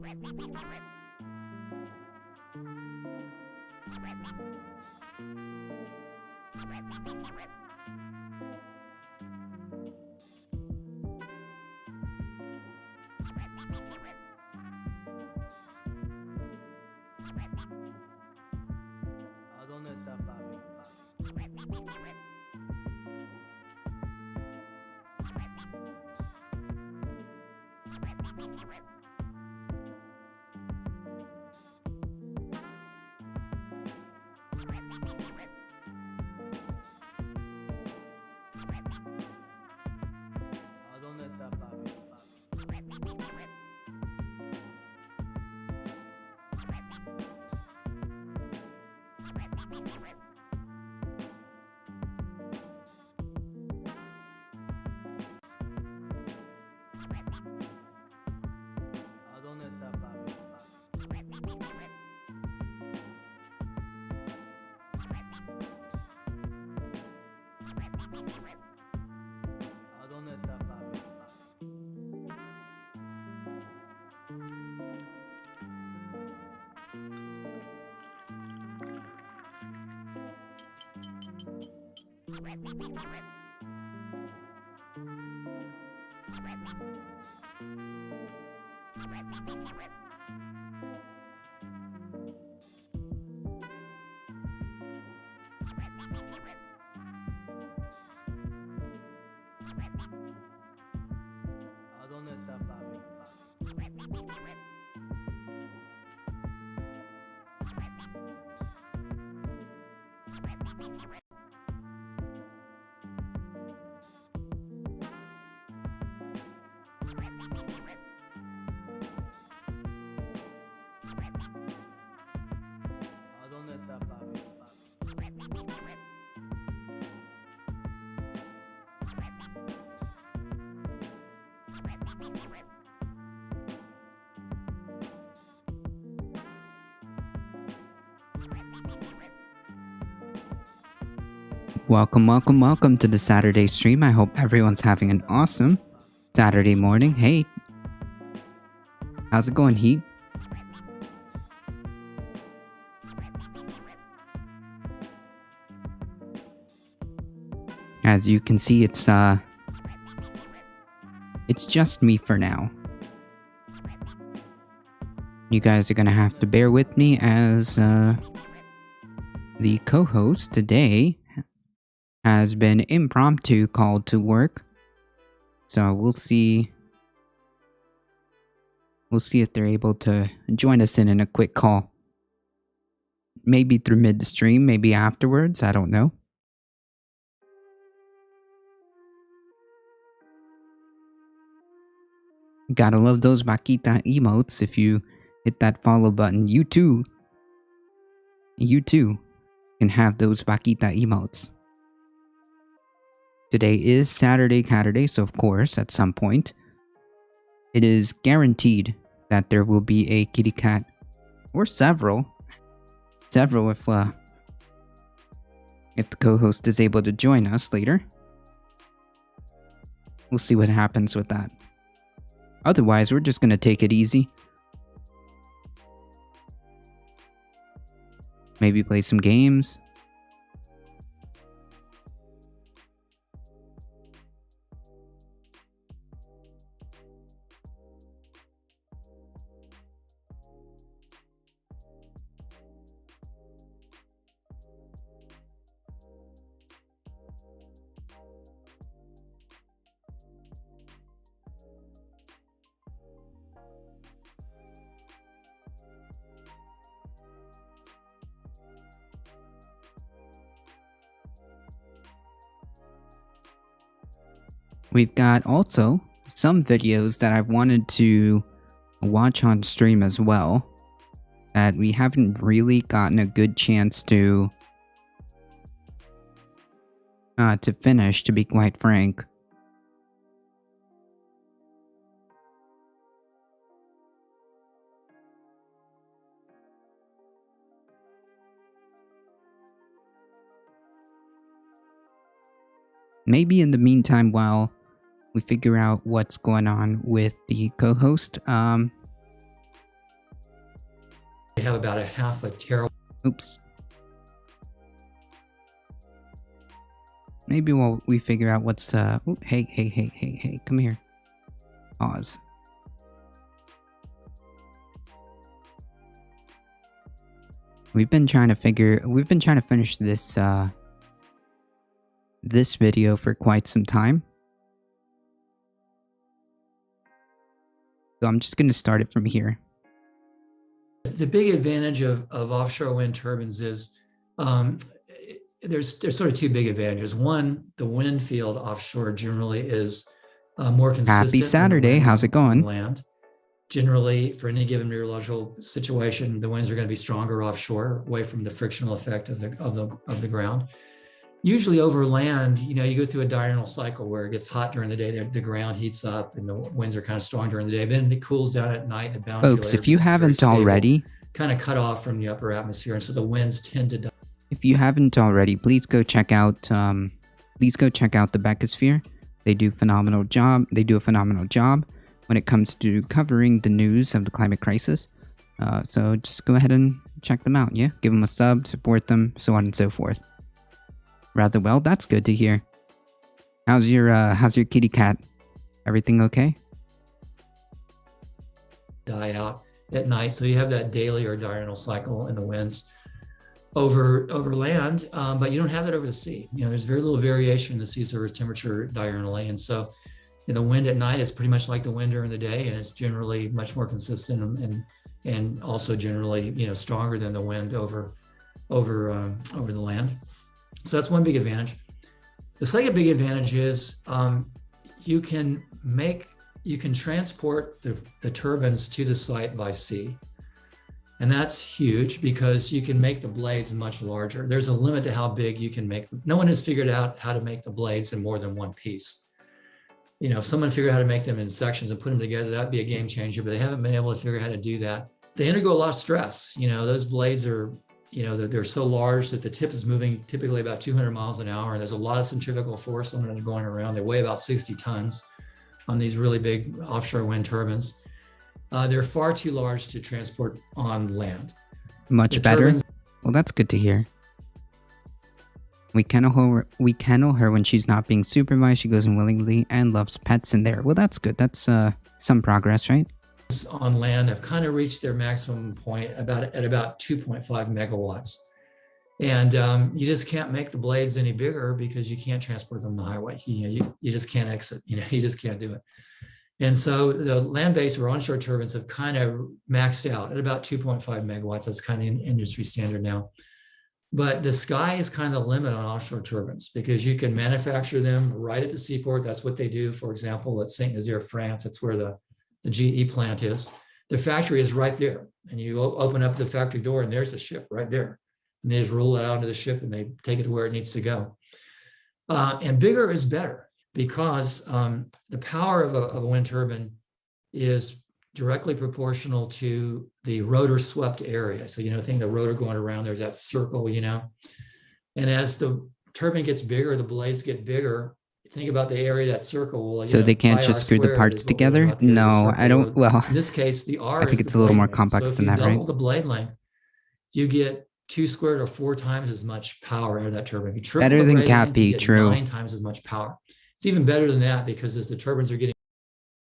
¿A dónde está papi? ¿A dónde está papi? ¿A dónde está papi? ¿A dónde está papi? ¿A dónde está papi? ¿A dónde está papi? Welcome to the Saturday stream. I hope everyone's having an awesome Saturday morning. Hey, how's it going, Heat? As you can see, it's just me for now. You guys are gonna have to bear with me as the co-host today has been impromptu called to work. So we'll see if they're able to join us in a quick call. Maybe through mid-stream, maybe afterwards, I don't know. Gotta love those Vaquita emotes. If you hit that follow button, you too can have those Vaquita emotes. Today is Saturday, Caturday, so of course, at some point, it is guaranteed that there will be a kitty cat, or several if the co-host is able to join us later. We'll see what happens with that. Otherwise, we're just gonna take it easy. Maybe play some games. We've got also some videos that I've wanted to watch on stream as well that we haven't really gotten a good chance to finish, to be quite frank. Maybe in the meantime, while we figure out what's going on with the co-host, have about a half a terawatt. Oops. Maybe while we figure out what's ooh, hey, come here. Pause. We've been trying to finish this this video for quite some time. So I'm just going to start it from here. The big advantage of offshore wind turbines is there's sort of two big advantages. One, the wind field offshore generally is more consistent. Happy Saturday. How's it going? Land. Generally, for any given meteorological situation, the winds are going to be stronger offshore, away from the frictional effect of the ground. Usually over land, you go through a diurnal cycle where it gets hot during the day, the ground heats up and the winds are kind of strong during the day. Then it cools down at night. The boundary Folks, if you haven't already, kind of cut off from the upper atmosphere, and so the winds tend to die. If you haven't already, please go check out the Beckosphere. They do a phenomenal job when it comes to covering the news of the climate crisis. So just go ahead and check them out, yeah? Give them a sub, support them, so on and so forth. Rather well, that's good to hear. How's your kitty cat? Everything okay? Die out at night, so you have that daily or diurnal cycle in the winds over land, but you don't have that over the sea. There's very little variation in the sea surface temperature diurnally, and so the wind at night is pretty much like the wind during the day, and it's generally much more consistent and also generally stronger than the wind over the land. So that's one big advantage. The second big advantage is you can transport the turbines to the site by sea. And that's huge because you can make the blades much larger. There's a limit to how big you can make them. No one has figured out how to make the blades in more than one piece. If someone figured out how to make them in sections and put them together, that'd be a game changer, but they haven't been able to figure out how to do that. They undergo a lot of stress. Those blades are, they're so large that the tip is moving typically about 200 miles an hour. And there's a lot of centrifugal force on them going around. They weigh about 60 tons on these really big offshore wind turbines. They're far too large to transport on land. Much better. Well, that's good to hear. We kennel her when she's not being supervised. She goes in willingly and loves pets in there. Well, that's good. That's some progress, right? On land have kind of reached their maximum point at about 2.5 megawatts. And you just can't make the blades any bigger because you can't transport them on the highway. You just can't exit. You just can't do it. And so the land-based or onshore turbines have kind of maxed out at about 2.5 megawatts. That's kind of an industry standard now. But the sky is kind of the limit on offshore turbines because you can manufacture them right at the seaport. That's what they do. For example, at Saint-Nazaire, France, that's where the GE plant is. The factory is right there. And you open up the factory door and there's the ship right there. And they just roll it out onto the ship and they take it to where it needs to go. And bigger is better because the power of a wind turbine is directly proportional to the rotor swept area. So, think the rotor going around, there's that circle, and as the turbine gets bigger, the blades get bigger. Think about the area of that circle. So they can't just screw the parts together? No, I don't. Well, in this case, the R I think it's a little more complex than that, right? So if you double the blade length, you get 2 squared or 4 times as much power out of that turbine. If you triple better the than blade length, you Cappy, get true. 9 times as much power. It's even better than that because as the turbines are getting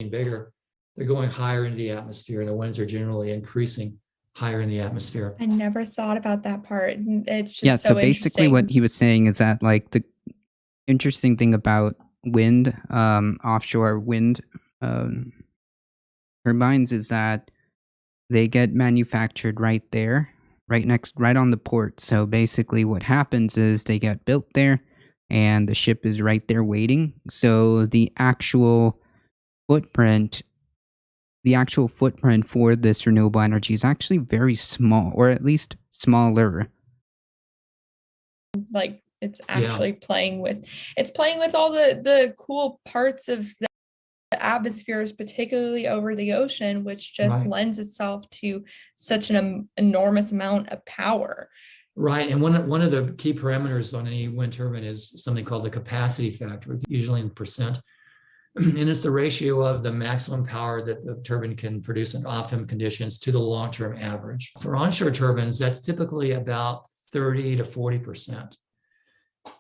bigger, they're going higher into the atmosphere and the winds are generally increasing higher in the atmosphere. I never thought about that part. It's just so basically what he was saying is that like the interesting thing about wind, offshore wind turbines is that they get manufactured right there, right on the port. So basically what happens is they get built there and the ship is right there waiting. So the actual footprint for this renewable energy is actually very small, or at least smaller. Like it's actually playing with all the cool parts of the atmospheres, particularly over the ocean, which just lends itself to such an enormous amount of power. Right, and one of the key parameters on any wind turbine is something called the capacity factor, usually in percent. And it's the ratio of the maximum power that the turbine can produce in optimum conditions to the long-term average. For onshore turbines, that's typically about 30 to 40%.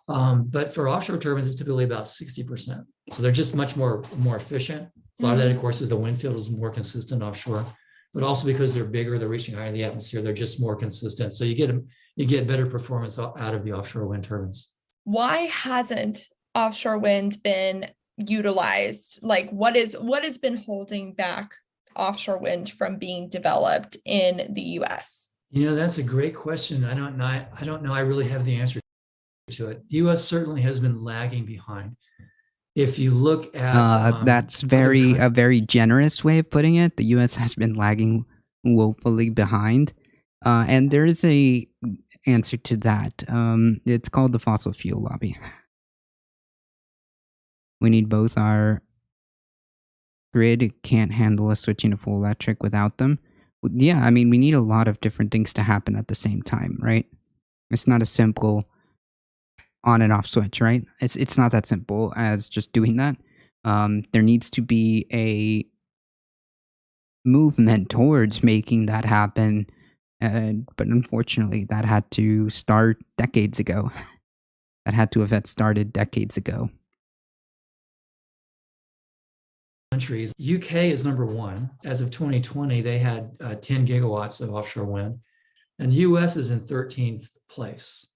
But for offshore turbines, it's typically about 60%. So they're just much more efficient. A lot of that, of course, is the wind field is more consistent offshore, but also because they're bigger, they're reaching higher in the atmosphere, they're just more consistent. So you get better performance out of the offshore wind turbines. Why hasn't offshore wind been utilized? Like what has been holding back offshore wind from being developed in the US? That's a great question. I don't know. I really have the answer to it. The US certainly has been lagging behind. If you look at that's a very generous way of putting it. The US has been lagging woefully behind. And there is a answer to that. It's called the fossil fuel lobby. We need both. Our grid can't handle us switching to full electric without them. Yeah, I mean, we need a lot of different things to happen at the same time, right? It's not a simple on and off switch, right? It's not that simple as just doing that. There needs to be a movement towards making that happen. But unfortunately, that had to start decades ago. That had to have started decades ago. Countries. UK is number one. As of 2020, they had 10 gigawatts of offshore wind, and the US is in 13th place.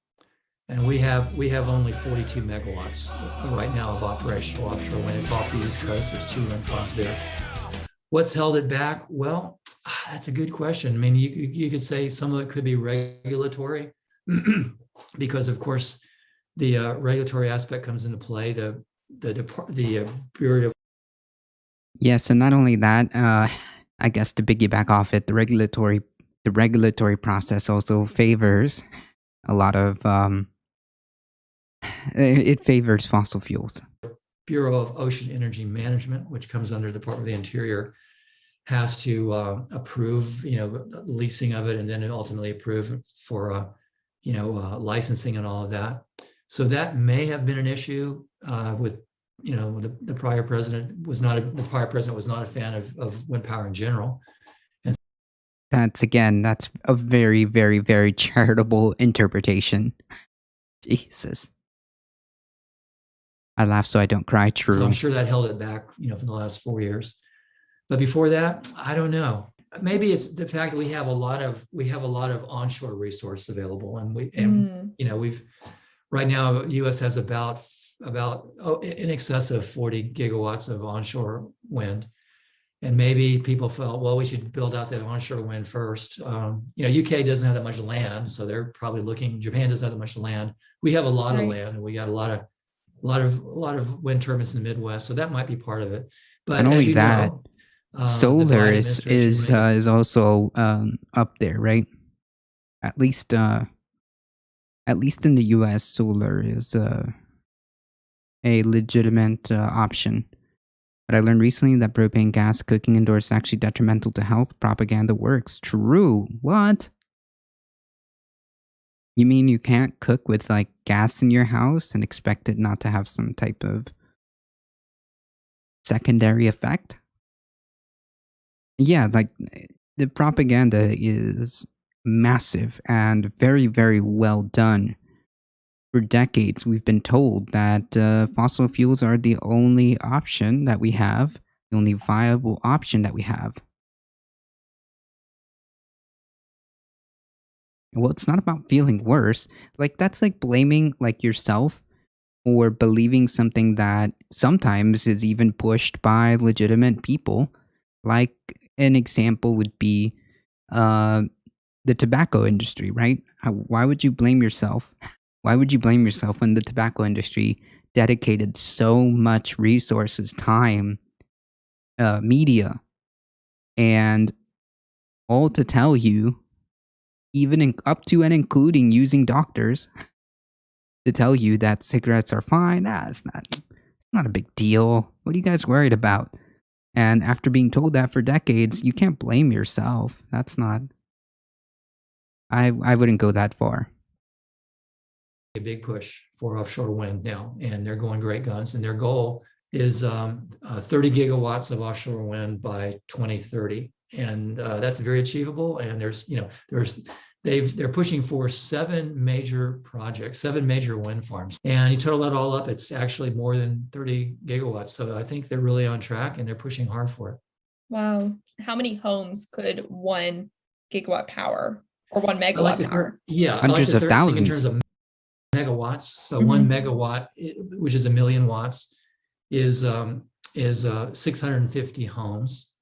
And we have only 42 megawatts right now of operational offshore wind. It's off the East Coast. There's 2 wind farms there. What's held it back? Well, that's a good question. I mean, you could say some of it could be regulatory, because of course the regulatory aspect comes into play. The Bureau of Yes, and not only that, I guess to piggyback off it, the regulatory process also favors a lot of it favors fossil fuels. Bureau of Ocean Energy Management, which comes under the Department of the Interior, has to approve, leasing of it, and then ultimately approve for, licensing and all of that. So that may have been an issue with, the prior president was not a fan of wind power in general. And that's a very, very, very charitable interpretation. Jesus. I laugh so I don't cry. True. So I'm sure that held it back, for the last 4 years. But before that, I don't know. Maybe it's the fact that we have a lot of onshore resource available, and we've right now the U.S. has about in excess of 40 gigawatts of onshore wind, and maybe people felt, well, we should build out that onshore wind first. UK doesn't have that much land, so they're probably looking. Japan doesn't have that much land. We have a lot of land, and we got a lot of wind turbines in the Midwest, so that might be part of it. But not only that, solar is also up there, right? At least in the U.S., solar is a legitimate option. But I learned recently that propane gas cooking indoors is actually detrimental to health. Propaganda works. True. What? You mean you can't cook with gas in your house and expect it not to have some type of secondary effect? Yeah, the propaganda is massive and very, very well done. For decades, we've been told that fossil fuels are the only option that we have, the only viable option that we have. Well, it's not about feeling worse. That's blaming yourself or believing something that sometimes is even pushed by legitimate people. An example would be the tobacco industry, right? Why would you blame yourself? Why would you blame yourself when the tobacco industry dedicated so much resources, time, media, and all to tell you, even up to and including using doctors, to tell you that cigarettes are fine? It's not a big deal. What are you guys worried about? And after being told that for decades, you can't blame yourself. That's not... I wouldn't go that far. A big push for offshore wind now, and they're going great guns, and their goal 30 gigawatts of offshore wind by 2030, and that's very achievable. And they're pushing for 7 major projects, 7 major wind farms, and you total that all up, it's actually more than 30 gigawatts. So I think they're really on track, and they're pushing hard for it. Wow. How many homes could 1 gigawatt power or 1 megawatt power? Yeah, hundreds of thousands. In terms of megawatts. So 1 megawatt, which is 1 million watts, is 650 homes.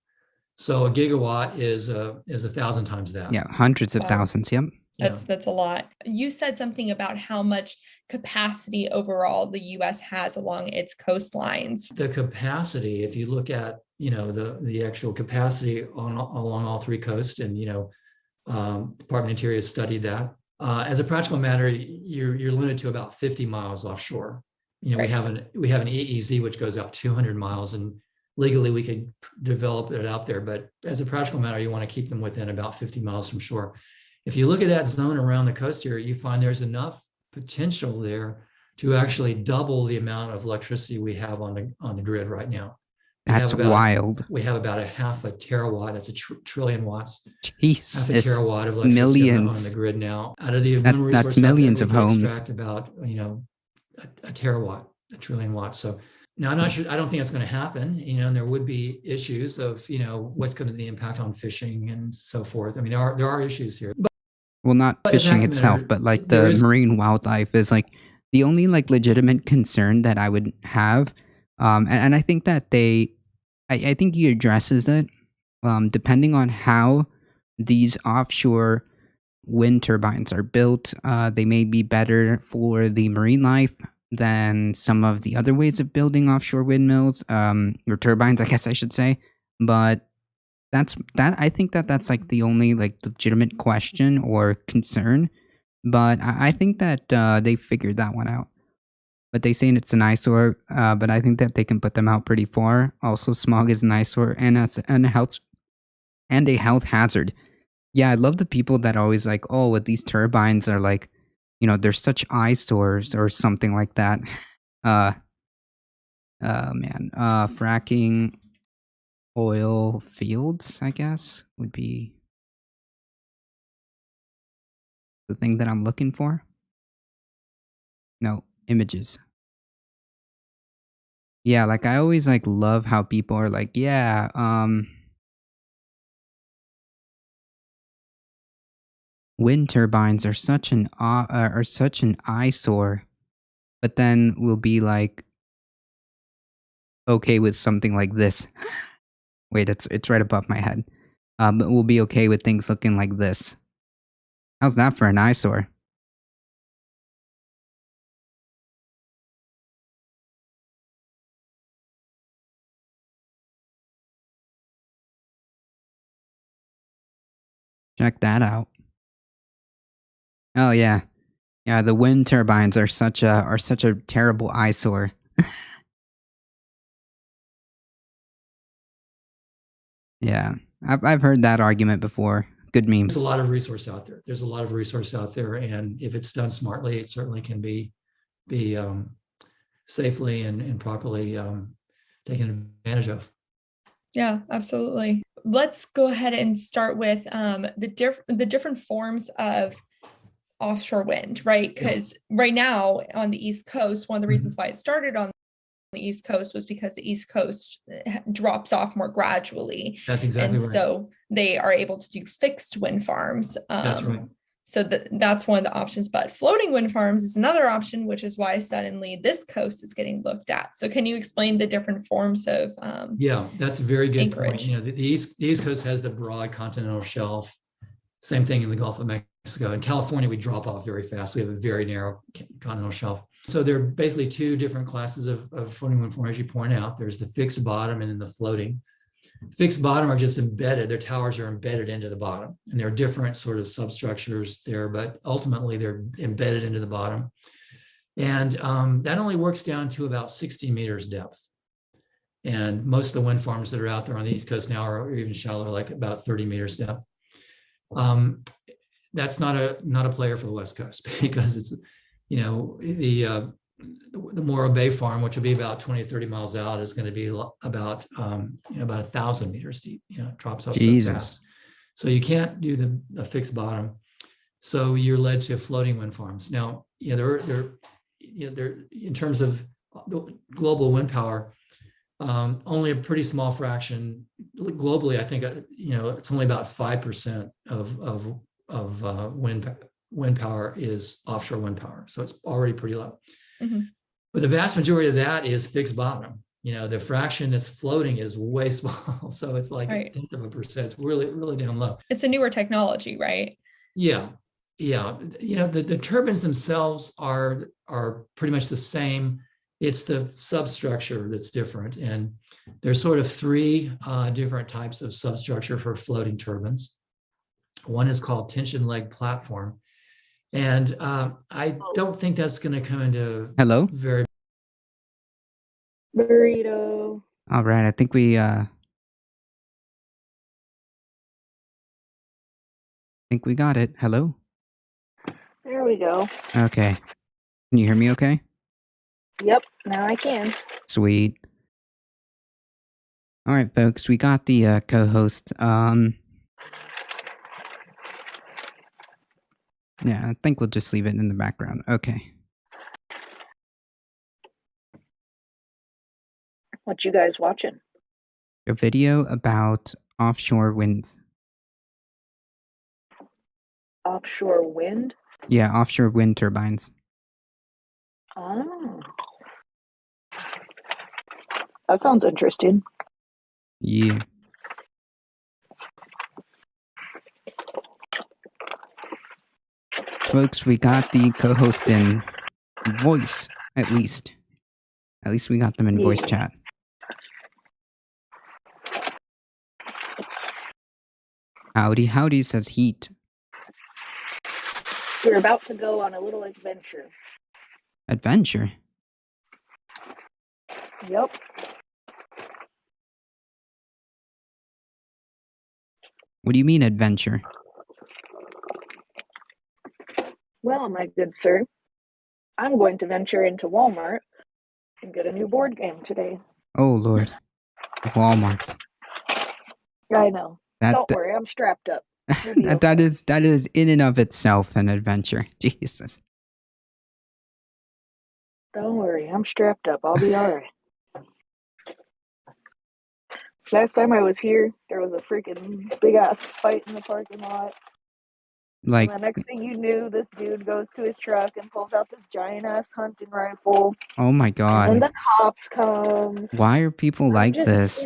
So a gigawatt is 1,000 times that. Yeah, hundreds of thousands. Yep. That's a lot. You said something about how much capacity overall the U.S. has along its coastlines. The capacity, if you look at the actual capacity along all 3 coasts, and Department of Interior has studied that. As a practical matter, you're limited to about 50 miles offshore. Right. we have an EEZ which goes out 200 miles, and legally we could develop it out there, but as a practical matter, you want to keep them within about 50 miles from shore. If you look at that zone around the coast here, you find there's enough potential there to actually double the amount of electricity we have on the grid right now. That's wild. We have about a half a terawatt. That's a trillion watts. Jeez, half a terawatt of electricity millions on the grid now. Out of the that's millions of homes. Extract about a terawatt, a trillion watts. So now I'm not sure. I don't think that's going to happen. And there would be issues of what's going to be the impact on fishing and so forth. I mean, there are issues here. Well, not fishing itself, but like the marine wildlife is like the only like legitimate concern that I would have. And I think that I think he addresses it, depending on how these offshore wind turbines are built. They may be better for the marine life than some of the other ways of building offshore windmills, or turbines, I guess I should say. But I think that's like the only like legitimate question or concern. But I think that they figured that one out. But they say it's an eyesore, but I think that they can put them out pretty far. Also, smog is an eyesore and a health hazard. Yeah, I love the people that always like, oh, with these turbines are like, they're such eyesores or something like that. Fracking oil fields, I guess, would be the thing that I'm looking for. No, images. Yeah, like I always like love how people are like, yeah, wind turbines are such an eyesore, but then we'll be like okay with something like this. Wait, it's right above my head. But we'll be okay with things looking like this. How's that for an eyesore? Check that out. Oh yeah. Yeah, the wind turbines are such a terrible eyesore. Yeah. I've heard that argument before. Good meme. There's a lot of resource out there. And if it's done smartly, it certainly can be safely and properly taken advantage of. Yeah, absolutely. Let's go ahead and start with the different forms of offshore wind, right? Because right now on the East Coast, one of the reasons why it started on the East Coast was because the East Coast drops off more gradually. That's exactly right. So they are able to do fixed wind farms. That's right. So that's one of the options, but floating wind farms is another option, which is why suddenly this coast is getting looked at. So can you explain the different forms of yeah, that's a very good anchorage point. The East Coast has the broad continental shelf. Same thing in the Gulf of Mexico. In California, we drop off very fast. We have a very narrow continental shelf. So there are basically 2 different classes of floating wind farm, as you point out. There's the fixed bottom and then the floating. Fixed bottom are just embedded. Their towers are embedded into the bottom, and there are different sort of substructures there, but ultimately they're embedded into the bottom. And that only works down to about 60 meters depth. And most of the wind farms that are out there on the East Coast now are even shallower, like about 30 meters depth. That's not a player for the West Coast because it's, the the Morro Bay farm, which will be about 20 to 30 miles out, is going to be about about 1,000 meters deep. It drops off so fast. So you can't do the fixed bottom. So you're led to floating wind farms. Now, they're in terms of the global wind power, only a pretty small fraction globally. I think it's only about 5% of wind power is offshore wind power. So it's already pretty low. Mm-hmm. But the vast majority of that is fixed bottom. The fraction that's floating is way small. So it's like right. 0.1%. It's really, really down low. It's a newer technology, right? Yeah. The turbines themselves are pretty much the same. It's the substructure that's different. And there's sort of three different types of substructure for floating turbines. One is called tension leg platform. And I don't think that's going to come into Hello? very burrito. All right, I think we got it. Hello? There we go. Okay. Can you hear me okay? Yep, now I can. Sweet. All right, folks, we got the co-host. Yeah, I think we'll just leave it in the background. Okay. What you guys watching? A video about offshore winds. Offshore wind? Yeah, offshore wind turbines. Oh. That sounds interesting. Yeah. Folks, we got the co-host in voice, at least. At least we got them in voice chat. Howdy, howdy, says Heat. We're about to go on a little adventure. Adventure? Yep. What do you mean, adventure? Well, my good sir, I'm going to venture into Walmart and get a new board game today. Oh, Lord. Walmart. I know. Don't worry, I'm strapped up. that is in and of itself an adventure. Jesus. Don't worry, I'm strapped up. I'll be all right. Last time I was here, there was a freaking big ass fight in the parking lot. Like, and the next thing you knew, this dude goes to his truck and pulls out this giant ass hunting rifle. oh my God. And then the cops come. Why are people like this?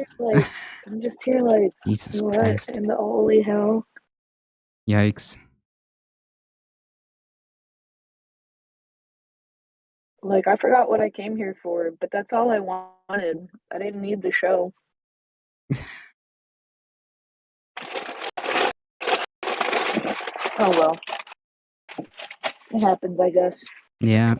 I'm just here like, Jesus what Christ. in the holy hell? Yikes. Like, I forgot what I came here for, but that's all I wanted. I didn't need the show. Oh well. It happens, I guess. Yeah.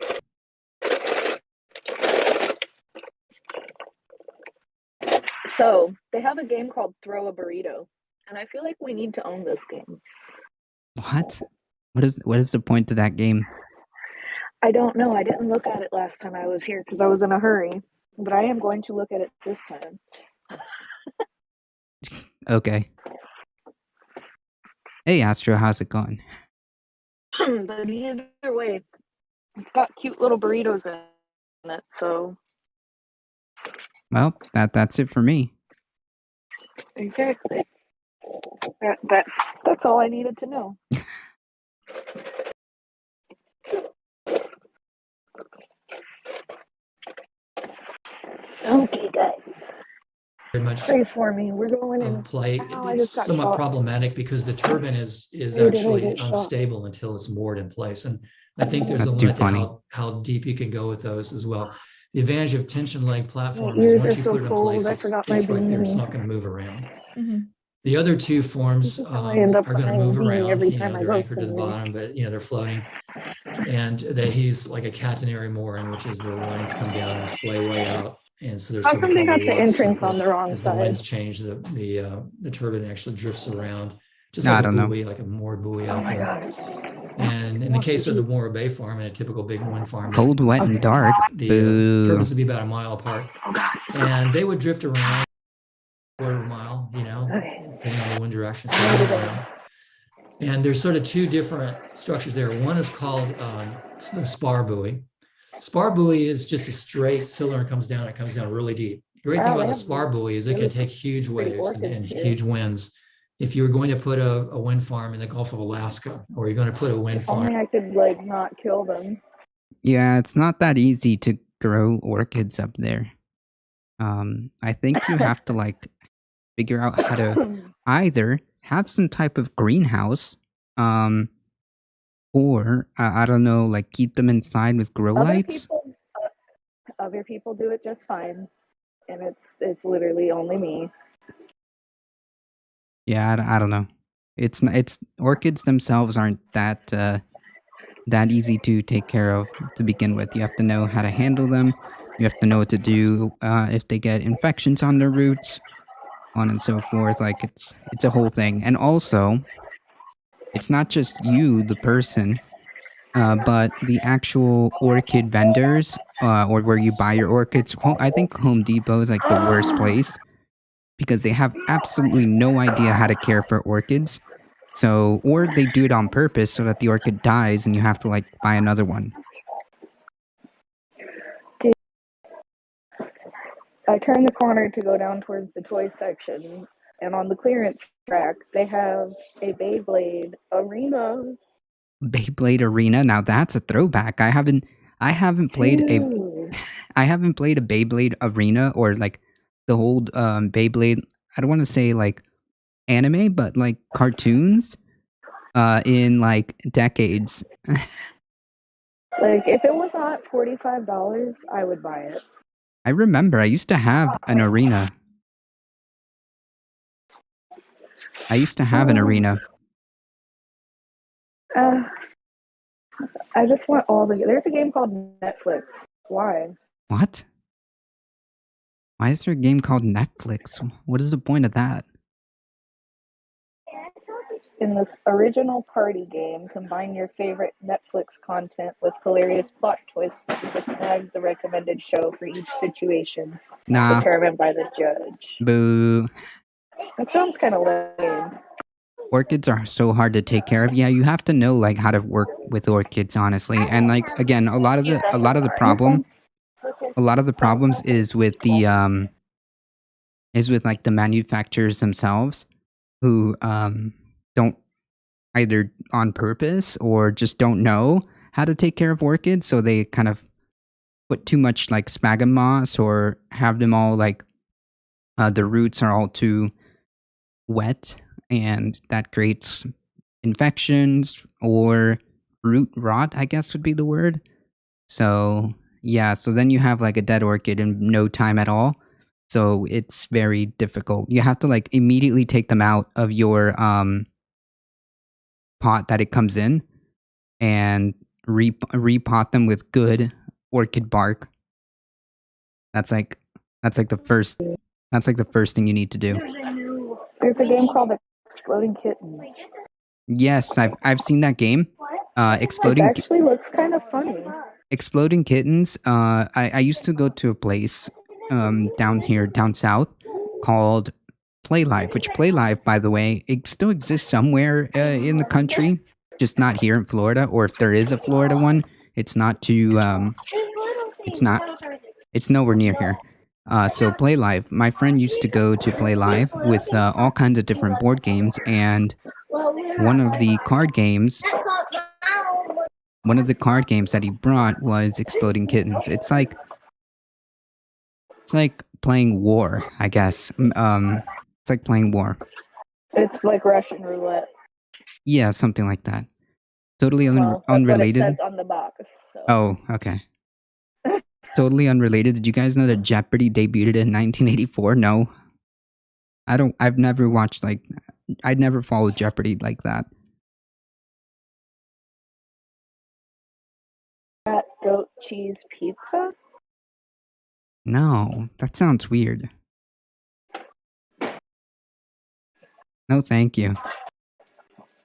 So, they have a game called Throw a Burrito, and I feel like we need to own this game. What? What is the point of that game? I don't know. I didn't look at it last time I was here because I was in a hurry, but I am going to look at it this time. Okay. Hey, Astro, how's it going? But either way, it's got cute little burritos in it, so... Well, that's it for me. Exactly. That's all I needed to know. Okay, guys. Very much pray for me. We're going in play. Oh, It's somewhat problematic because the turbine is actually unstable until it's moored in place, and I think there's a limit to how deep you can go with those as well. The advantage of tension leg platform is once you put it in place, it's right there. It's not going to move around. Mm-hmm. The other two forms are going to move around. They're anchored to the bottom, but they're floating. And they use like a catenary mooring, which is the lines come down and splay way out. And so there's how come they got the entrance on the wrong as side? the winds change, the turbine actually drifts around just No, I like a don't know. buoy, like a moored buoy Oh out my there. god. And in the case of the Morro Bay farm and a typical big wind farm, Cold, wet, and dark. the Boo. turbines would be about a mile apart, and they would drift around a quarter of a mile, Okay. depending on the wind direction. So they move around. And there's sort of two different structures there. One is called the spar buoy. Spar buoy is just a straight cylinder and comes down. It comes down really deep. The great thing about the spar buoy is it can take huge waves and huge winds. If you were going to put a wind farm in the Gulf of Alaska, or you're going to put a wind farm. Only I could like not kill them. Yeah, it's not that easy to grow orchids up there. I think you have to like figure out how to either have some type of greenhouse, or I don't know, like keep them inside with grow lights. Other people do it just fine, and it's literally only me. Yeah, I don't know. It's orchids themselves aren't that easy to take care of to begin with. You have to know how to handle them. You have to know what to do if they get infections on their roots, on and so forth. Like it's a whole thing. And also, it's not just you, the person, but the actual orchid vendors, or where you buy your orchids. I think Home Depot is like the worst place because they have absolutely no idea how to care for orchids. So, or they do it on purpose so that the orchid dies and you have to like buy another one. I turned the corner to go down towards the toy section, and on the clearance rack, they have a Beyblade arena. Beyblade Arena. Now that's a throwback. I haven't played a Beyblade Arena, or like the whole Beyblade. I don't want to say like anime, but like cartoons in like decades. Like if it was not $45, I would buy it. I remember I used to have an arena. I just want all the. There's a game called Netflix. Why? What? Why is there a game called Netflix? What is the point of that? In this original party game, combine your favorite Netflix content with hilarious plot twists to snag the recommended show for each situation, determined by the judge. Boo. That sounds kind of lame. Orchids are so hard to take care of. Yeah, you have to know like how to work with orchids, honestly. And like again, a lot of the problems is with the like the manufacturers themselves, who don't, either on purpose or just don't know how to take care of orchids, so they kind of put too much like sphagnum moss, or have them all like the roots are all too wet, and that creates infections or root rot, I guess would be the word. So yeah, so then you have like a dead orchid in no time at all. So it's very difficult. You have to like immediately take them out of your pot that it comes in, and repot them with good orchid bark. That's like the first thing you need to do. There's a game called Exploding Kittens. Yes, I've seen that game. It actually looks kind of funny. Exploding Kittens. I used to go to a place down south called Play Live, which Play Live, by the way, it still exists somewhere in the country, just not here in Florida. Or if there is a Florida one, it's not too it's nowhere near here. So Play Live, my friend used to go to Play Live with all kinds of different board games, and one of the card games that he brought was Exploding Kittens. It's like playing War, I guess. It's like playing War. It's like Russian roulette. Yeah, something like that. Totally That's unrelated. what it says on the box. So. Oh, okay. Totally unrelated. Did you guys know that Jeopardy debuted in 1984? No. I've never watched I'd never followed Jeopardy like that. Goat cheese pizza? No, that sounds weird. No, thank you.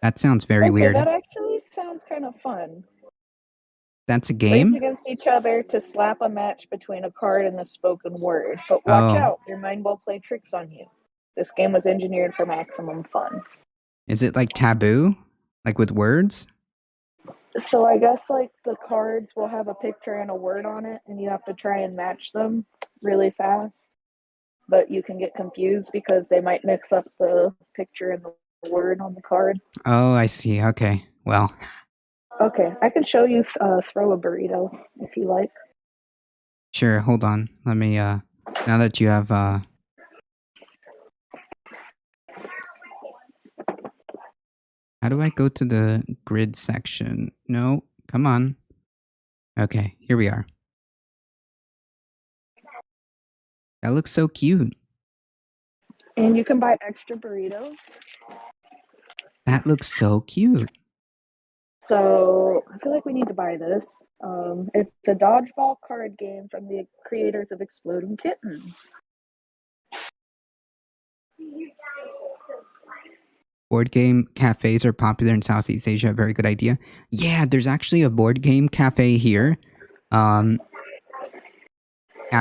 That sounds very Okay, weird. that actually sounds kind of fun. That's a Race game? against each other to slap a match between a card and the spoken word. But watch out, your mind will play tricks on you. This game was engineered for maximum fun. Is it like Taboo? Like with words? So I guess like the cards will have a picture and a word on it, and you have to try and match them really fast. But you can get confused because they might mix up the picture and the word on the card. Oh, I see. Okay. Well. Okay, I can show you throw a burrito if you like. Sure, hold on. Let me, now that you have, How do I go to the grid section? No, come on. Okay, here we are. That looks so cute. And you can buy extra burritos. That looks so cute. So I feel like we need to buy this. It's a dodgeball card game from the creators of Exploding Kittens. Board game cafes are popular in Southeast Asia. Very good idea. Yeah, there's actually a board game cafe here. I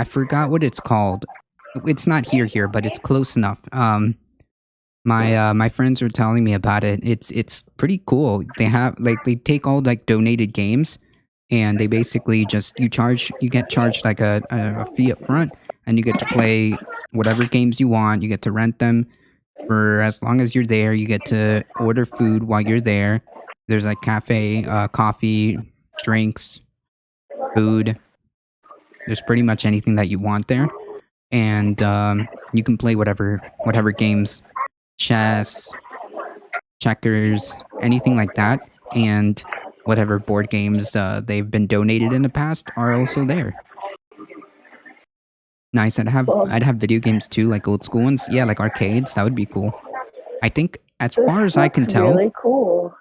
forgot what it's called. It's not here, but it's close enough. My friends were telling me about it. It's pretty cool. They have they take all donated games, and they basically just you get charged like a fee up front, and you get to play whatever games you want. You get to rent them for as long as you're there. You get to order food while you're there. There's like cafe, coffee, drinks, food. There's pretty much anything that you want there, and you can play whatever games. Chess, checkers, anything like that, and whatever board games they've been donated in the past are also there. Nice. I'd have video games too, like old school ones. Yeah, like arcades. That would be cool. I think, as far as I can tell, really cool.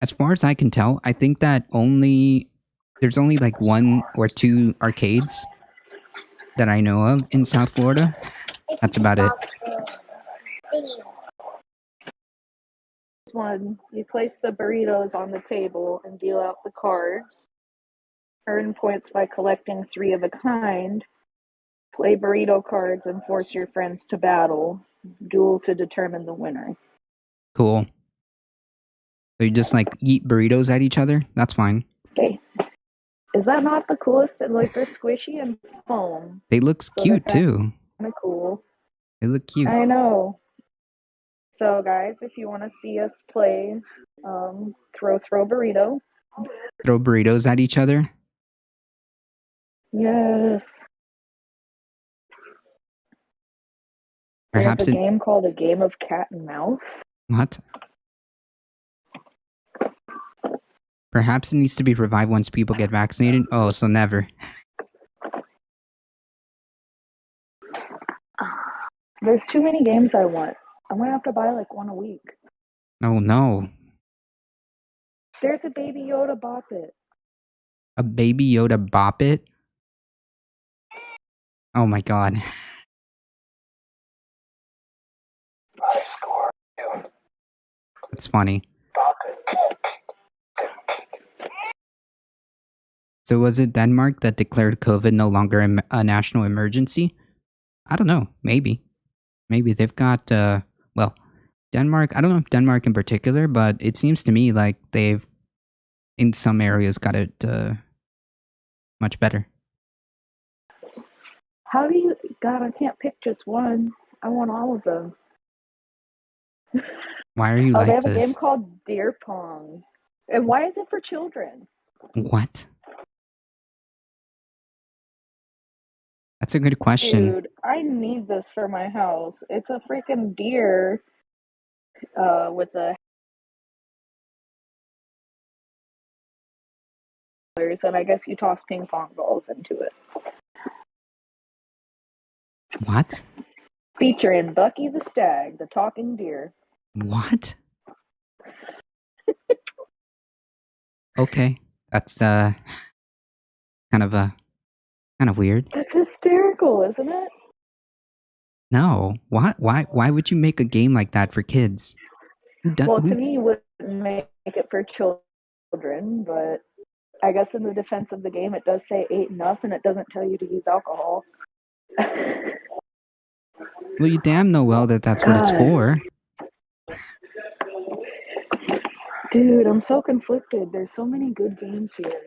As far as I can tell, I think that there's only like 1 or 2 arcades that I know of in South Florida. That's about it. One, you place the burritos on the table and deal out the cards. Earn points by collecting 3 of a kind. Play burrito cards and force your friends to battle. Duel to determine the winner. Cool. So you just eat burritos at each other? That's fine. Okay. Is that not the coolest? They're squishy and foam. They look cute too. Kind of cool. They look cute. I know. So guys, if you want to see us play throw burrito. Throw burritos at each other? Yes. There's a game called A Game of Cat and Mouse. What? Perhaps it needs to be revived once people get vaccinated? Oh, so never. There's too many games I want. I'm going to have to buy 1 a week. Oh, no. There's a Baby Yoda Bop It. A Baby Yoda Bop It? Oh my god. I score. That's funny. Bop it. So was it Denmark that declared COVID no longer a national emergency? I don't know. Maybe. Maybe they've got, Denmark, I don't know if Denmark in particular, but it seems to me like they've, in some areas, got it much better. How do you... God, I can't pick just one. I want all of them. Why are you like this? They have a game called Deer Pong. And why is it for children? What? That's a good question. Dude, I need this for my house. It's a freaking deer with a... And I guess you toss ping pong balls into it. What? Featuring Bucky the Stag, the talking deer. What? Okay. That's kind of weird. That's hysterical, isn't it? No. Why would you make a game like that for kids? Well, to me, you wouldn't make it for children, but I guess in the defense of the game, it does say 8 and up, and it doesn't tell you to use alcohol. Well, you damn know well that that's what it's for. Dude, I'm so conflicted. There's so many good games here.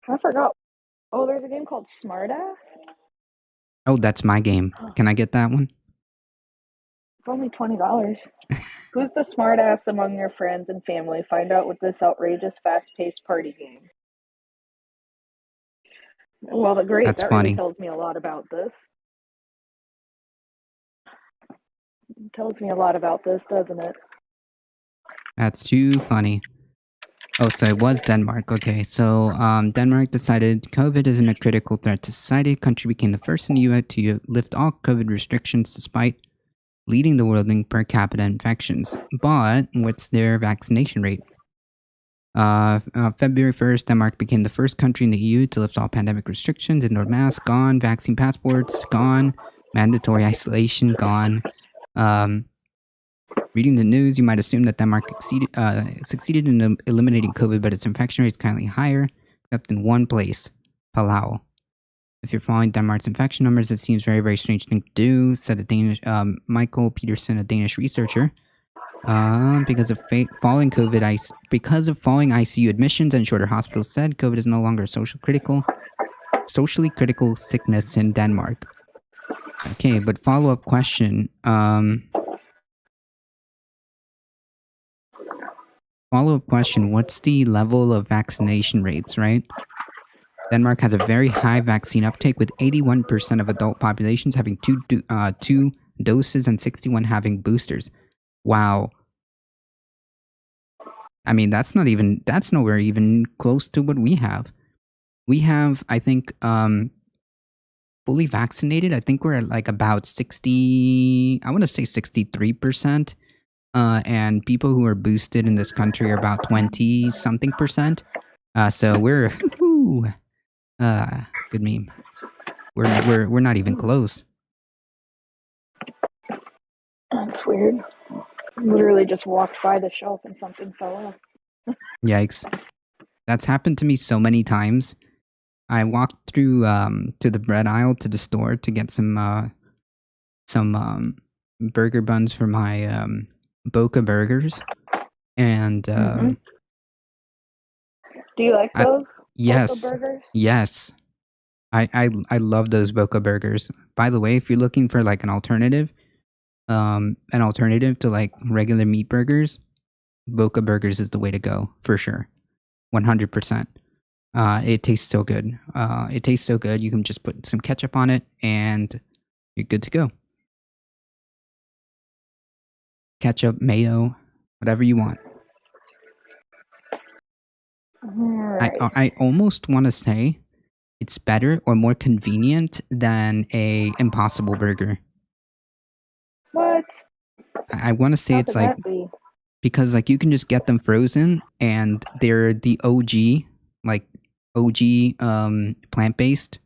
I forgot. Oh, there's a game called Smartass? Oh, that's my game. Can I get that one? It's only $20. Who's the smartass among your friends and family? Find out with this outrageous, fast-paced party game. Well, that really tells me a lot about this. It tells me a lot about this, doesn't it? That's too funny. Oh, so it was Denmark. Okay, so Denmark decided COVID isn't a critical threat to society. The country became the first in the EU to lift all COVID restrictions despite leading the world in per capita infections. But what's their vaccination rate? February 1st, Denmark became the first country in the EU to lift all pandemic restrictions. Indoor masks, gone. Vaccine passports, gone. Mandatory isolation, gone. Reading the news, you might assume that Denmark succeeded in eliminating COVID, but its infection rate is currently higher, except in one place, Palau. If you're following Denmark's infection numbers, it seems very, very strange thing to do, said a Danish Michael Peterson, a Danish researcher. Because of falling ICU admissions and shorter hospitals, said COVID is no longer a socially critical sickness in Denmark. Okay, but follow-up question. What's the level of vaccination rates, right? Denmark has a very high vaccine uptake, with 81% of adult populations having two doses and 61 having boosters. Wow. I mean, that's nowhere even close to what we have. We have, I think, fully vaccinated, I think we're at like about 63%. And people who are boosted in this country are about 20-something percent. So we're, good meme. We're not even close. That's weird. Literally just walked by the shelf and something fell off. Yikes. That's happened to me so many times. I walked through to the bread aisle to the store to get some burger buns for my Boca burgers, and Do you like those? Yes, Boca burgers? yes. I love those Boca burgers. By the way, if you're looking for like an alternative to like regular meat burgers, Boca burgers is the way to go for sure, 100%. It tastes so good. You can just put some ketchup on it, and you're good to go. Ketchup, mayo, whatever you want. Right. I almost want to say it's better or more convenient than a Impossible Burger. What? I want to say How it's could like, that be? because like you can just get them frozen, and they're the OG plant-based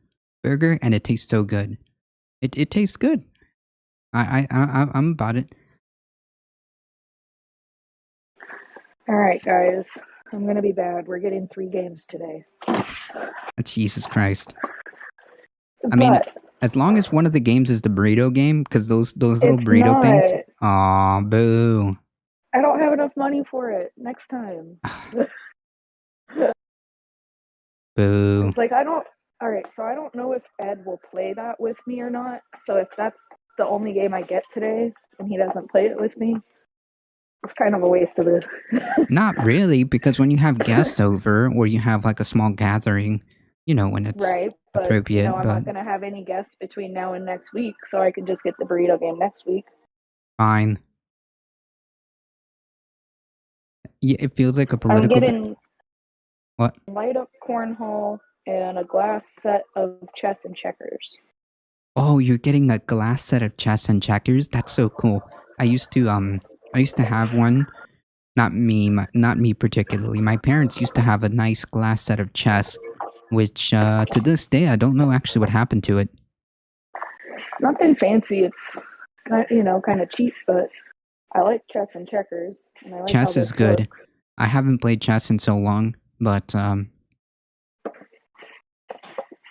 burger, and it tastes so good. It tastes good. I'm about it. All right, guys. I'm gonna be bad. We're getting 3 games today. Jesus Christ. I mean, as long as one of the games is the burrito game, because those little burrito things. Aw, boo. I don't have enough money for it. Next time. Boo. It's like I don't know if Ed will play that with me or not. So if that's the only game I get today and he doesn't play it with me, it's kind of a waste of it. Not really, because when you have guests over or you have like a small gathering, when it's right, but appropriate. I'm not going to have any guests between now and next week, so I can just get the burrito game next week. Fine. Yeah, it feels like a political. I'm getting what? Light up cornhole and a glass set of chess and checkers. Oh, you're getting a glass set of chess and checkers? That's so cool. I used to have one. Not me particularly. My parents used to have a nice glass set of chess, which to this day I don't know actually what happened to it. Nothing fancy. It's kind of cheap, but I like chess and checkers. And I like Chess how is this good. looks. I haven't played chess in so long, but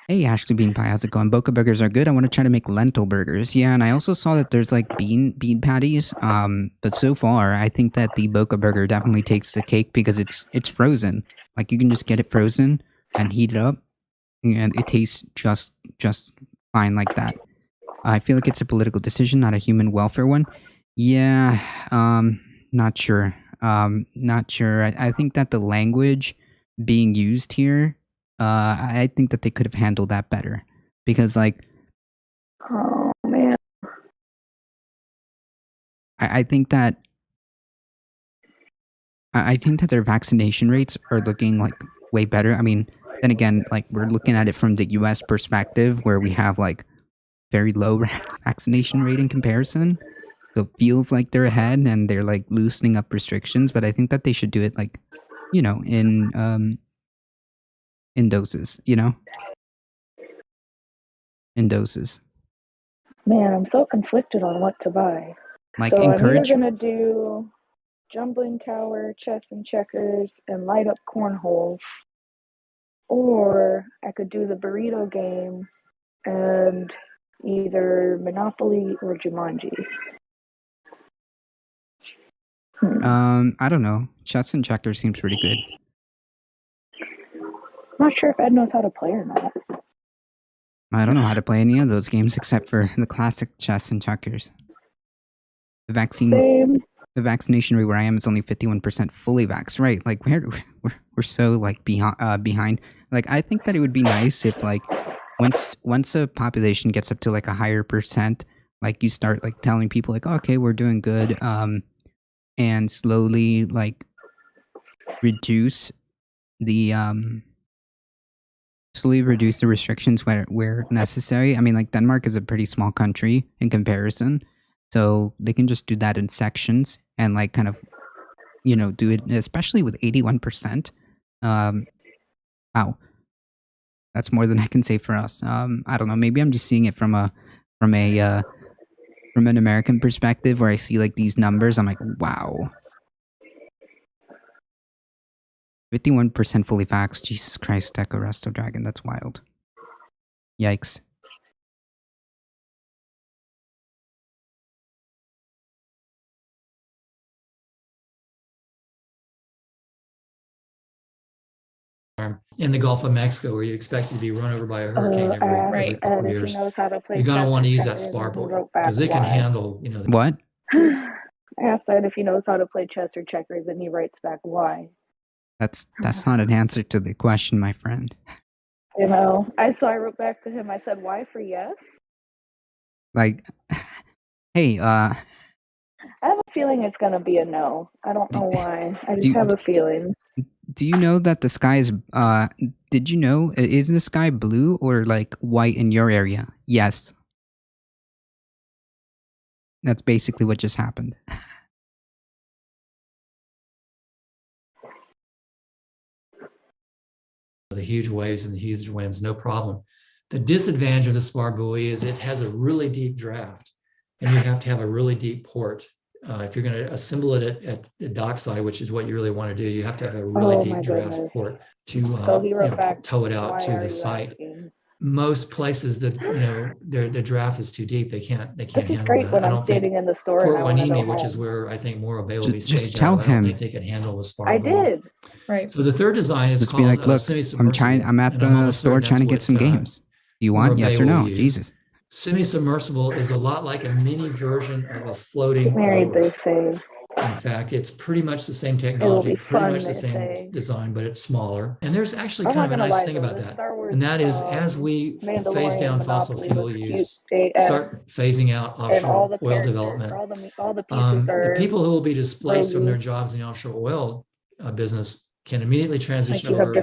hey, Ashley Bean Pie, how's it going? Boca burgers are good. I want to try to make lentil burgers. Yeah, and I also saw that there's like bean patties. But so far, I think that the Boca burger definitely takes the cake because it's frozen. Like you can just get it frozen and heat it up, and it tastes just fine like that. I feel like it's a political decision, not a human welfare one. Yeah, not sure. Not sure. I think that the language being used here, I think that they could have handled that better. Because, like, Oh man. I think that their vaccination rates are looking like way better. I mean, then again, like we're looking at it from the US perspective where we have like very low vaccination rate in comparison. So it feels like they're ahead and they're like loosening up restrictions, but I think that they should do it like, in doses, in doses. Man, I'm so conflicted on what to buy. Like so encourage. I'm either gonna do Jumbling Tower, chess and checkers, and light up cornhole, or I could do the burrito game and either Monopoly or Jumanji. I don't know. Chess and checkers seems pretty good. I'm not sure if Ed knows how to play or not. I don't know how to play any of those games except for the classic chess and checkers. The vaccination rate where I am is only 51% fully vaxxed. Right? Like we're so like behind. Like I think that it would be nice if like once a population gets up to like a higher percent, like you start like telling people like, oh, okay, we're doing good, and slowly like reduce the restrictions where necessary. I mean, like Denmark is a pretty small country in comparison, so they can just do that in sections and like kind of, do it, especially with 81%. Wow, that's more than I can say for us. I don't know. Maybe I'm just seeing it from an American perspective where I see like these numbers. I'm like, wow. 51% fully vaxxed. Jesus Christ, Deco Resto Dragon. That's wild. Yikes. In the Gulf of Mexico, where you expect to be run over by a hurricane every couple of years, you're going to want to use that Spar Buoy because it can handle, What? I asked Ed if he knows how to play chess or checkers, and he writes back, "Why?" That's not an answer to the question, my friend. I wrote back to him. I said, "Why for yes?" Like, hey, I have a feeling it's gonna be a no. I don't know why. I just have a feeling. Do you know that the sky is? Did you know is the sky blue or like white in your area? Yes. That's basically what just happened. The huge waves and the huge winds, no problem. The disadvantage of the Spar Buoy is it has a really deep draft, and you have to have a really deep port. If you're going to assemble it at the dockside, which is what you really want to do, you have to have a really deep draft port to tow it out to the site. Most places that the draft is too deep, they can't handle it. This is great when I'm standing in the store. Port Hueneme, which is where I think more will be just tell him. I don't think they can handle the Spar Buoy. I did. Right. So the third design is just called be like, look, semi-submersible. I'm at the store trying to get some games. Do you want? Yes or no? Jesus. Semi-submersible is a lot like a mini version of a floating married, boat. they say. In fact, it's pretty much the same technology, pretty much the same design, but it's smaller. And there's actually kind of a nice thing about that. And that is, as we phase down fossil fuel use, start phasing out offshore oil development, the people who will be displaced from their jobs in the offshore oil business can immediately transition over to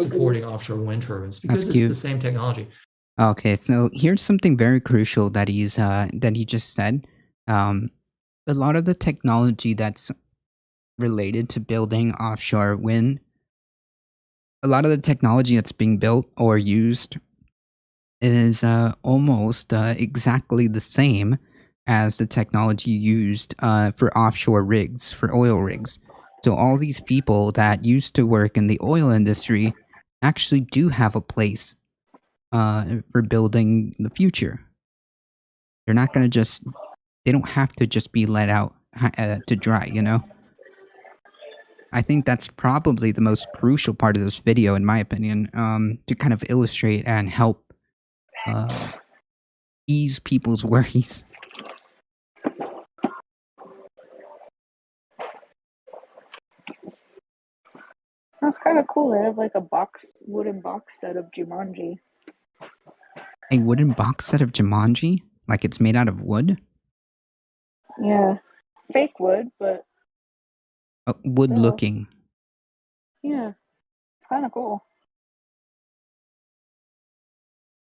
supporting offshore wind turbines because it's the same technology. Okay, so here's something very crucial that he just said. A lot of the technology that's related to building offshore wind, a lot of the technology that's being built or used is almost exactly the same as the technology used for offshore rigs, for oil rigs. So all these people that used to work in the oil industry actually do have a place for building the future. They're not going to just, they don't have to just be let out to dry, you know? I think that's probably the most crucial part of this video, in my opinion, to kind of illustrate and help ease people's worries. That's kind of cool. They have like a wooden box set of Jumanji. A wooden box set of Jumanji? Like it's made out of wood? Yeah. Fake wood, but... wood looking. Yeah. It's kind of cool.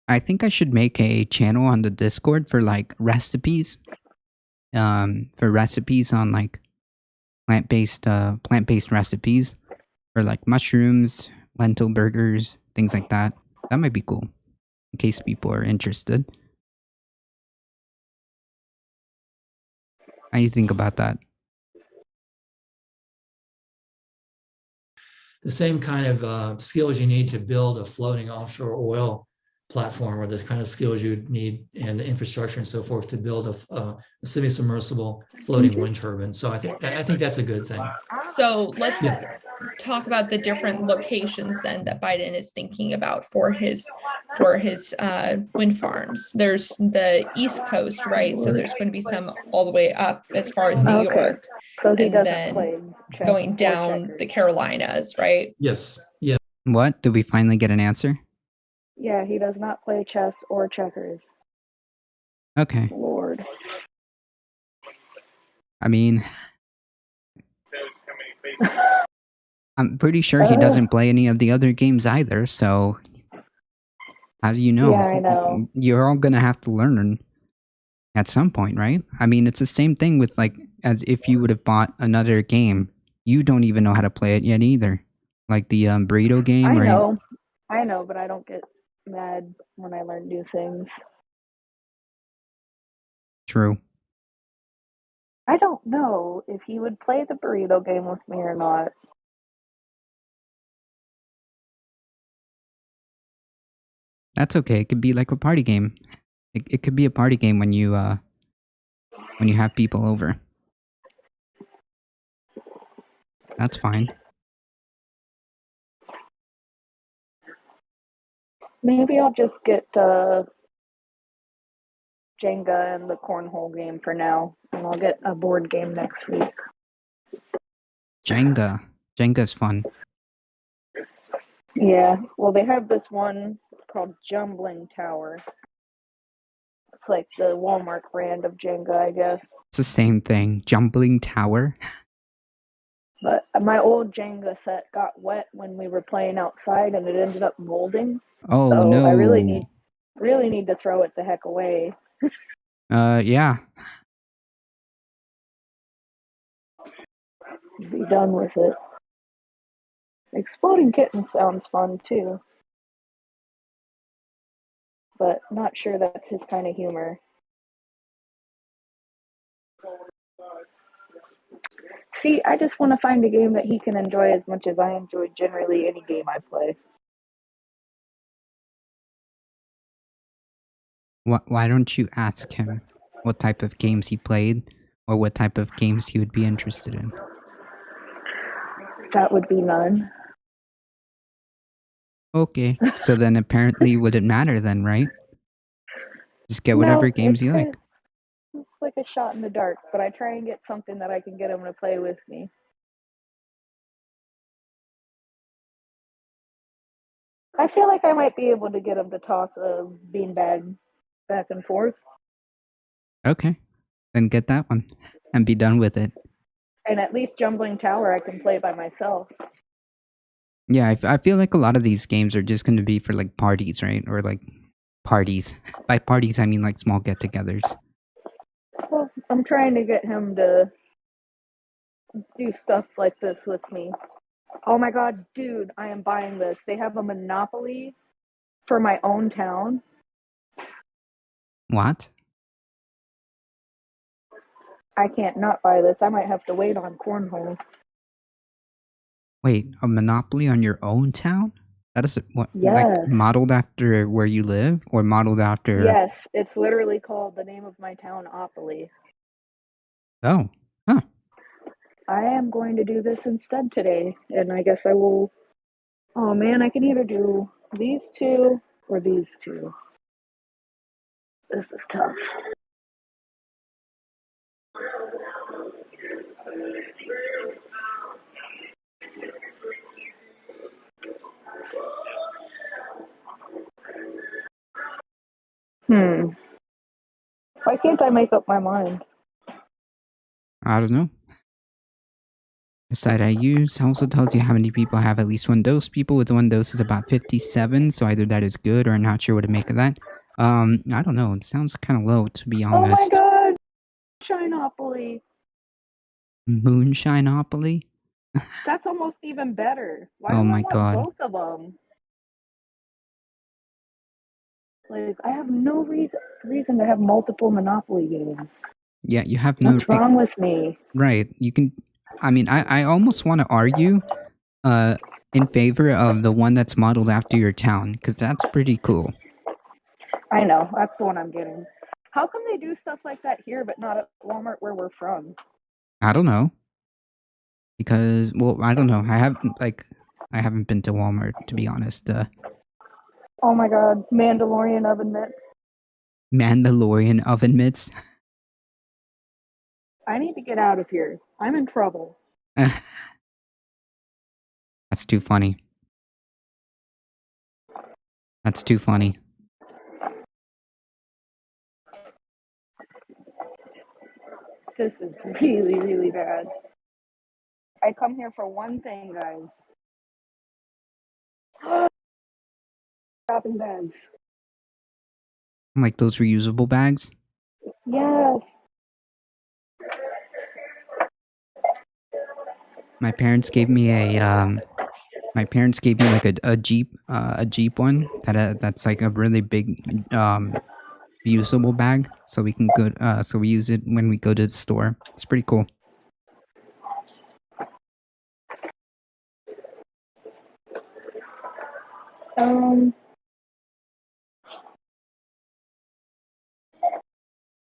I think I should make a channel on the Discord for like recipes. For recipes on like plant-based recipes. For like mushrooms, lentil burgers, things like that. That might be cool. In case people are interested. How do you think about that? The same kind of skills you need to build a floating offshore oil platform, or the kind of skills you'd need and the infrastructure and so forth to build a semi-submersible floating wind turbine. So I think that's a good thing. So let's talk about the different locations then that Biden is thinking about for his wind farms. There's the East Coast, right? So there's going to be some all the way up as far as New York. So he and doesn't then play chess going or down checkers. the Carolinas, right? Yes. Yeah. What? Did we finally get an answer? Yeah, he does not play chess or checkers. Okay. Lord. I mean, I'm pretty sure he doesn't play any of the other games either, so how do you know? Yeah, I know. You're all gonna have to learn at some point, right? I mean, it's the same thing with like, as if you would have bought another game. You don't even know how to play it yet either. Like the burrito game. I know, but I don't get mad when I learn new things. True. I don't know if he would play the burrito game with me or not. That's okay. It could be like a party game. It could be a party game when you have people over. That's fine. Maybe I'll just get Jenga and the cornhole game for now, and I'll get a board game next week. Jenga. Jenga's fun. Yeah, well, they have this one called Jumbling Tower. It's like the Walmart brand of Jenga, I guess. It's the same thing. Jumbling Tower. But my old Jenga set got wet when we were playing outside, and it ended up molding. Oh so no! I really need to throw it the heck away. Yeah. Be done with it. Exploding Kittens sounds fun too, but not sure that's his kind of humor. See, I just want to find a game that he can enjoy as much as I enjoy generally any game I play. Why don't you ask him what type of games he played, or what type of games he would be interested in? That would be none. Okay, so then apparently wouldn't matter then, right? Just get whatever games you like. It's like a shot in the dark, but I try and get something that I can get him to play with me. I feel like I might be able to get him to toss a beanbag back and forth. Okay, then get that one and be done with it. And at least Jumbling Tower I can play by myself. Yeah, I feel like a lot of these games are just going to be for like parties, right? Or like parties. By parties, I mean like small get-togethers. Well, I'm trying to get him to do stuff like this with me. Oh my god, dude, I am buying this. They have a Monopoly for my own town. What? I can't not buy this. I might have to wait on cornhole. Wait, a monopoly on your own town? That is what? Yes. Like modeled after where you live, or modeled after? Yes, it's literally called the name of my town, Opoly. Oh, huh. I am going to do this instead today, and I guess I will. Oh man, I can either do these two or these two. This is tough. Why can't I make up my mind? I don't know. The site I use also tells you how many people have at least one dose. People with one dose is about 57, so either that is good or I'm not sure what to make of that. I don't know. It sounds kind of low, to be honest. Oh my god! Shinopoly. Moonshinopoly? That's almost even better. Why Oh do I my want god. both of them? Like, I have no reason to have multiple Monopoly games. Yeah, you have no... What's wrong with me? Right. You can... I mean, I almost want to argue in favor of the one that's modeled after your town, because that's pretty cool. I know. That's the one I'm getting. How come they do stuff like that here, but not at Walmart where we're from? I don't know. Because, well, I don't know. I haven't been to Walmart, to be honest. Oh my god. Mandalorian oven mitts. Mandalorian oven mitts? I need to get out of here. I'm in trouble. That's too funny. That's too funny. This is really, really bad. I come here for one thing, guys. Shopping bags. Like those reusable bags? Yes. My parents gave me like a Jeep one that's like a really big reusable bag, so we can so we use it when we go to the store. It's pretty cool. It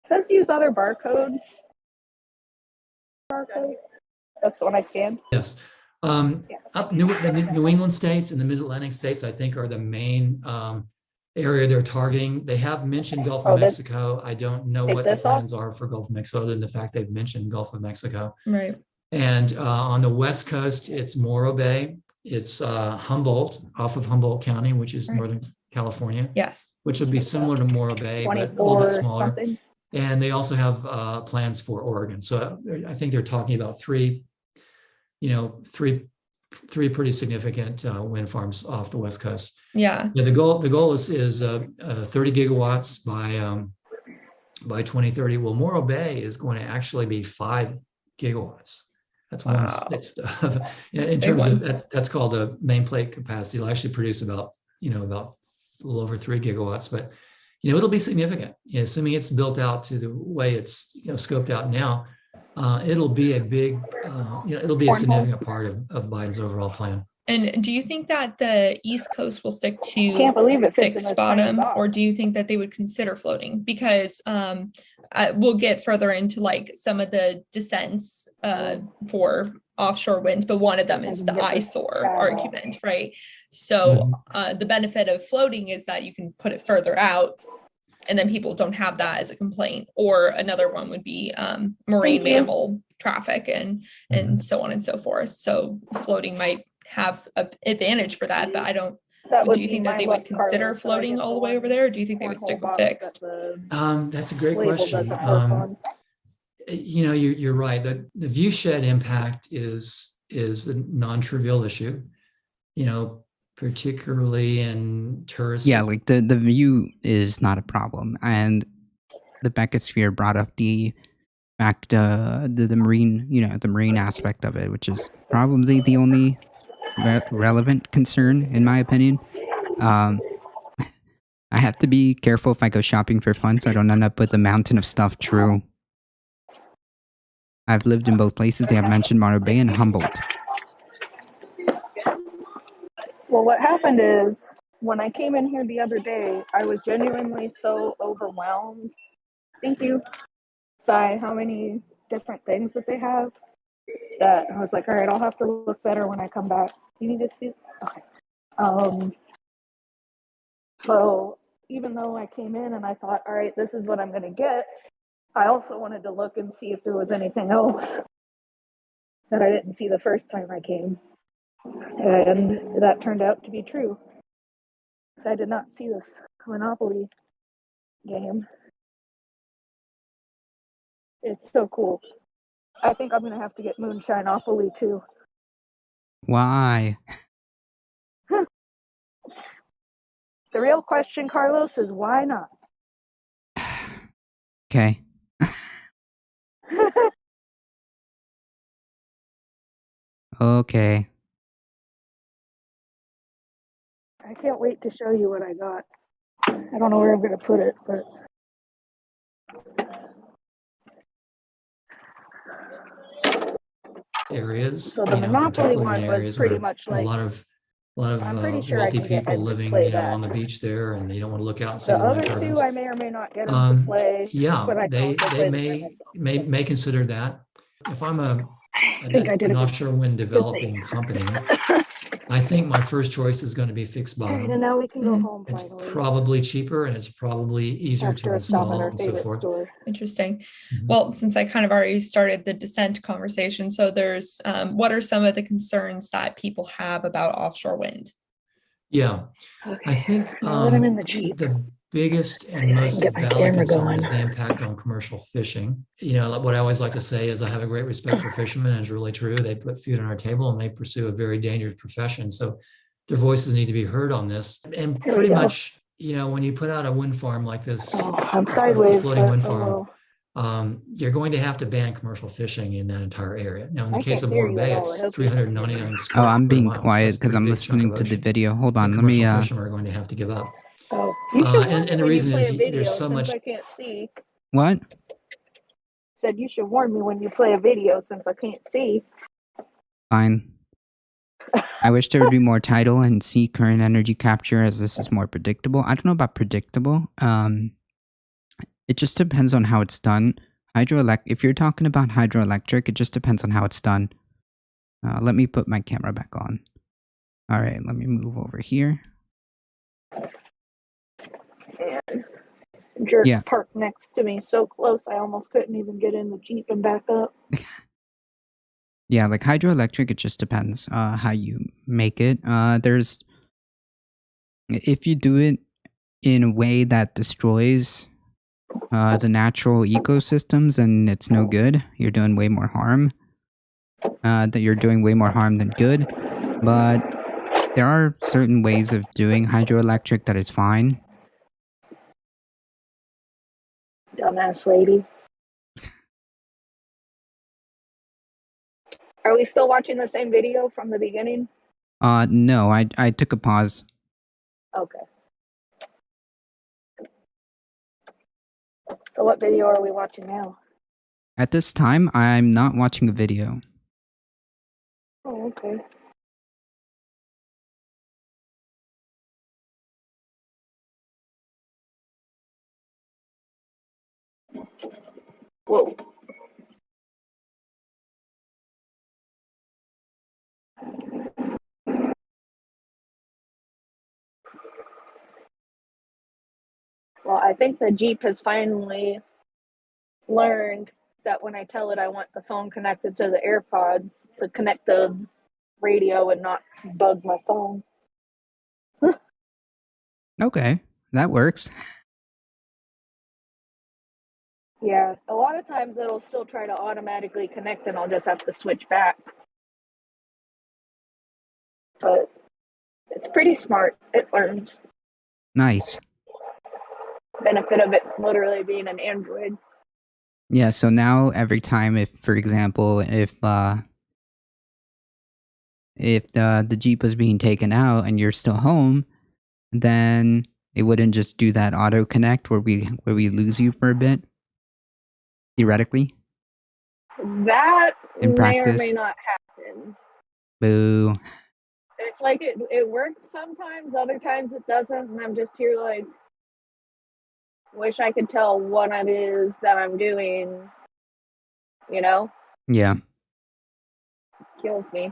says use other barcode. That's the one I scanned? Yes. Up the New England states and the Mid-Atlantic states, I think, are the main area they're targeting. They have mentioned Gulf of Mexico. I don't know what the plans are for Gulf of Mexico, other than the fact they've mentioned Gulf of Mexico. Right. And on the West Coast, it's Morro Bay. It's Humboldt, off of Humboldt County, which is Northern California. Yes. Which would be similar to Morro Bay, but a little bit smaller. Something. And they also have plans for Oregon. So I think they're talking about three pretty significant wind farms off the West Coast. Yeah. The goal is 30 gigawatts by 2030. Well, Morro Bay is going to actually be 5 gigawatts. That's 1/6 of, in terms of that's called a nameplate capacity. It'll actually produce about a little over 3 gigawatts, but it'll be significant. Assuming it's built out to the way it's scoped out now. It'll be a big, it'll be a significant part of Biden's overall plan. And do you think that the East Coast will stick to Can't believe it fits fixed bottom, or do you think that they would consider floating? Because we'll get further into like some of the dissents for offshore winds, but one of them is the eyesore argument, right? So the benefit of floating is that you can put it further out, and then people don't have that as a complaint. Or another one would be marine mammal traffic and so on and so forth. So floating might have an advantage for that, but I don't. Do you think that they would consider floating all the way over there, or do you think they would stick with fixed? That's a great question. You're right. The view shed impact is a non-trivial issue. Particularly in tourist. Yeah, like the view is not a problem, and the Beckosphere brought up the fact the marine, the marine aspect of it, which is probably the only relevant concern in my opinion. I have to be careful if I go shopping for fun so I don't end up with a mountain of stuff. True. I've lived in both places. They have mentioned Morro Bay and Humboldt. Well, what happened is when I came in here the other day, I was genuinely so overwhelmed. Thank you. By how many different things that they have that I was like, all right, I'll have to look better when I come back. You need to see. Okay. So even though I came in and I thought, all right, this is what I'm going to get, I also wanted to look and see if there was anything else that I didn't see the first time I came. And that turned out to be true. I did not see this Monopoly game. It's so cool. I think I'm going to have to get Moonshine-opoly too. Why? The real question, Carlos, is why not? Okay. Okay. I can't wait to show you what I got. I don't know where I'm going to put it, but... Areas, so the Monopoly one was pretty much like a lot of wealthy people living, on the beach there, and they don't want to look out and see the other turbines. two I may or may not get them to play. Yeah, but I they may consider that. If I'm an offshore wind developing company, I think my first choice is going to be fixed bottom. And now we can go home. It's finally. Probably cheaper and it's probably easier to install and so forth. Store. Interesting. Well, since I kind of already started the descent conversation, so there's what are some of the concerns that people have about offshore wind? Yeah, okay. I think I'm in the Jeep. The biggest and most valid concern is the impact on commercial fishing. What I always like to say is I have a great respect for fishermen, and it's really true. They put food on our table and they pursue a very dangerous profession. So their voices need to be heard on this. And pretty much, when you put out a wind farm like this, I'm sideways, a floating wind farm, you're going to have to ban commercial fishing in that entire area. Now, in the case of Morro Bay, it's 399 square. Oh, I'm being quiet because I'm listening to the video. Hold on, let me. Fishermen are going to have to give up. Oh, and the reason is there's so much. I can't see. What? Said you should warn me when you play a video since I can't see. Fine. I wish there would be more tidal and sea current energy capture, as this is more predictable. I don't know about predictable. It just depends on how it's done. If you're talking about hydroelectric, it just depends on how it's done. Let me put my camera back on. All right, let me move over here. And jerk parked next to me so close I almost couldn't even get in the Jeep and back up. Yeah, like hydroelectric, it just depends how you make it. If you do it in a way that destroys the natural ecosystems, then it's no good. You're doing way more harm. You're doing way more harm than good. But there are certain ways of doing hydroelectric that is fine. Dumbass lady. Are we still watching the same video from the beginning? No, I took a pause. Okay. So what video are we watching now? At this time, I'm not watching a video. Oh, okay. Whoa. Well, I think the Jeep has finally learned that when I tell it I want the phone connected to the AirPods to connect the radio and not bug my phone. Okay, that works. Yeah, a lot of times it'll still try to automatically connect and I'll just have to switch back. But it's pretty smart. It learns. Nice. Benefit of it literally being an Android. Yeah, so now every time, if, for example, if the Jeep was being taken out and you're still home, then It wouldn't just do that auto connect where we lose you for a bit. Theoretically. That In may or practice. may not happen. Boo. It's like it works sometimes, other times it doesn't, and I'm just here like, wish I could tell what it is that I'm doing, you know? Yeah. Kills me.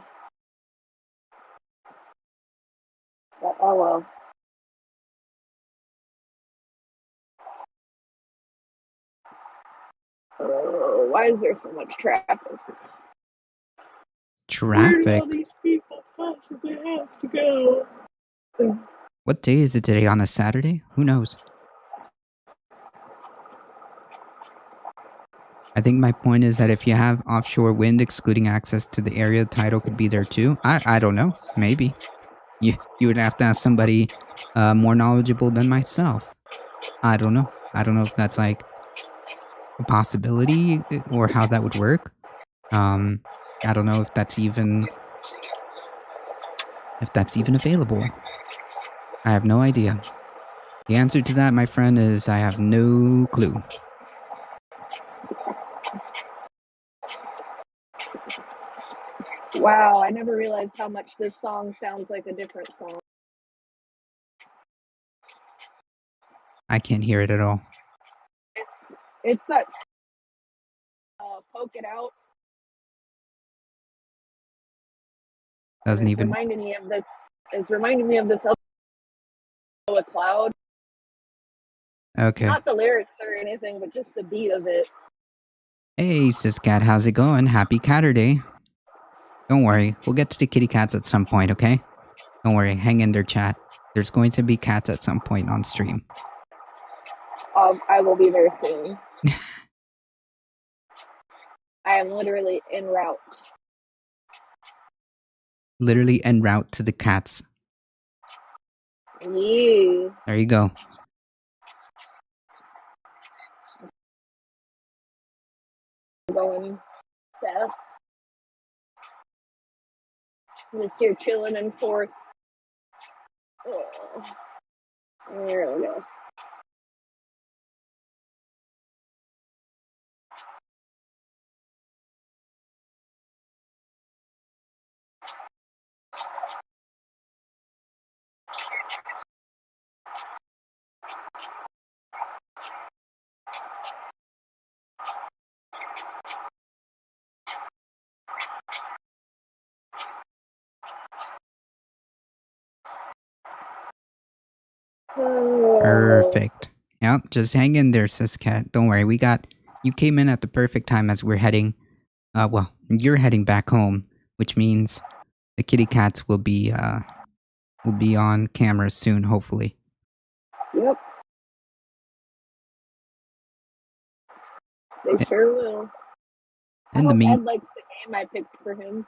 But oh well. Oh, why is there so much traffic? Where do all these people possibly have to go? What day is it today? On a Saturday? Who knows? I think my point is that if you have offshore wind excluding access to the area, tidal could be there too. I don't know. Maybe. You would have to ask somebody more knowledgeable than myself. I don't know. I don't know if that's like a possibility or how that would work. I don't know if that's even available. I have no idea. The answer to that, my friend, is I have no clue. Wow, I never realized how much this song sounds like a different song. I can't hear it at all. It's that poke it out. Doesn't it's even. Reminding me of this. It's reminding me of this other cloud. Okay. Not the lyrics or anything, but just the beat of it. Hey, Siscat, how's it going? Happy Caturday. Don't worry, we'll get to the kitty cats at some point, okay? Don't worry, hang in there, chat. There's going to be cats at some point on stream. I will be there soon. I am literally en route. Literally en route to the cats. Yeah. There you go. Going fast. I'm just here chilling and forth. Oh. There we go. Perfect. Yep, just hang in there, Siscat. Don't worry, you came in at the perfect time as we're heading, well, you're heading back home, which means the kitty cats will be on camera soon, hopefully. Yep. They sure will. I hope Ed likes the game I picked for him.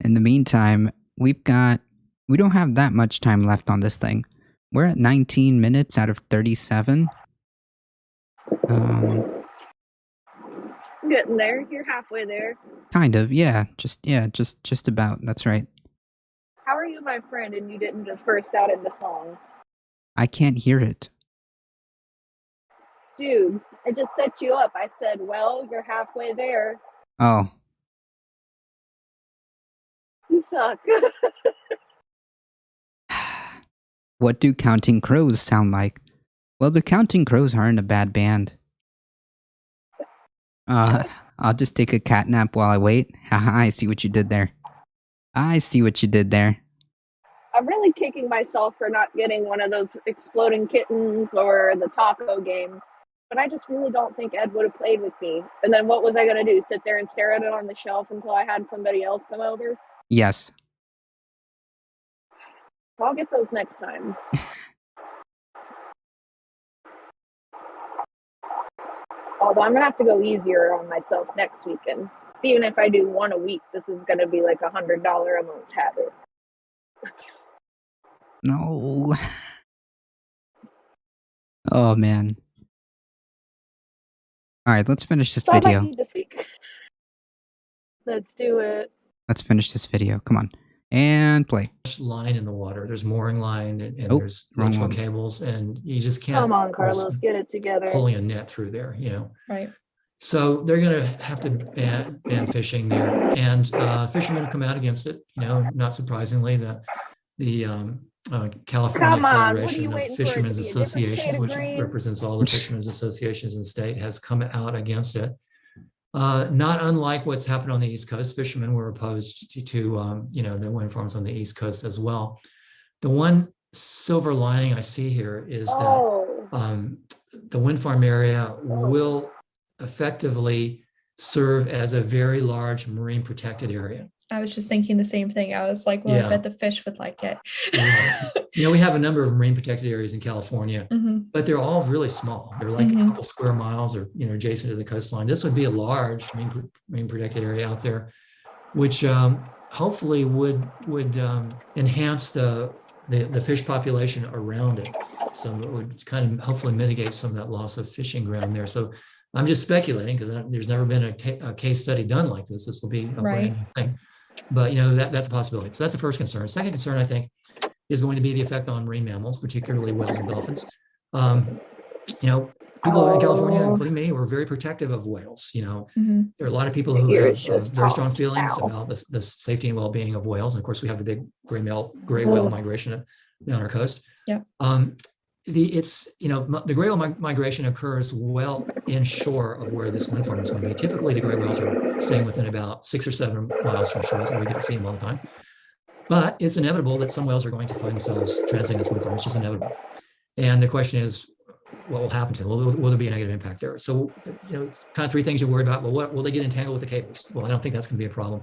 In the meantime, we don't have that much time left on this thing. We're at 19 minutes out of 37. Getting there. You're halfway there. Kind of, yeah. Just about. That's right. How are you, my friend, and you didn't just burst out into song? I can't hear it. Dude, I just set you up. I said, well, you're halfway there. Oh. You suck. What do Counting Crows sound like? Well, the Counting Crows aren't a bad band. I'll just take a cat nap while I wait. Haha, I see what you did there. I'm really kicking myself for not getting one of those exploding kittens or the taco game. But I just really don't think Ed would have played with me. And then what was I going to do? Sit there and stare at it on the shelf until I had somebody else come over? Yes. So I'll get those next time. Although I'm going to have to go easier on myself next weekend. So even if I do one a week, this is going to be like $100 a month habit. No. Oh, man. Alright, let's finish this video. Let's do it. Let's finish this video. Come on. And play. Line in the water. There's mooring line and Oh, there's wrong electrical one. cables, and you just can't Come on, risk Carlos, get it together. pulling a net through there, you know. Right. So they're going to have to ban fishing there, and fishermen come out against it. You know, not surprisingly, the California Come on, what are Federation you of waiting for it to Fishermen's be a different shade Associations, of which green? represents all the fishermen's associations in the state, has come out against it. Not unlike what's happened on the East Coast. Fishermen were opposed to you know, the wind farms on the East Coast as well. The one silver lining I see here is that the wind farm area will effectively serve as a very large marine protected area. I was just thinking the same thing. I was like, well, Yeah. I bet the fish would like it. Yeah. You know, we have a number of marine protected areas in California, but they're all really small. They're like a couple square miles or, you know, adjacent to the coastline. This would be a large marine protected area out there, which hopefully would enhance the fish population around it. So it would kind of hopefully mitigate some of that loss of fishing ground there. So I'm just speculating because there's never been a case study done like this. This will be a brand new thing. But, you know, that's a possibility. So that's the first concern. Second concern, I think, is going to be the effect on marine mammals, particularly whales and dolphins. You know, people in California, including me, were very protective of whales. You know, there are a lot of people who have very strong feelings about the safety and well-being of whales. And of course, we have the big gray whale migration down our coast. Yeah. It's, you know, the gray whale migration occurs well inshore of where this wind farm is going to be. Typically, the gray whales are staying within about 6 or 7 miles from shore, so we get to see them all the time. But it's inevitable that some whales are going to find themselves transiting this wind farm. It's just inevitable. And the question is, what will happen to them? Will there be a negative impact there? So, you know, kind of 3 things you worry about. Well, what will they get entangled with the cables? Well, I don't think that's going to be a problem.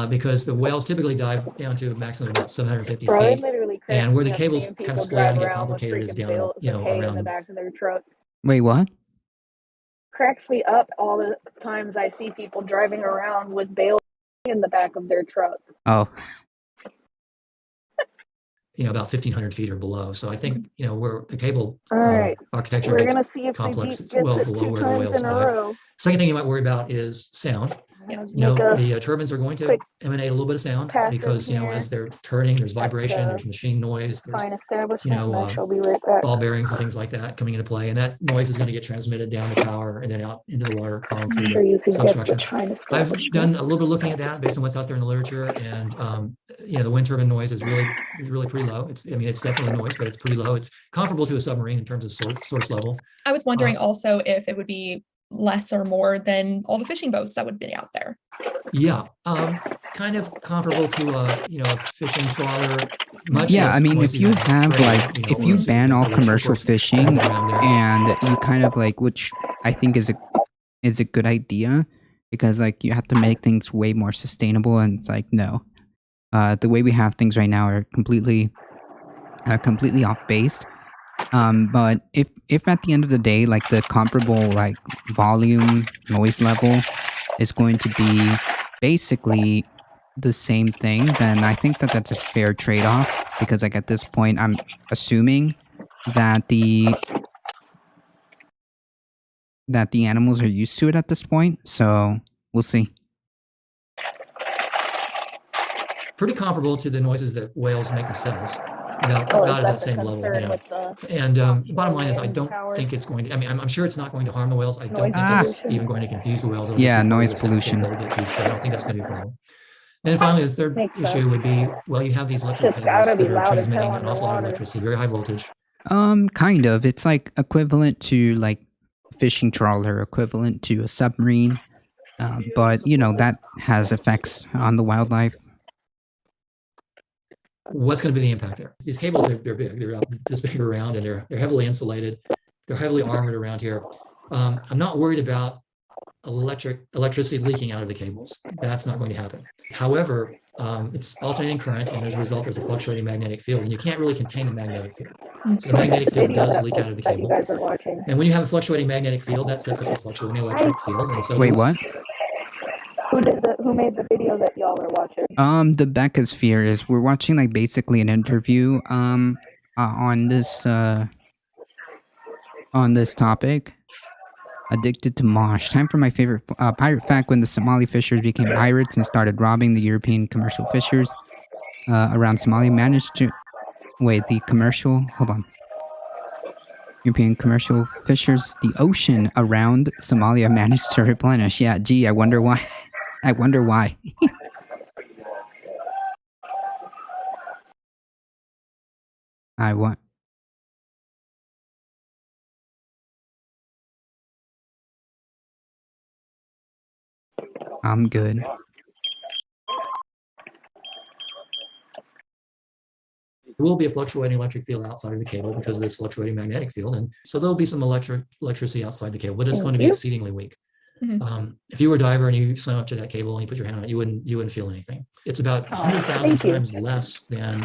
Because the whales typically dive down to a maximum of about 750 feet. And where the cables kind of splay out and get complicated is down, you know, around the back of their truck. Wait, what? Cracks me up all the times I see people driving around with bales in the back of their truck. Oh. You know, about 1,500 feet or below. So I think, you know, where the cable architecture We're gonna see if complex the is well below where the whales dive. Second thing you might worry about is sound. Yes. You know, the turbines are going to emanate a little bit of sound because, you know, as they're turning, there's vibration, there's machine noise, there's, you know, ball bearings and things like that coming into play. And that noise is going to get transmitted down the tower and then out into the water column through the substructure. I've done a little bit of looking at that based on what's out there in the literature. And, you know, the wind turbine noise is really pretty low. It's definitely noise, but it's pretty low. It's comparable to a submarine in terms of source level. I was wondering also if it would be less or more than all the fishing boats that would be out there. Yeah, kind of comparable to a fishing trawler. I mean, if you have if you ban all commercial fishing and you kind of which I think is a good idea, because you have to make things way more sustainable, and it's no, the way we have things right now are completely off base. But if at the end of the day, the comparable volume, noise level is going to be basically the same thing, then I think that that's a fair trade-off, because at this point, I'm assuming that the animals are used to it at this point, so we'll see. Pretty comparable to the noises that whales make themselves. About at that same level, you know. And the bottom line is, I don't think it's going to. I mean, I'm sure it's not going to harm the whales. I don't think it's even going to confuse the whales. Noise pollution. I don't think that's going to be a problem. And finally, the third issue would be, well, you have these electric cables that are transmitting an awful lot of electricity, very high voltage. Kind of. It's equivalent to fishing trawler, equivalent to a submarine, but you know that has effects on the wildlife. What's going to be the impact there? These cables, they're big. They're this big around, and they're heavily insulated. They're heavily armored around here. I'm not worried about electricity leaking out of the cables. That's not going to happen. However, it's alternating current, and as a result, there's a fluctuating magnetic field, and you can't really contain the magnetic field. So the magnetic field does leak out of the cable. And when you have a fluctuating magnetic field, that sets up a fluctuating electric field. And so wait, what? Who made the video that y'all are watching? The Beckosphere is we're watching basically an interview on this topic. Addicted to mosh. Time for my favorite pirate fact: when the Somali fishers became pirates and started robbing the European commercial fishers, around Somalia managed to... Wait, the commercial... Hold on. European commercial fishers, the ocean around Somalia managed to replenish. Yeah, gee, I wonder why. I wonder why. I want... I'm good. There will be a fluctuating electric field outside of the cable because of this fluctuating magnetic field. And so there'll be some electricity outside the cable, but it's going to be exceedingly weak. If you were a diver and you swam up to that cable and you put your hand on it, you wouldn't feel anything. It's about 100,000 times less than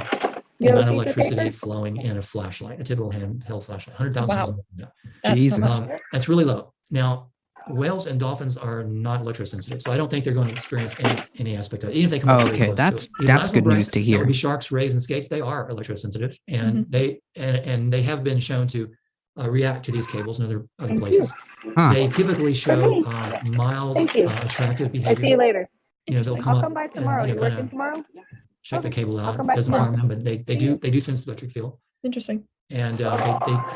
the amount of electricity flowing in a flashlight, a typical handheld flashlight. 100,000 times more than that. Jesus. That's really low. Now, whales and dolphins are not electrosensitive, so I don't think they're going to experience any aspect of it, even if they come up very close that's to it. that's good news to hear. That would be sharks, rays, and skates. They are electrosensitive, and they have been shown to react to these cables in other places. They typically show mild, attractive behavior. I see you later. They'll come I'll up come by tomorrow. and, You working tomorrow? check the cable out. come It by doesn't tomorrow. harm them, but they do sense the electric field. Interesting. And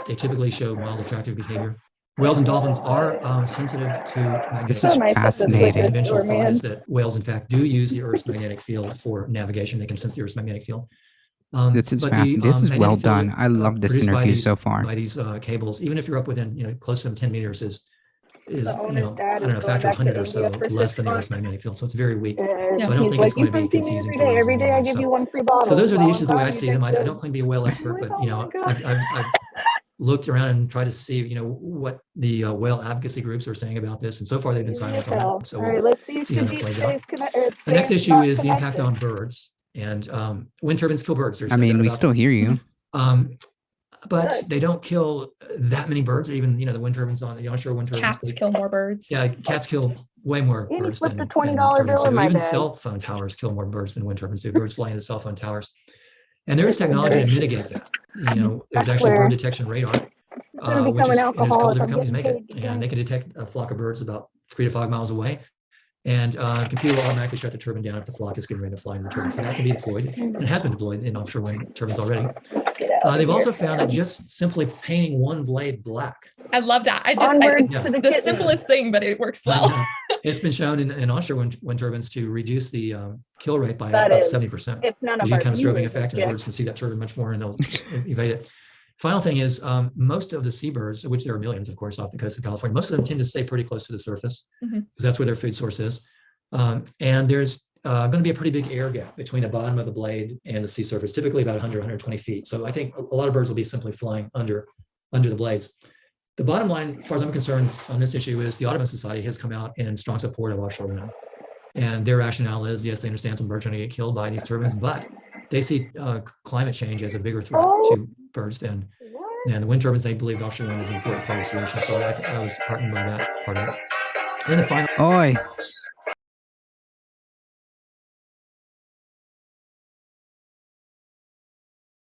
they typically show mild, attractive behavior. Whales and dolphins are sensitive to magnetic. This is fascinating. Conventional thought is that whales, in fact, do use the Earth's magnetic field for navigation. They can sense the Earth's magnetic field. This is fascinating. This is well done. I love this interview so far. By these cables, even if you're up within close to them 10 meters, is The owner's dad I don't know, is a going factor of back to 100 or so India for less 6 than the Earth's months. magnetic field. So it's very weak. So So I don't he's think like, it's going you to be come see me confusing every for day. Every day I users. give you one free bottle. So those are the While issues I'm the way I gone, see you them. drink I don't claim to be a whale expert, but Oh my God. I've looked around and tried to see what the whale advocacy groups are saying about this, and so far they've been silent on it. So All right, let's see if see how that Sajid plays out. stays connected. The next issue is the impact on birds, and wind turbines kill birds. There's I no mean, doubt we about still that. hear you. But they don't kill that many birds. Even the wind turbines on the onshore wind turbines. Cats kill more birds. Yeah, cats kill way more And he birds slipped than a $20 turbines bill in do. my Even bag. cell phone towers kill more birds than wind turbines do. Birds fly into cell phone towers, and there is technology to mitigate that. There's actually swear. bird detection radar, gonna which become is an and there's a couple alcoholic. different I'm companies make getting it, paid to and they can detect a flock of birds about 3 to 5 miles away. And the computer will automatically shut the turbine down if the flock is getting ready to fly in return. So that can be deployed, and it has been deployed in offshore wind turbines already. They've also found that just simply painting one blade black. I love that. Onwards to the the kittens. simplest thing, but it works well. It's been shown in offshore wind turbines to reduce the kill rate by That about is, 70%. if none Because of you our get kind of strobing viewers effect, and object. birds can see that turbine much more, and they'll evade it. Final thing is, most of the seabirds, which there are millions, of course, off the coast of California, most of them tend to stay pretty close to the surface because that's where their food source is. And there's going to be a pretty big air gap between the bottom of the blade and the sea surface, typically about 100, 120 feet. So I think a lot of birds will be simply flying under the blades. The bottom line, as far as I'm concerned on this issue, is the Audubon Society has come out in strong support of offshore wind. And their rationale is, yes, they understand some birds are going to get killed by these turbines, but they see climate change as a bigger threat to birds than the wind turbines. They believe offshore wind is an important part of the solution. So I was heartened by that part of it. And then the final. Oi.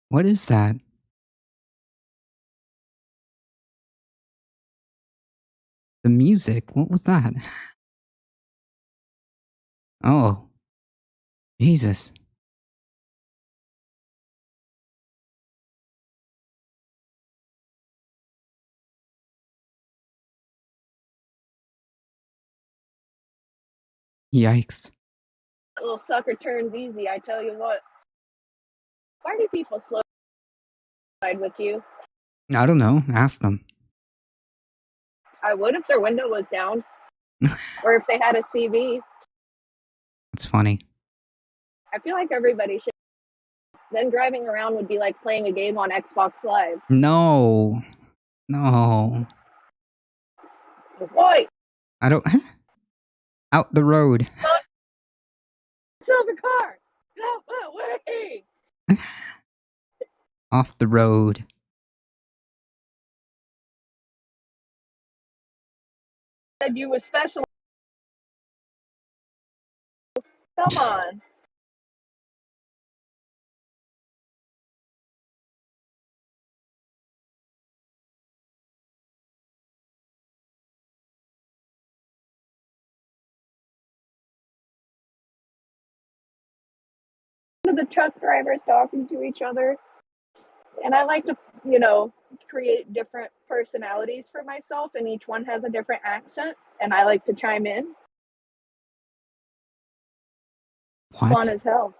What is that? The music? What was that? Oh. Jesus. Yikes. Little sucker turns easy, I tell you what. Why do people slow ride with you? I don't know. Ask them. I would if their window was down. Or if they had a CV. That's funny. I feel like everybody should. Then driving around would be like playing a game on Xbox Live. No. No. Boy, I don't... Out the road. silver car! Get out my way! Off the road. Said you was special. Come on. of the truck drivers talking to each other. And I like to, create different personalities for myself, and each one has a different accent, and I like to chime in. What? Fun as hell.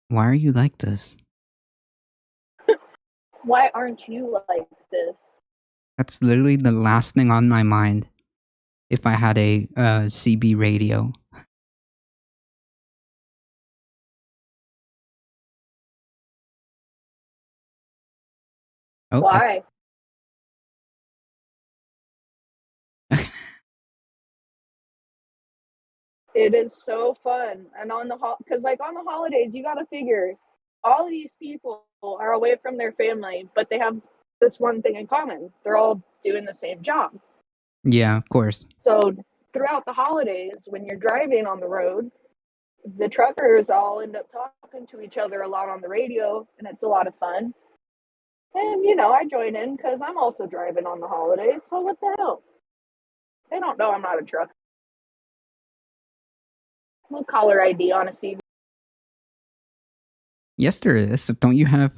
Why are you like this? Why aren't you like this? That's literally the last thing on my mind if I had a CB radio. Oh, Why? It is so fun. And on the because on the holidays, you got to figure all of these people are away from their family, but they have this one thing in common. They're all doing the same job. Yeah, of course. So throughout the holidays, when you're driving on the road, the truckers all end up talking to each other a lot on the radio, and it's a lot of fun. And, I join in because I'm also driving on the holidays, so what the hell? They don't know I'm not a trucker. No caller ID on a CB. Yes, there is. Don't you have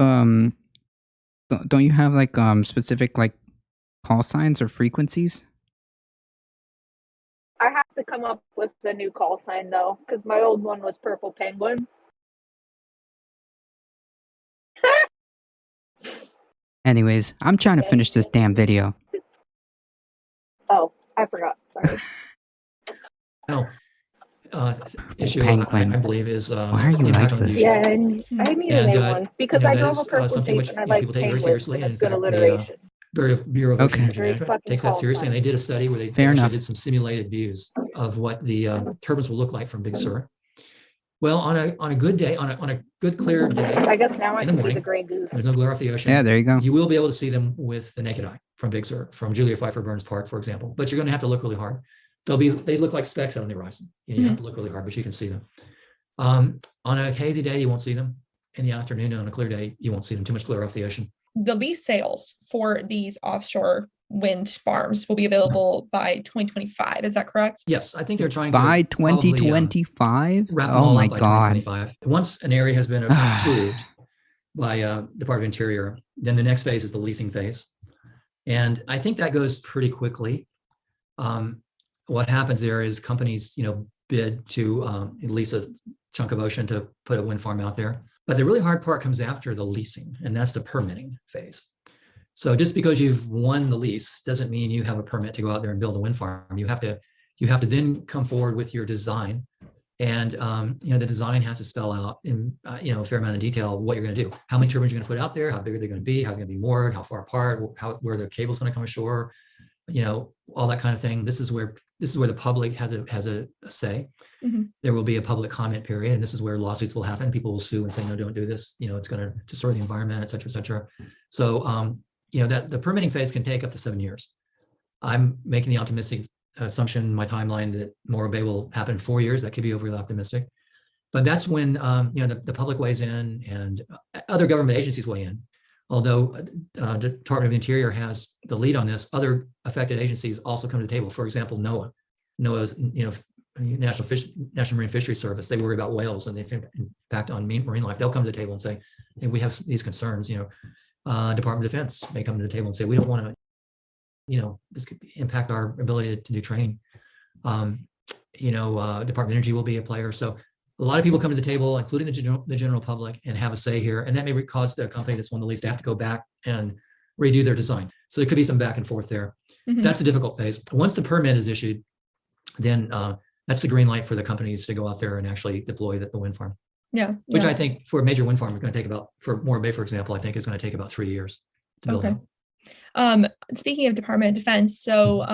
specific call signs or frequencies? I have to come up with the new call sign though, because my old one was Purple Penguin. Anyways, I'm trying to finish this damn video. Oh, I forgot. Sorry. Issue Penguin. I believe is why are you like this? Yeah, I need a new one because I drove a purple tape and I like people take very penguins, seriously, and and it's in good fact, alliteration. Bureau of Ocean Energy Very Management fucking takes that call seriously, and sign. they did a study where they Fair actually enough. did some simulated views of what the turbines will look like from Big Sur. Well, on a good day, on a good clear day, I guess now I in the can be morning, the gray goose. there's no glare off the ocean. Yeah, there you go. You will be able to see them with the naked eye from Big Sur, from Julia Pfeiffer Burns Park, for example. But you're going to have to look really hard. They look like specks out on the horizon. You have to look really hard, but you can see them. On a hazy day, you won't see them. In the afternoon, on a clear day, you won't see them. Too much glare off the ocean. The lease sales for these offshore wind farms will be available by 2025. Is that correct? Yes, I think they're trying By to probably, 2025? wrap them Oh all my up by god. 2025. Once an area has been approved by Department of Interior, then the next phase is the leasing phase. And I think that goes pretty quickly. What happens there is companies, bid to lease a chunk of ocean to put a wind farm out there. But the really hard part comes after the leasing, and that's the permitting phase. So just because you've won the lease doesn't mean you have a permit to go out there and build a wind farm. You have to then come forward with your design, and the design has to spell out in a fair amount of detail what you're going to do, how many turbines you're going to put out there, how big are they going to be, how they're going to be moored, how far apart, where the cable's going to come ashore, all that kind of thing. This is where the public has a say. Mm-hmm. There will be a public comment period, and this is where lawsuits will happen. People will sue and say, no, don't do this. It's going to destroy the environment, et cetera, et cetera. So, that the permitting phase can take up to 7 years. I'm making the optimistic assumption, my timeline, that Morro Bay will happen in 4 years. That could be overly optimistic. But that's when, the public weighs in and other government agencies weigh in. Although the Department of the Interior has the lead on this, other affected agencies also come to the table. For example, NOAA's, National Marine Fisheries Service, they worry about whales and they think impact on marine life. They'll come to the table and say, hey, we have these concerns. Department of Defense may come to the table and say, we don't want to, this could impact our ability to do training. Department of Energy will be a player. So a lot of people come to the table, including the general public, and have a say here. And that may cause the company that's won the lease to have to go back and redo their design. So there could be some back and forth there. Mm-hmm. That's the difficult phase. Once the permit is issued, then that's the green light for the companies to go out there and actually deploy the wind farm. Yeah. Which I think for a major wind farm is going to take for Morro Bay, for example, I think is going to take about 3 years to build out. Speaking of Department of Defense, so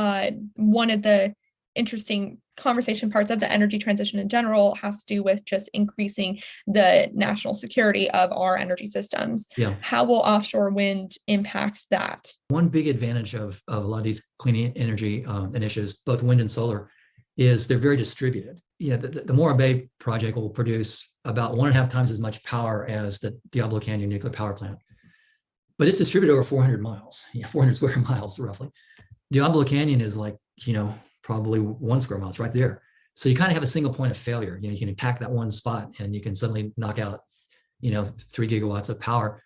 one of the interesting conversation parts of the energy transition in general has to do with just increasing the national security of our energy systems. Yeah. How will offshore wind impact that? One big advantage of a lot of these clean energy initiatives, both wind and solar, is they're very distributed. The Morro Bay project will produce about 1.5 times as much power as the Diablo Canyon nuclear power plant. But it's distributed over 400 miles, 400 square miles roughly. Diablo Canyon is probably 1 square mile. It's right there. So you kind of have a single point of failure. You can attack that one spot and you can suddenly knock out 3 gigawatts of power.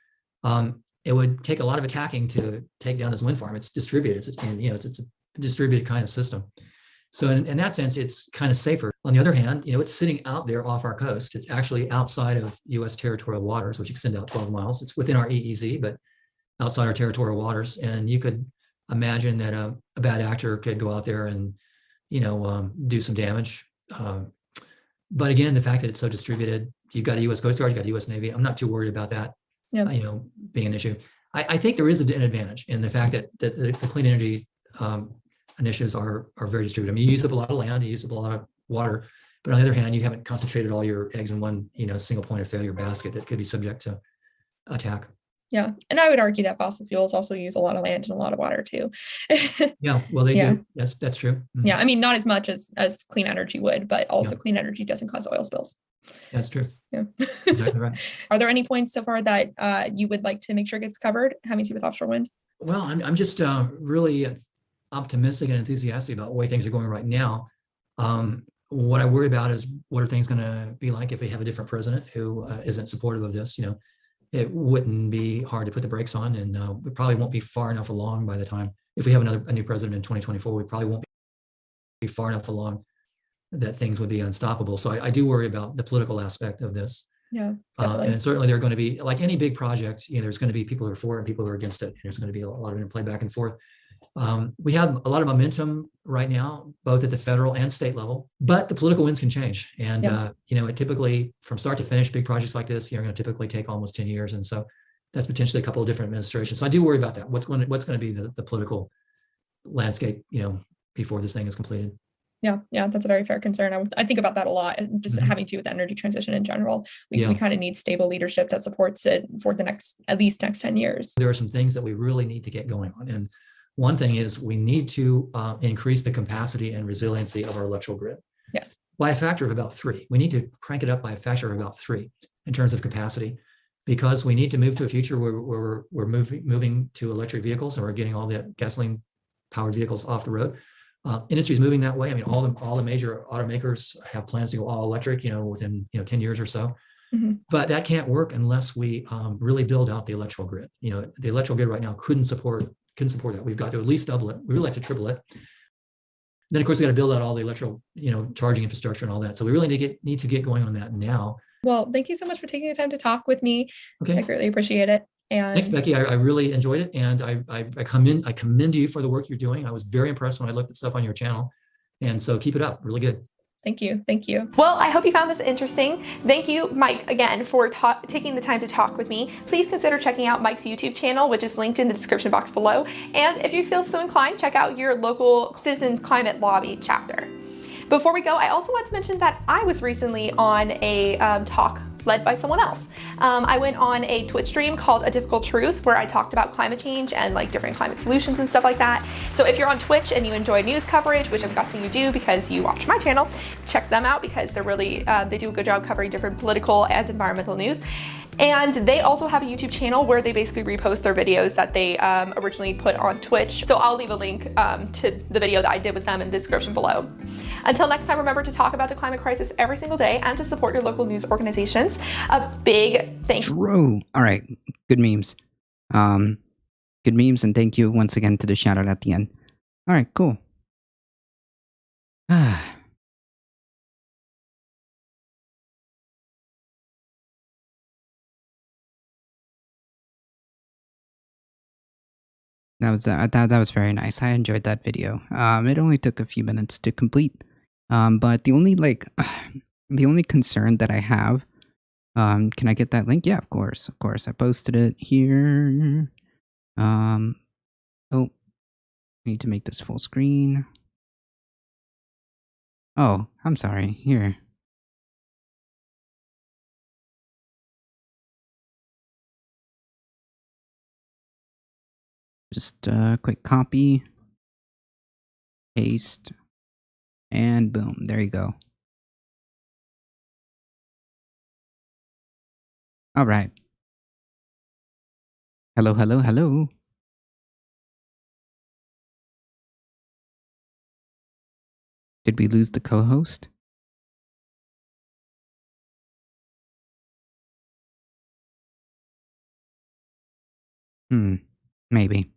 It would take a lot of attacking to take down this wind farm. It's distributed. It's a distributed kind of system. So in that sense, it's kind of safer. On the other hand, it's sitting out there off our coast. It's actually outside of U.S. territorial waters, which extend out 12 miles. It's within our EEZ, but outside our territorial waters. And you could imagine that a bad actor could go out there and, do some damage. But again, the fact that it's so distributed, you've got a U.S. Coast Guard, you've got a U.S. Navy. I'm not too worried about that, being an issue. I think there is an advantage in the fact that the clean energy initiatives are very distributed. I mean, you use up a lot of land, you use up a lot of water, but on the other hand, you haven't concentrated all your eggs in one, single point of failure basket that could be subject to attack. Yeah, and I would argue that fossil fuels also use a lot of land and a lot of water too. Yeah, well, they do. That's true. Mm-hmm. Yeah, I mean, not as much as clean energy would, but also clean energy doesn't cause oil spills. That's true. Yeah. Exactly right. Are there any points so far that you would like to make sure gets covered having to do with offshore wind? Well, I'm just really optimistic and enthusiastic about the way things are going right now. What I worry about is what are things going to be like if we have a different president who isn't supportive of this. It wouldn't be hard to put the brakes on, and we probably won't be far enough along by the time, if we have a new president in 2024, we probably won't be far enough along that things would be unstoppable. So I do worry about the political aspect of this. Yeah, and certainly there are going to be, like any big project, there's going to be people who are for it and people who are against it. And there's going to be a lot of interplay back and forth. We have a lot of momentum right now, both at the federal and state level, but the political winds can change. And, it typically, from start to finish, big projects like this, are going to typically take almost 10 years. And so that's potentially a couple of different administrations. So I do worry about that. What's going to be the political landscape, before this thing is completed. Yeah, that's a very fair concern. I think about that a lot, just having to do with the energy transition in general. We kind of need stable leadership that supports it for the next 10 years. There are some things that we really need to get going on. And one thing is we need to increase the capacity and resiliency of our electrical grid. Yes. By a factor of about 3. We need to crank it up by a factor of about 3 in terms of capacity, because we need to move to a future where we're moving to electric vehicles, and we're getting all the gasoline powered vehicles off the road. Industry is moving that way. I mean, all the major automakers have plans to go all electric, within 10 years or so. Mm-hmm. But that can't work unless we really build out the electrical grid. The electrical grid right now couldn't support that. We've got to at least double it. We would like to triple it. Then, of course, we got to build out all the electrical, charging infrastructure and all that. So we really need to get going on that now. Well, thank you so much for taking the time to talk with me. Okay. I greatly appreciate it. And thanks, Becky. I really enjoyed it. And I commend you for the work you're doing. I was very impressed when I looked at stuff on your channel. And so keep it up. Really good. Thank you. Thank you. Well, I hope you found this interesting. Thank you, Mike, again, for taking the time to talk with me. Please consider checking out Mike's YouTube channel, which is linked in the description box below. And if you feel so inclined, check out your local Citizen Climate Lobby chapter. Before we go, I also want to mention that I was recently on a talk led by someone else. I went on a Twitch stream called A Difficult Truth, where I talked about climate change and like different climate solutions and stuff like that. So if you're on Twitch and you enjoy news coverage, which I'm guessing you do because you watch my channel, check them out because they're really, they do a good job covering different political and environmental news. And they also have a YouTube channel where they basically repost their videos that they originally put on Twitch. So I'll leave a link to the video that I did with them in the description below. Until next time, remember to talk about the climate crisis every single day and to support your local news organizations. A big thank you. True. All right. Good memes. Good memes, and thank you once again to the shout out at the end. All right, cool. That was very nice. I enjoyed that video. It only took a few minutes to complete. But the only the only concern that I have, can I get that link? Yeah, of course. I posted it here. Oh, I need to make this full screen. Oh, I'm sorry. Here. Just quick copy, paste, and boom, there you go. All right. Hello. Did we lose the co-host? Maybe.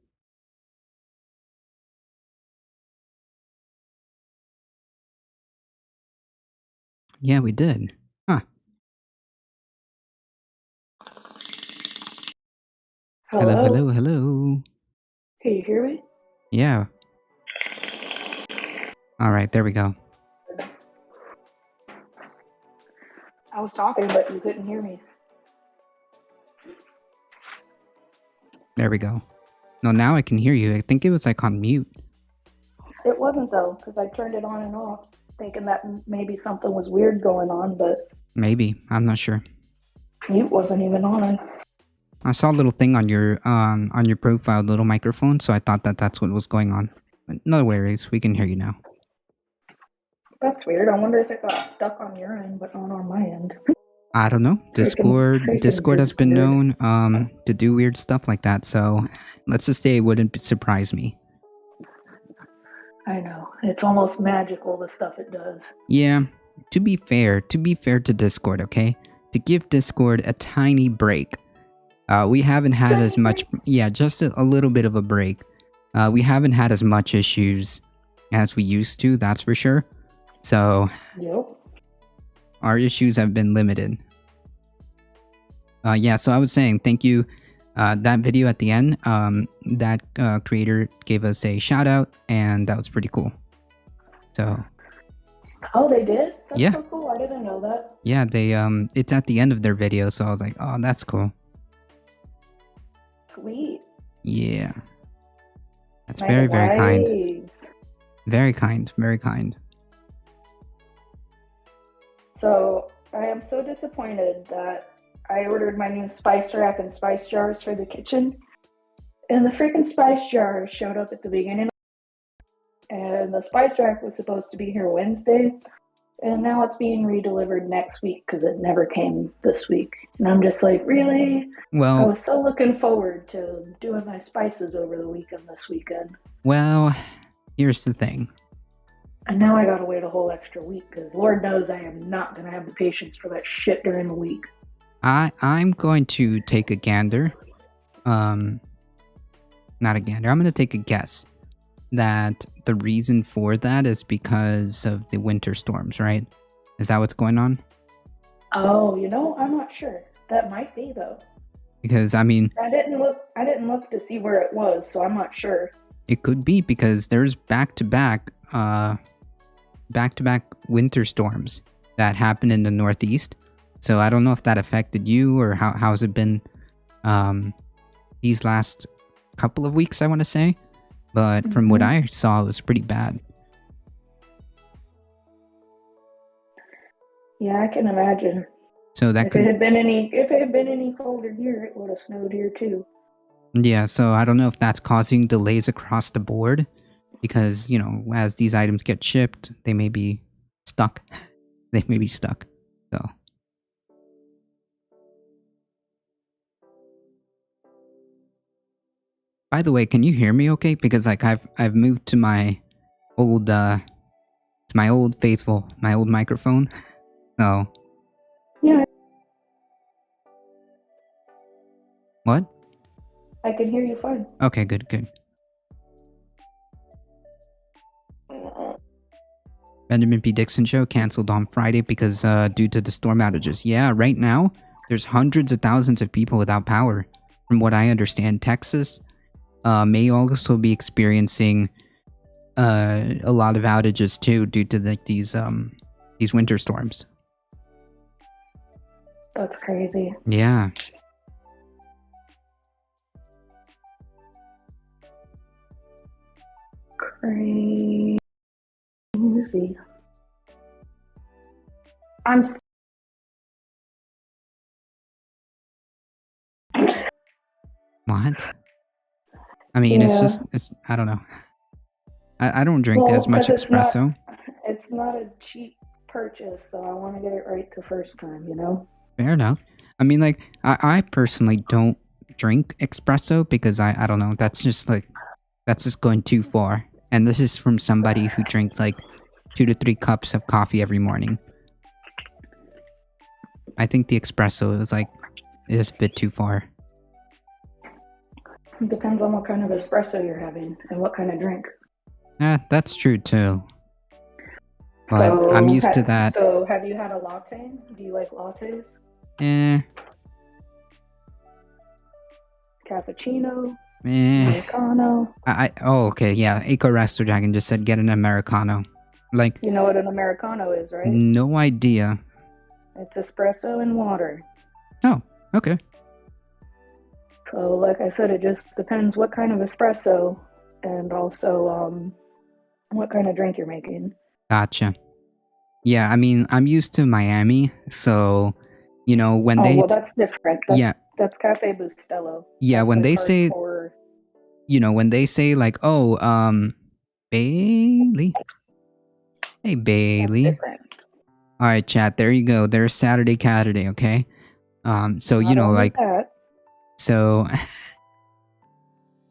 Yeah, we did. Huh. Hello, hello, hello. Can you hear me? Yeah. Alright, there we go. I was talking, but you couldn't hear me. There we go. No, now I can hear you. I think it was like on mute. It wasn't though, because I turned it on and off, thinking that maybe something was weird going on, but Maybe. I'm not sure. mute wasn't even on. I saw a little thing on your profile, little microphone, so I thought that that's what was going on. But no worries, we can hear you now. That's weird. I wonder if it got stuck on your end, but not on my end. I don't know. Discord has been known to do weird stuff like that, so let's just say it wouldn't surprise me. I know. It's almost magical, the stuff it does. Yeah, to be fair to Discord, okay? To give Discord a tiny break. We haven't had as much, just a little bit of a break. We haven't had as much issues as we used to, that's for sure. So, Yep. Our issues have been limited. So I was saying, thank you. That video at the end, that creator gave us a shout out, and that was pretty cool. So. Oh, they did? That's yeah. So cool. I didn't know that. Yeah, they it's at the end of their video, so I was like, oh, that's cool. Sweet. Yeah. That's very, very kind. Very kind, very kind. So, I am so disappointed that I ordered my new spice rack and spice jars for the kitchen, and the freaking spice jars showed up at the beginning, and the spice rack was supposed to be here Wednesday, and now it's being redelivered next week because it never came this week. And I'm just like, really? Well, I was so looking forward to doing my spices over the weekend this weekend. Well, here's the thing. And now I gotta wait a whole extra week because Lord knows I am not gonna have the patience for that shit during the week. I'm going to take a gander. Not a gander. I'm going to take a guess that the reason for that is because of the winter storms, right? Is that what's going on? Oh, I'm not sure. That might be though. Because I mean, I didn't look to see where it was, so I'm not sure. It could be because there's back-to-back winter storms that happened in the Northeast. So I don't know if that affected you or how's it been these last couple of weeks, I want to say. But from what I saw, it was pretty bad. Yeah, I can imagine. So that if it had been any colder here, it would have snowed here too. Yeah, so I don't know if that's causing delays across the board because, as these items get shipped, they may be stuck. So by the way, can you hear me okay? Because I've moved to my old faithful microphone. So yeah. What? I can hear you fine. Okay, good. Benjamin P. Dixon show canceled on Friday because due to the storm outages. Yeah, right now there's hundreds of thousands of people without power. From what I understand, Texas may also be experiencing a lot of outages too due to these winter storms. That's crazy. Yeah. Crazy. What? I mean, it's I don't know. I don't drink as much espresso. It's not a cheap purchase, so I want to get it right the first time, Fair enough. I mean, I personally don't drink espresso because I don't know. That's just going too far. And this is from somebody who drinks 2 to 3 cups of coffee every morning. I think the espresso is a bit too far. It depends on what kind of espresso you're having and what kind of drink. That's true too. But So, I'm used to that. So have you had a latte? Do you like lattes? Cappuccino? Americano? Oh, okay, yeah. Eco Raster Dragon just said get an Americano. Like, you know what an Americano is, right? No idea. It's espresso and water. Oh, okay. So, like I said, it just depends what kind of espresso and also what kind of drink you're making. Gotcha. Yeah, I mean, I'm used to Miami, so, you know, when they... well, that's different. That's Cafe Bustelo. Yeah, that's when like they say... hardcore... You know, when they say, like, oh, Bailey? Hey, Bailey. That's different. Alright, chat, there you go. There's Caturday, okay? So, Not you know, only like... that. So,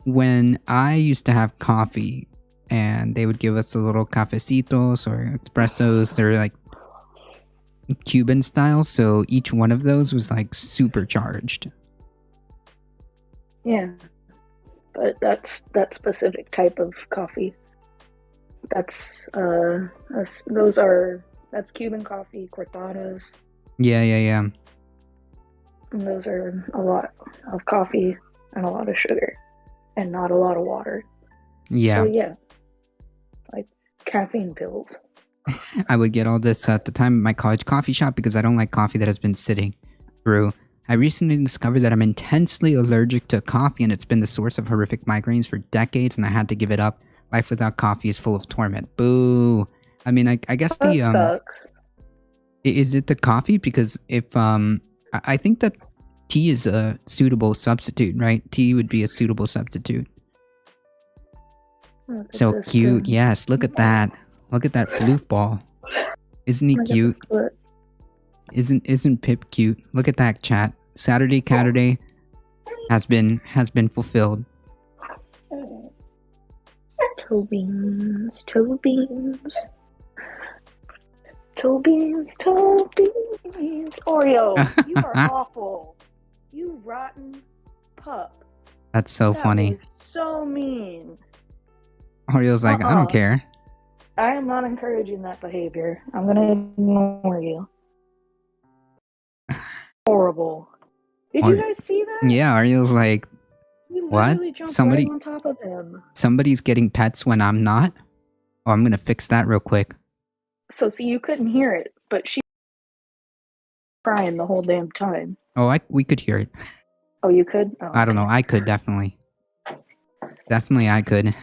when I used to have coffee, and they would give us a little cafecitos or espressos, they're like Cuban style, so each one of those was like supercharged. Yeah, but that's that specific type of coffee. That's that's Cuban coffee, cortadas. Yeah. And those are a lot of coffee and a lot of sugar and not a lot of water. Yeah. So yeah, like caffeine pills. I would get all this at the time at my college coffee shop because I don't like coffee that has been sitting through. I recently discovered that I'm intensely allergic to coffee and it's been the source of horrific migraines for decades and I had to give it up. Life without coffee is full of torment. Boo. I mean, I guess that sucks. Is it the coffee? Because if I think that tea is a suitable substitute, right? Tea would be a suitable substitute. So cute. Yes, look at that. Look at that floof ball. Isn't he cute? Isn't Pip cute? Look at that, chat. Caturday has been fulfilled. Turbines. Oreo, you are awful. You rotten pup. That's so funny. Was so mean. Oreo's like, I don't care. I am not encouraging that behavior. I'm gonna ignore you. Horrible. Did you guys see that? Yeah, Oreo's like, what? Somebody right on top of him. Somebody's getting pets when I'm not? Oh, I'm gonna fix that real quick. So see, you couldn't hear it, but she crying the whole damn time. Oh, we could hear it. Oh, you could? Oh, I don't know. I could, definitely. Definitely I could.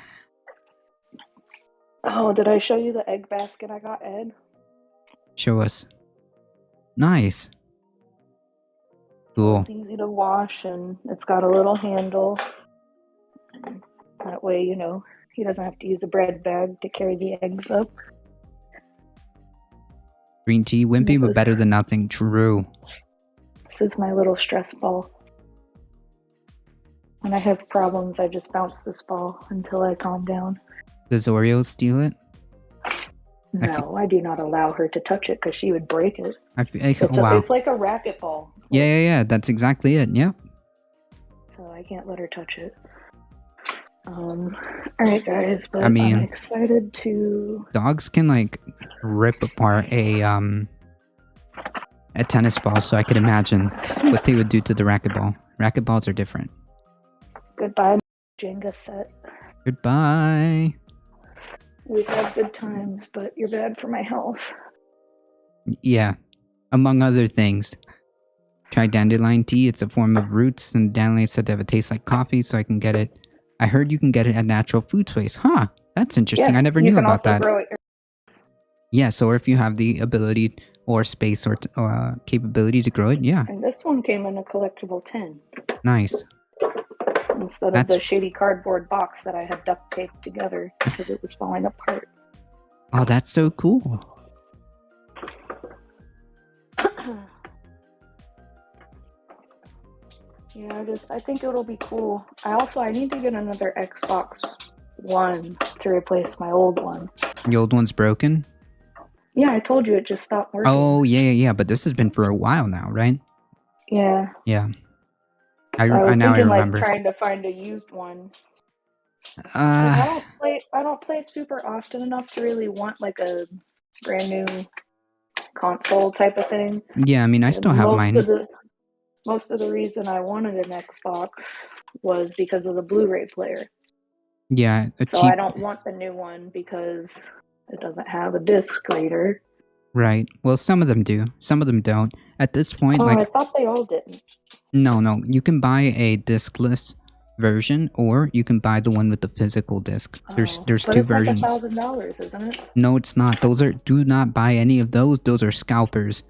Oh, did I show you the egg basket I got, Ed? Show us. Nice. Cool. It's easy to wash, and it's got a little handle. That way, you know, he doesn't have to use a bread bag to carry the eggs up. Green tea, wimpy, but better than nothing. True. This is my little stress ball. When I have problems, I just bounce this ball until I calm down. Does Oreo steal it? No, I do not allow her to touch it because she would break it. Wow. It's like a racquetball. Yeah. That's exactly it. Yep. So I can't let her touch it. Alright guys, but I'm excited to... Dogs can like rip apart a tennis ball, so I could imagine what they would do to the racquetball. Racquetballs are different. Goodbye, Jenga set. Goodbye. We've had good times, but you're bad for my health. Yeah, among other things. Try Dandelion Tea. It's a form of roots, and dandelion is said to have a taste like coffee, so I can get it. I heard you can get it at Natural Food Place. Huh, that's interesting. Yes, I never knew about that. Grow it. Yes, or if you have the ability or space or capability to grow it, yeah. And this one came in a collectible tin. Nice. Instead of the shitty cardboard box that I had duct taped together because it was falling apart. Oh, that's so cool. Yeah, I think it'll be cool. I need to get another Xbox One to replace my old one. The old one's broken? Yeah, I told you it just stopped working. Oh, yeah, but this has been for a while now, right? Yeah. Yeah. I was now I thinking remember. like trying to find a used one. Uh, I don't play super often enough to really want like a brand new console type of thing. yeah, I mean, I still have mine. Most of the reason I wanted an Xbox was because of the Blu-ray player. Yeah, So I don't want the new one because it doesn't have a disc reader. Right. Well, some of them do. Some of them don't. At this point, I thought they all didn't. No. You can buy a discless version, or you can buy the one with the physical disc. There's two versions. But it's like $1,000, isn't it? No, it's not. Do not buy any of those. Those are scalpers.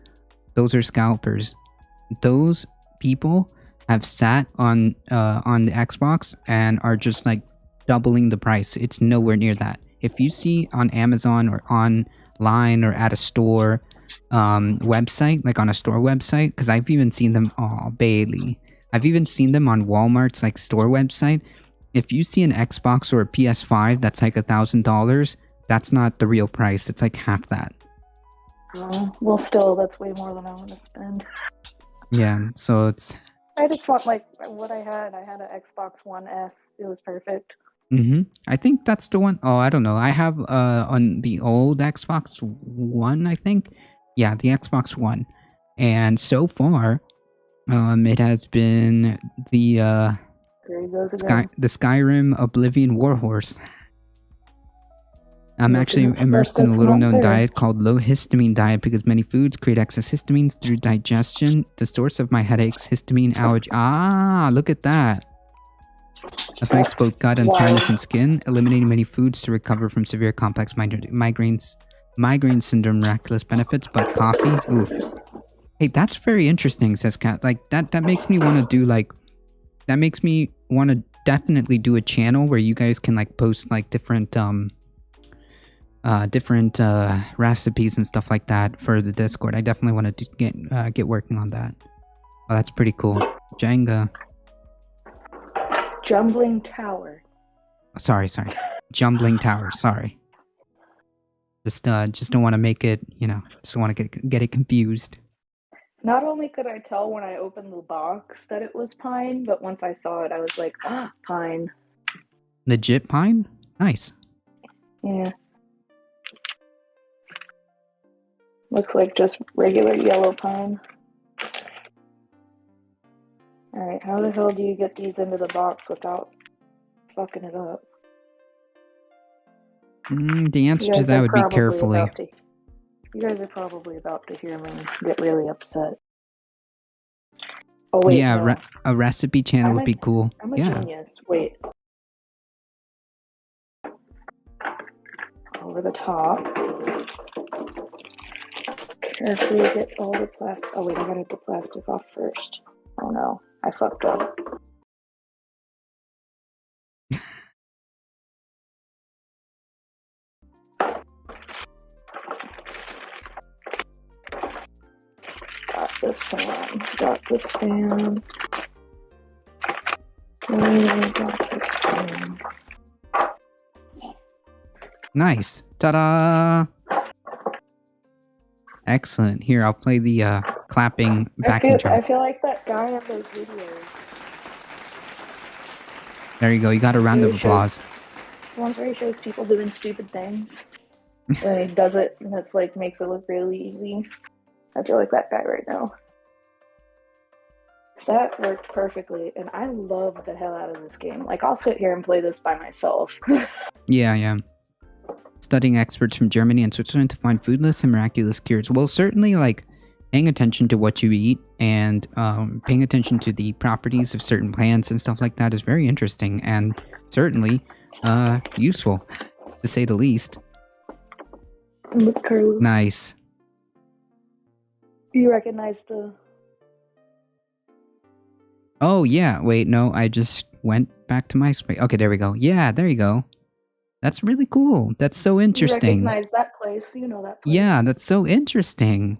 Those people have sat on the Xbox and are just like doubling the price. It's nowhere near that. If you see on Amazon or online or at a store website, like on a store website, because I've even seen them, Bailey. I've even seen them on Walmart's like store website. If you see an Xbox or a PS5 that's like $1,000, that's not the real price. It's like half that. Well, still, that's way more than I want to spend. Yeah, so it's... I just want, like, what I had. I had an Xbox One S. It was perfect. I think that's the one. Oh, I don't know. I have on the old Xbox One, I think. Yeah, the Xbox One. And so far, it has been the Skyrim Oblivion Warhorse. I'm actually immersed in a little-known diet called low histamine diet because many foods create excess histamines through digestion. The source of my headaches, histamine allergy. Ah, look at that. Affects both gut and sinus and skin. Eliminating many foods to recover from severe complex migraines. Migraine syndrome miraculous benefits, but coffee? Oof. Hey, that's very interesting, says Kat. Like, that makes me want to do, like... That makes me want to definitely do a channel where you guys can, like, post, like, different recipes and stuff like that for the Discord. I definitely want to get working on that. Oh, that's pretty cool. Jenga. Jumbling Tower. Sorry. Jumbling Tower, sorry. Just don't want to make it, just want to get it confused. Not only could I tell when I opened the box that it was pine, but once I saw it, I was like, pine. Legit pine? Nice. Yeah. Looks like just regular yellow pine. Alright, how the hell do you get these into the box without fucking it up? The answer to that would be carefully. You guys are probably about to hear me get really upset. Oh wait, yeah, no. A recipe channel would be cool. I'm a genius. Wait. Over the top. Carefully get all the plastic. Oh wait, I gotta get the plastic off first. Oh no, I fucked up. Got this down. Nice. Ta-da! Excellent. Here, I'll play the clapping backing track. I feel like that guy in those videos. There you go. You got a round of applause. The ones where he shows people doing stupid things. And he does it, and it's like makes it look really easy. I feel like that guy right now. That worked perfectly, and I love the hell out of this game. Like, I'll sit here and play this by myself. Yeah. Studying experts from Germany and Switzerland to find foodless and miraculous cures. Well, certainly, like, paying attention to what you eat and paying attention to the properties of certain plants and stuff like that is very interesting and certainly useful, to say the least. Look, Carlos. Nice. Do you recognize the... Oh, yeah. Wait, no, I just went back to my space. Okay, there we go. Yeah, there you go. That's really cool. That's so interesting. You recognize that place. You know that place. Yeah, that's so interesting.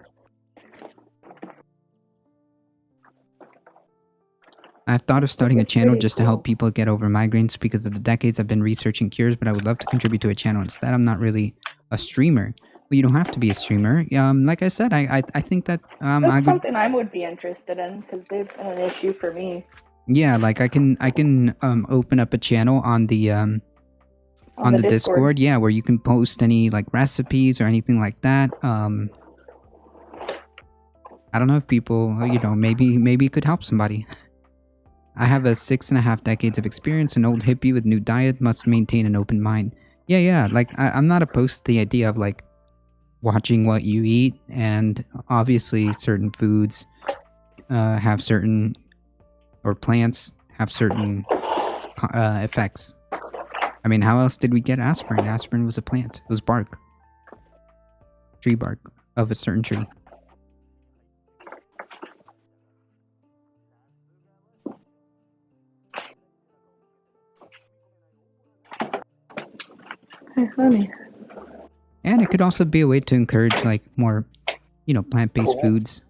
I've thought of starting a channel just to help people get over migraines because of the decades I've been researching cures, but I would love to contribute to a channel instead. I'm not really a streamer. Well, you don't have to be a streamer. Like I said, I think that... That's something I would be interested in, because they've been an issue for me. Yeah, like I can open up a channel on the on the Discord, yeah, where you can post any like recipes or anything like that. I don't know if people, you know, maybe it could help somebody. I have a 6.5 decades of experience. An old hippie with new diet must maintain an open mind. Yeah, like I'm not opposed to the idea of like watching what you eat, and obviously certain foods have certain, or plants have certain effects. I mean, how else did we get aspirin? Aspirin was a plant. It was bark. Tree bark of a certain tree. Hey, honey. And it could also be a way to encourage like more, you know, plant-based foods.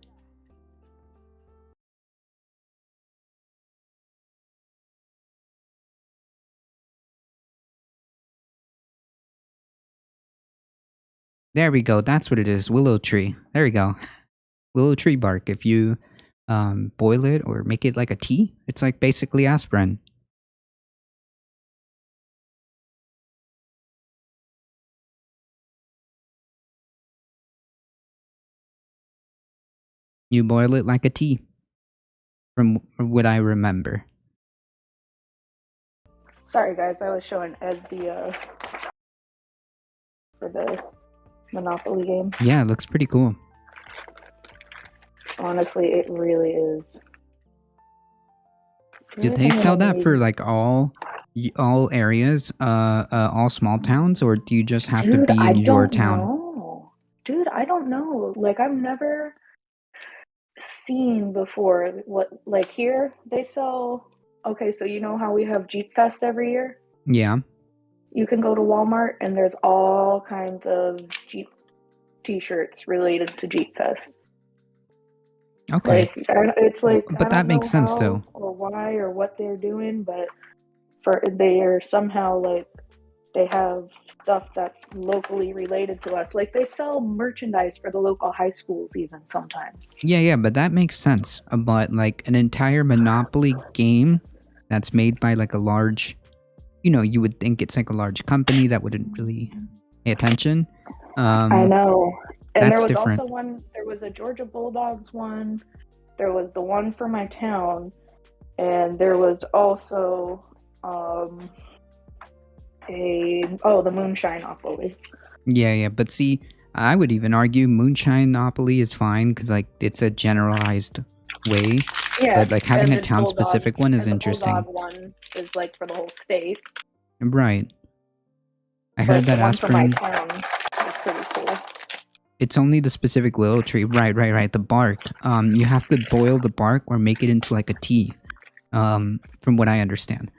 There we go. That's what it is. Willow tree. There we go. Willow tree bark. If you boil it or make it like a tea, it's like basically aspirin. You boil it like a tea, from what I remember. Sorry, guys. I was showing Ed the for the Monopoly game. Yeah, it looks pretty cool. Honestly, it really is. Do they sell that for like all areas, all small towns, or do you just have to be in your town? Dude, I don't know. Like, I've never seen before what, like, here they sell. Okay, so you know how we have Jeep Fest every year? Yeah. You can go to Walmart and there's all kinds of Jeep t-shirts related to Jeep Fest. Okay. Like, it's like, but that makes sense though. Or why or what they're doing, but they are somehow like they have stuff that's locally related to us. Like they sell merchandise for the local high schools even sometimes. Yeah, but that makes sense. But like an entire Monopoly game that's made by like a large, you know, you would think it's like a large company that wouldn't really pay attention. I know. And that's there was different. Also one, there was a Georgia Bulldogs one, there was the one for my town, and there was also the Moonshine-opoly. Yeah, but see, I would even argue Moonshine-opoly is fine because like it's a generalized way. Yeah, but like having a town-specific one is interesting. The Bulldog one is like for the whole state. Right. I heard that aspirin. For my town is pretty cool. It's only the specific willow tree. Right. The bark. You have to boil the bark or make it into like a tea. From what I understand.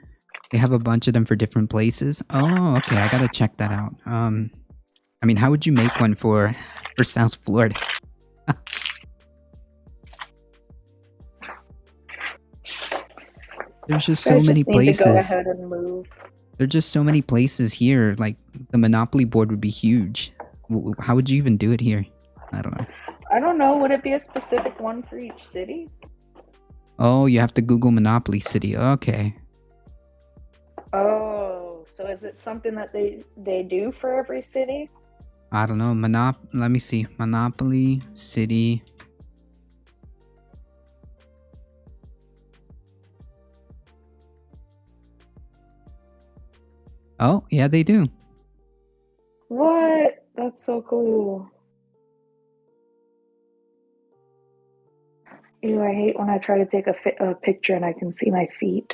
They have a bunch of them for different places. Oh, okay. I gotta check that out. I mean, how would you make one for South Florida? There's just so many places. Go ahead and move. There's just so many places here. Like the Monopoly board would be huge. How would you even do it here? I don't know. I don't know. Would it be a specific one for each city? Oh, you have to Google Monopoly City. Okay. Oh, so is it something that they do for every city? I don't know. Let me see. Monopoly City. Oh, yeah, they do. What? That's so cool. Ew, I hate when I try to take a picture and I can see my feet.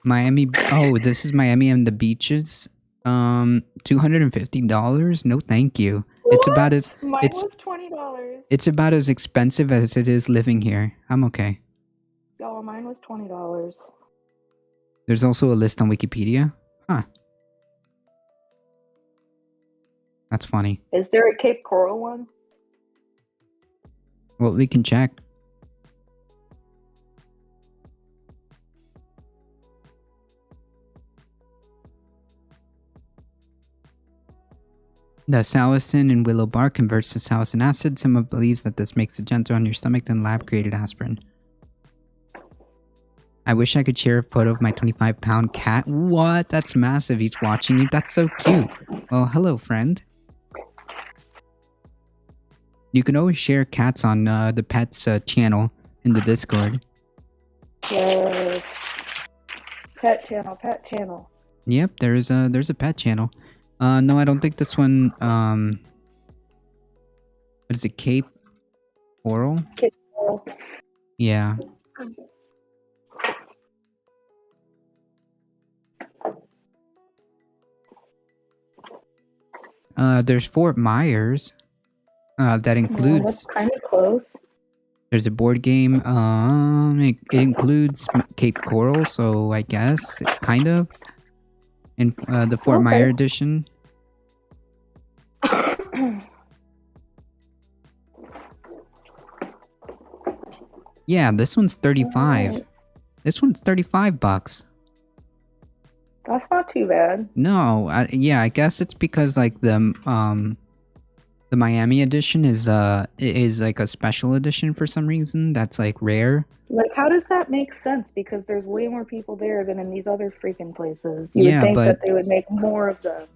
Miami. Oh, this is Miami and the beaches. $250? No, thank you. What? It's about as Mine was $20. It's about as expensive as it is living here. I'm okay. Oh, mine was $20. There's also a list on Wikipedia. Huh. That's funny. Is there a Cape Coral one? Well, we can check. The salicin in willow bark converts to salicin acid. Someone believes that this makes it gentler on your stomach than lab-created aspirin. I wish I could share a photo of my 25-pound cat. What? That's massive. He's watching you. That's so cute. Well, hello, friend. You can always share cats on the pets channel in the Discord. Yes. Pet channel. Yep, there's a pet channel. No, I don't think this one. What is it? Cape Coral? Cape Coral. Yeah. There's Fort Myers. That includes. That's kind of close. There's a board game. It includes Cape Coral, so I guess kind of in the Fort Myers edition. Yeah, this one's 35. Right. This one's $35. That's not too bad. No, I guess it's because like the Miami edition is like a special edition for some reason that's like rare. Like, how does that make sense? Because there's way more people there than in these other freaking places. You would think that they would make more of them.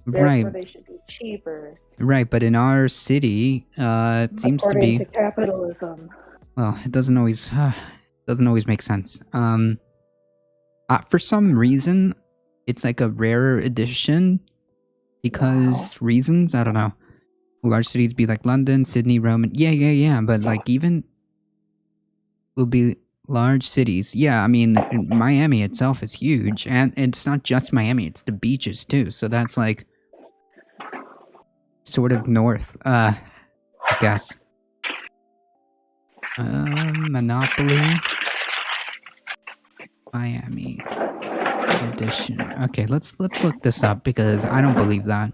Therefore, they should be cheaper. Right, but in our city, it seems to be according to capitalism. Well, it doesn't always make sense. For some reason, it's like a rarer edition because reasons, I don't know. Large cities be like London, Sydney, Rome, yeah, but like even will be large cities. Yeah, I mean, Miami itself is huge, and it's not just Miami, it's the beaches too. So that's like sort of north, I guess. Monopoly Miami edition. Okay, let's look this up because I don't believe that.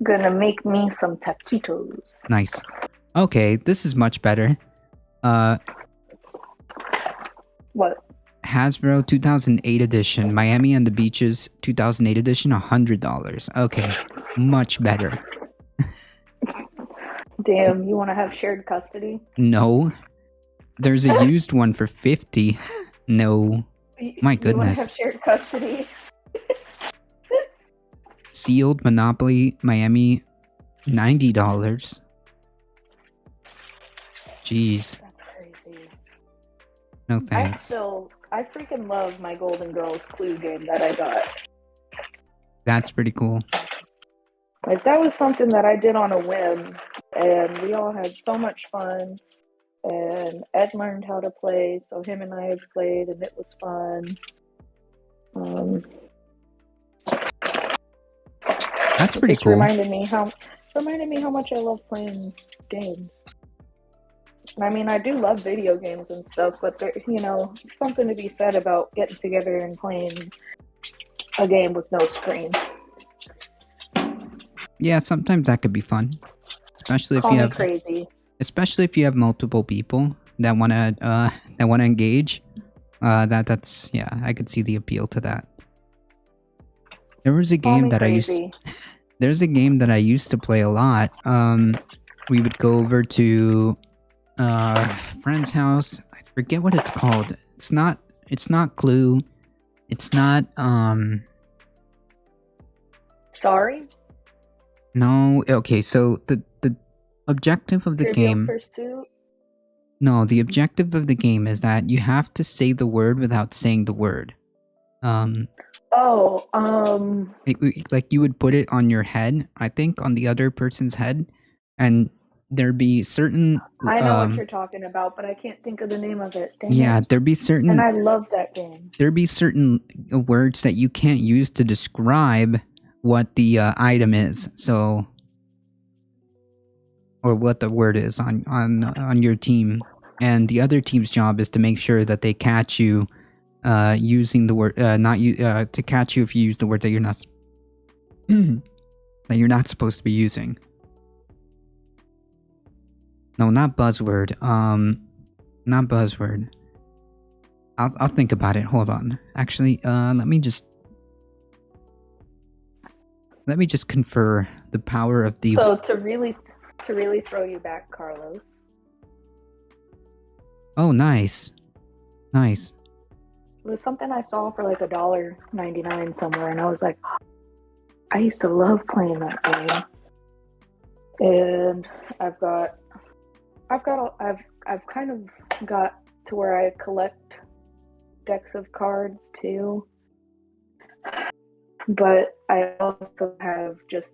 Gonna make me some taquitos. Nice. Okay, this is much better. What? Hasbro 2008 edition, Miami and the Beaches 2008 edition, $100. Okay, much better. Damn, you want to have shared custody? No. There's a used one for $50. No. My goodness. You want to have shared custody? Sealed Monopoly Miami, $90. Jeez. That's crazy. No thanks. I freaking love my Golden Girls Clue game that I got. That's pretty cool. Like, that was something that I did on a whim, and we all had so much fun, and Ed learned how to play, so him and I have played, and it was fun. That's pretty cool. Reminded me how much I love playing games. I mean, I do love video games and stuff, but there, something to be said about getting together and playing a game with no screen. Yeah, sometimes that could be fun, especially if you have multiple people that wanna engage. That's I could see the appeal to that. There was a game that there's a game that I used to play a lot. We would go over to a friend's house. I forget what it's called. It's not Clue. It's not Sorry? No, okay, so the objective of the game... Pursuit? No, the objective of the game is that you have to say the word without saying the word. Like you would put it on your head, I think, on the other person's head, and there'd be certain... I know what you're talking about, but I can't think of the name of it. There'd be certain... And I love that game. There'd be certain words that you can't use to describe what the item is, so... Or what the word is on your team. And the other team's job is to make sure that they catch you using the word... to catch you if you use the words that you're not... that you're not supposed to be using. No, not buzzword. Not buzzword. I'll think about it. Hold on. Actually, let me just confer the power of the... So to really throw you back, Carlos. Oh, nice. Nice. It was something I saw for like $1.99 somewhere, and I was like, I used to love playing that game. And I've kind of got to where I collect decks of cards too. But I also have just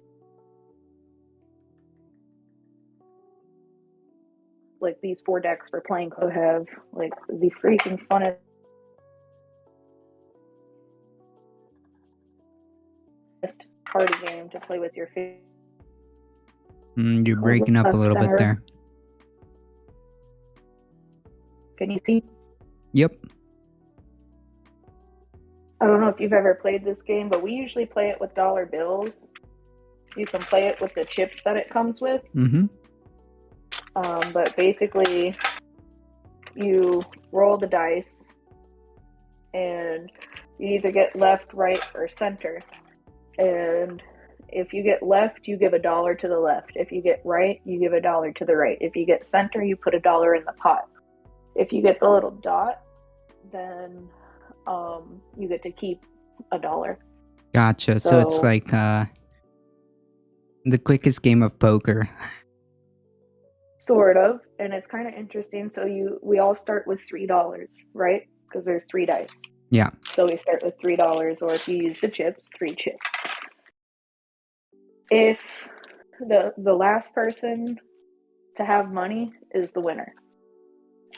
like these 4 decks for playing. I have like the freaking funnest party game to play with your favorite. You're breaking up a little bit there. Can you see? Yep. I don't know if you've ever played this game, but we usually play it with dollar bills. You can play it with the chips that it comes with. Mm-hmm. But basically, you roll the dice, and you either get left, right, or center. And if you get left, you give $1 to the left. If you get right, you give $1 to the right. If you get center, you put $1 in the pot. If you get the little dot, then you get to keep $1. Gotcha. So it's like the quickest game of poker. Sort of, and it's kind of interesting. So we all start with $3, right? Because there's 3 dice. Yeah. So we start with $3, or if you use the chips, 3 chips. If the last person to have money is the winner.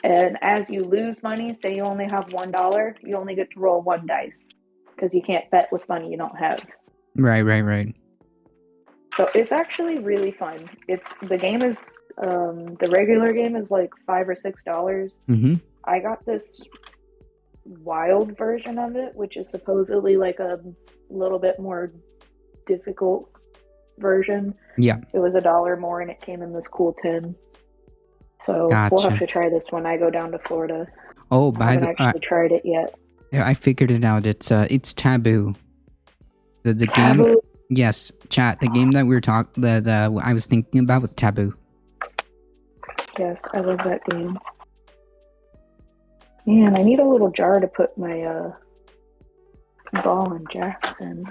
And as you lose money, say you only have $1, you only get to roll 1 dice. Because you can't bet with money you don't have. Right. So it's actually really fun. The game is the regular game is like $5 or $6. Mm-hmm. I got this wild version of it, which is supposedly like a little bit more difficult version. Yeah. It was $1 more, and it came in this cool tin. So Gotcha. We'll have to try this when I go down to Florida. Oh, I haven't actually tried it yet. Yeah, I figured it out. It's Taboo. The Taboo? game. Yes, chat. The game that we were talking, that I was thinking about was Taboo. Yes, I love that game. Man, I need a little jar to put my ball and jacks in.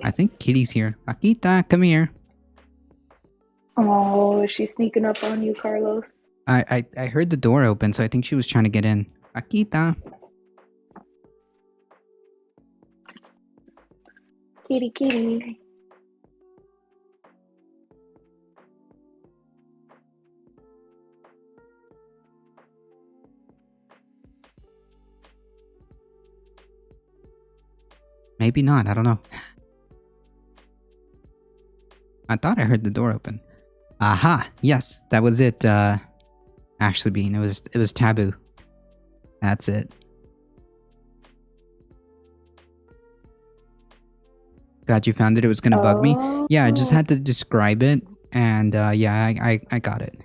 I think Kitty's here. Akita, come here. Oh, is she sneaking up on you, Carlos? I heard the door open, so I think she was trying to get in. Akita. Kitty. Maybe not, I don't know. I thought I heard the door open. Aha! Yes, that was it, Ashley Bean. It was Taboo. That's it. Glad you found it. It was gonna bug me. Yeah, I just had to describe it, and yeah, I got it.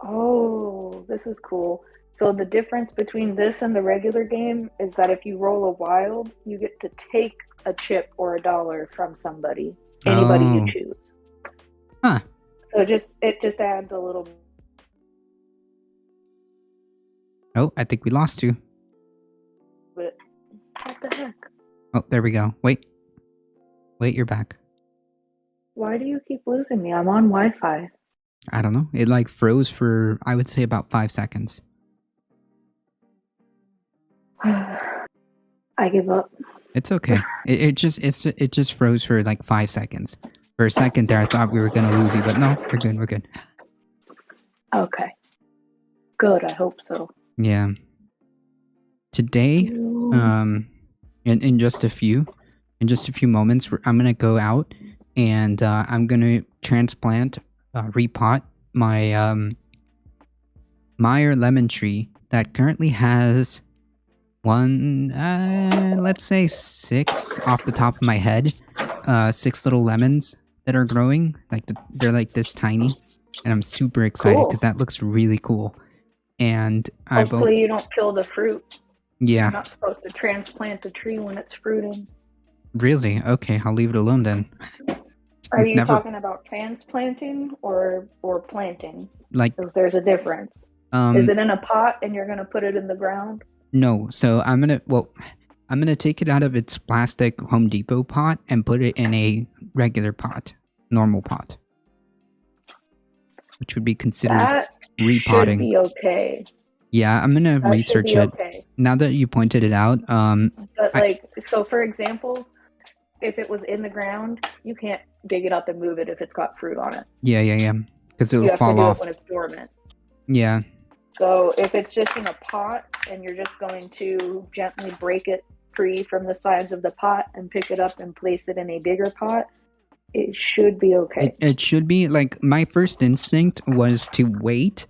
Oh, this is cool. So the difference between this and the regular game is that if you roll a wild, you get to take a chip or $1 from somebody. Anybody you choose. Huh. So it just adds a little. Oh, I think we lost you. But what the heck? Oh, there we go. Wait, you're back. Why do you keep losing me? I'm on Wi-Fi. I don't know. It like froze for, I would say, about 5 seconds. I give up. It's okay. It just froze for like 5 seconds. For a second there, I thought we were gonna lose you, but no, we're good. Okay. Good. I hope so. Yeah. Today, in just a few moments, I'm gonna go out and I'm gonna transplant, repot my Meyer lemon tree that currently has let's say 6 off the top of my head, 6 little lemons that are growing. They're like this tiny, and I'm super excited because that looks really cool. And hopefully you don't kill the fruit. Yeah. You're not supposed to transplant a tree when it's fruiting. Really? Okay, I'll leave it alone then. Are you never talking about transplanting or planting? like Because there's a difference. Is it in a pot and you're gonna put it in the ground? No, so I'm gonna take it out of its plastic Home Depot pot and put it in a regular pot, normal pot, which would be considered That repotting. should be okay. Yeah, I'm gonna That should research be it. okay. Now that you pointed it out, But so for example, if it was in the ground, you can't dig it up and move it if it's got fruit on it. yeah, because You it'll have fall to do off. it when it's dormant. Yeah, So if it's just in a pot and you're just going to gently break it free from the sides of the pot and pick it up and place it in a bigger pot, it should be okay. it should be like my first instinct was to wait,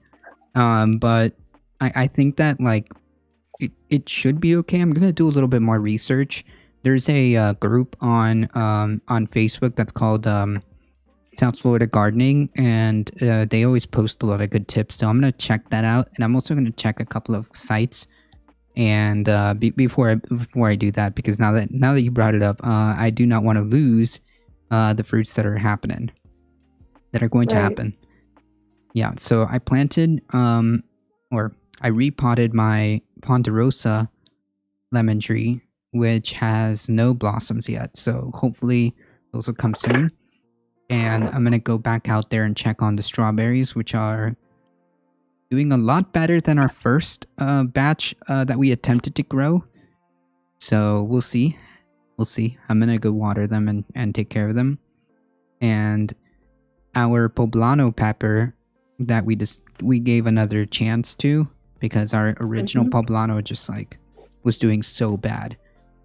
but I think that like it should be okay. I'm gonna do a little bit more research. There's a group on Facebook that's called South Florida Gardening, and they always post a lot of good tips. So I'm gonna check that out, and I'm also gonna check a couple of sites. And before I do that, because now that you brought it up, I do not want to lose the fruits that are going to happen. Yeah. So I planted or I repotted my Ponderosa lemon tree, which has no blossoms yet. So hopefully those will come soon. And I'm going to go back out there and check on the strawberries, which are doing a lot better than our first batch that we attempted to grow. So we'll see. I'm going to go water them and take care of them. And our poblano pepper that we gave another chance to, because our original poblano just like was doing so bad.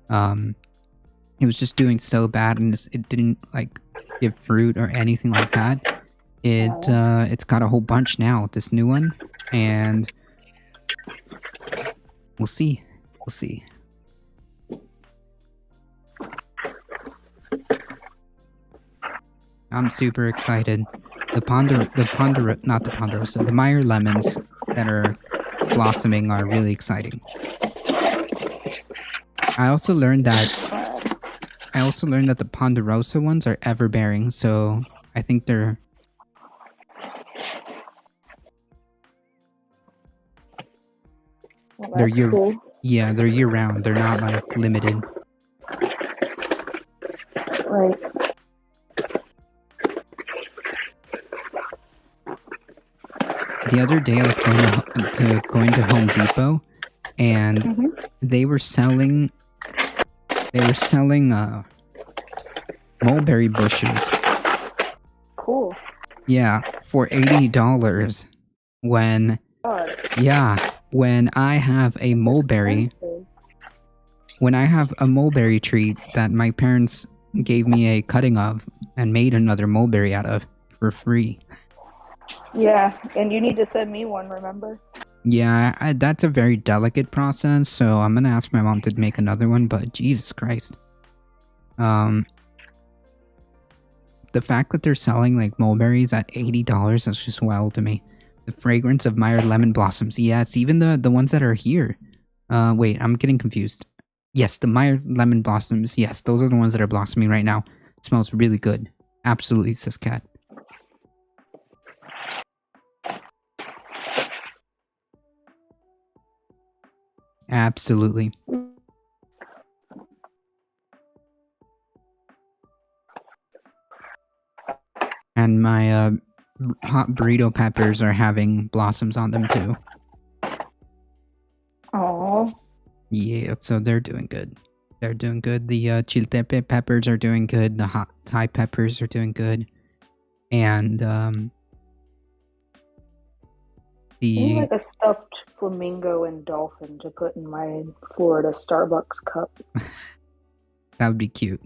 It was just doing so bad, and it didn't like give fruit or anything like that. It's got a whole bunch now, this new one, and we'll see. I'm super excited. The Meyer lemons that are blossoming are really exciting. I also learned that the Ponderosa ones are ever-bearing, so I think they're... Well, they're cool. Yeah, they're year-round. They're not, like, limited. Right. The other day I was going to Home Depot, and they were selling mulberry bushes. Cool. Yeah, for $80 when I have a mulberry tree that my parents gave me a cutting of and made another mulberry out of for free. Yeah, and you need to send me one, remember? Yeah, that's a very delicate process, so I'm gonna ask my mom to make another one, but Jesus Christ. The fact that they're selling like mulberries at $80 is just wild to me. The fragrance of Meyer lemon blossoms. Yes, even the ones that are here. Wait, I'm getting confused. Yes, the Meyer lemon blossoms. Yes, those are the ones that are blossoming right now. It smells really good. Absolutely, sis cat. Absolutely. And my hot burrito peppers are having blossoms on them too. Oh. Yeah, so they're doing good. The chiltepe peppers are doing good. The hot Thai peppers are doing good. And I need like a stuffed flamingo and dolphin to put in my Florida Starbucks cup. That would be cute.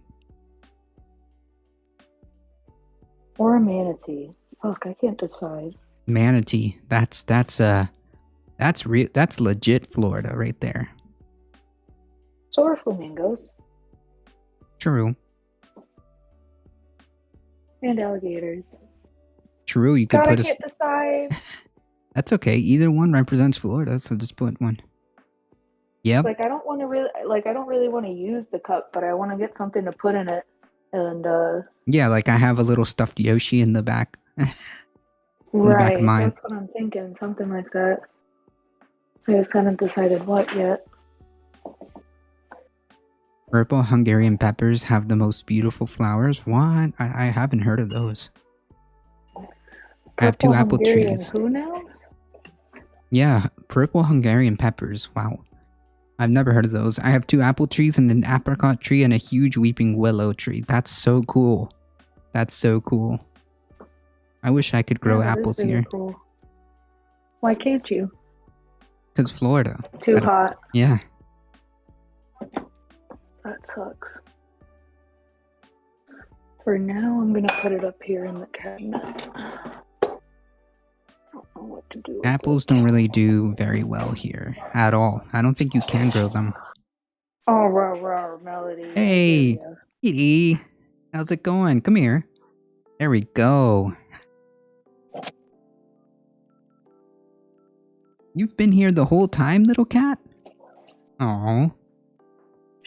Or a manatee. Fuck, I can't decide. Manatee. That's legit Florida right there. So are flamingos. True. And alligators. True, you could I can't decide. That's okay. Either one represents Florida, so just put one. Yep. Like I don't really want to use the cup, but I want to get something to put in it. And yeah, like I have a little stuffed Yoshi in the back. In the back right, of mine. that's what I'm thinking. Something like that. I just haven't decided what yet. Purple Hungarian peppers have the most beautiful flowers. What? I haven't heard of those. I have 2 Purple apple Hungarian trees. who now? Yeah, purple Hungarian peppers. Wow. I've never heard of those. I have 2 apple trees and an apricot tree and a huge weeping willow tree. That's so cool. That's so cool. I wish I could grow Yeah, that is apples really here. cool. Why can't you? Because Florida. Too hot. Yeah. That sucks. For now, I'm gonna put it up here in the cabinet. I don't know what to do with Apples it. don't really do very well here at all. I don't think you can grow them. Oh, rah, Melody. Hey, Kitty. How's it going? Come here. There we go. You've been here the whole time, little cat? Aw.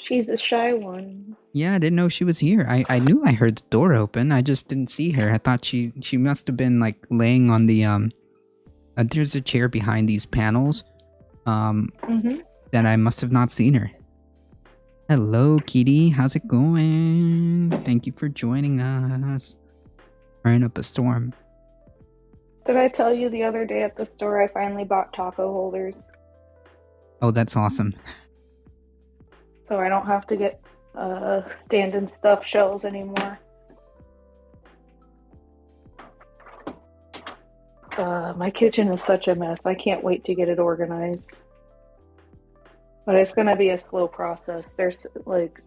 She's a shy one. Yeah, I didn't know she was here. I knew I heard the door open. I just didn't see her. I thought she must have been like laying on the there's a chair behind these panels. That I must have not seen her. Hello, Kitty. How's it going? Thank you for joining us. Turn up a storm. Did I tell you the other day at the store I finally bought taco holders? Oh, that's awesome. So I don't have to get stand and stuff shells anymore. My kitchen is such a mess. I can't wait to get it organized. But it's going to be a slow process. There's like,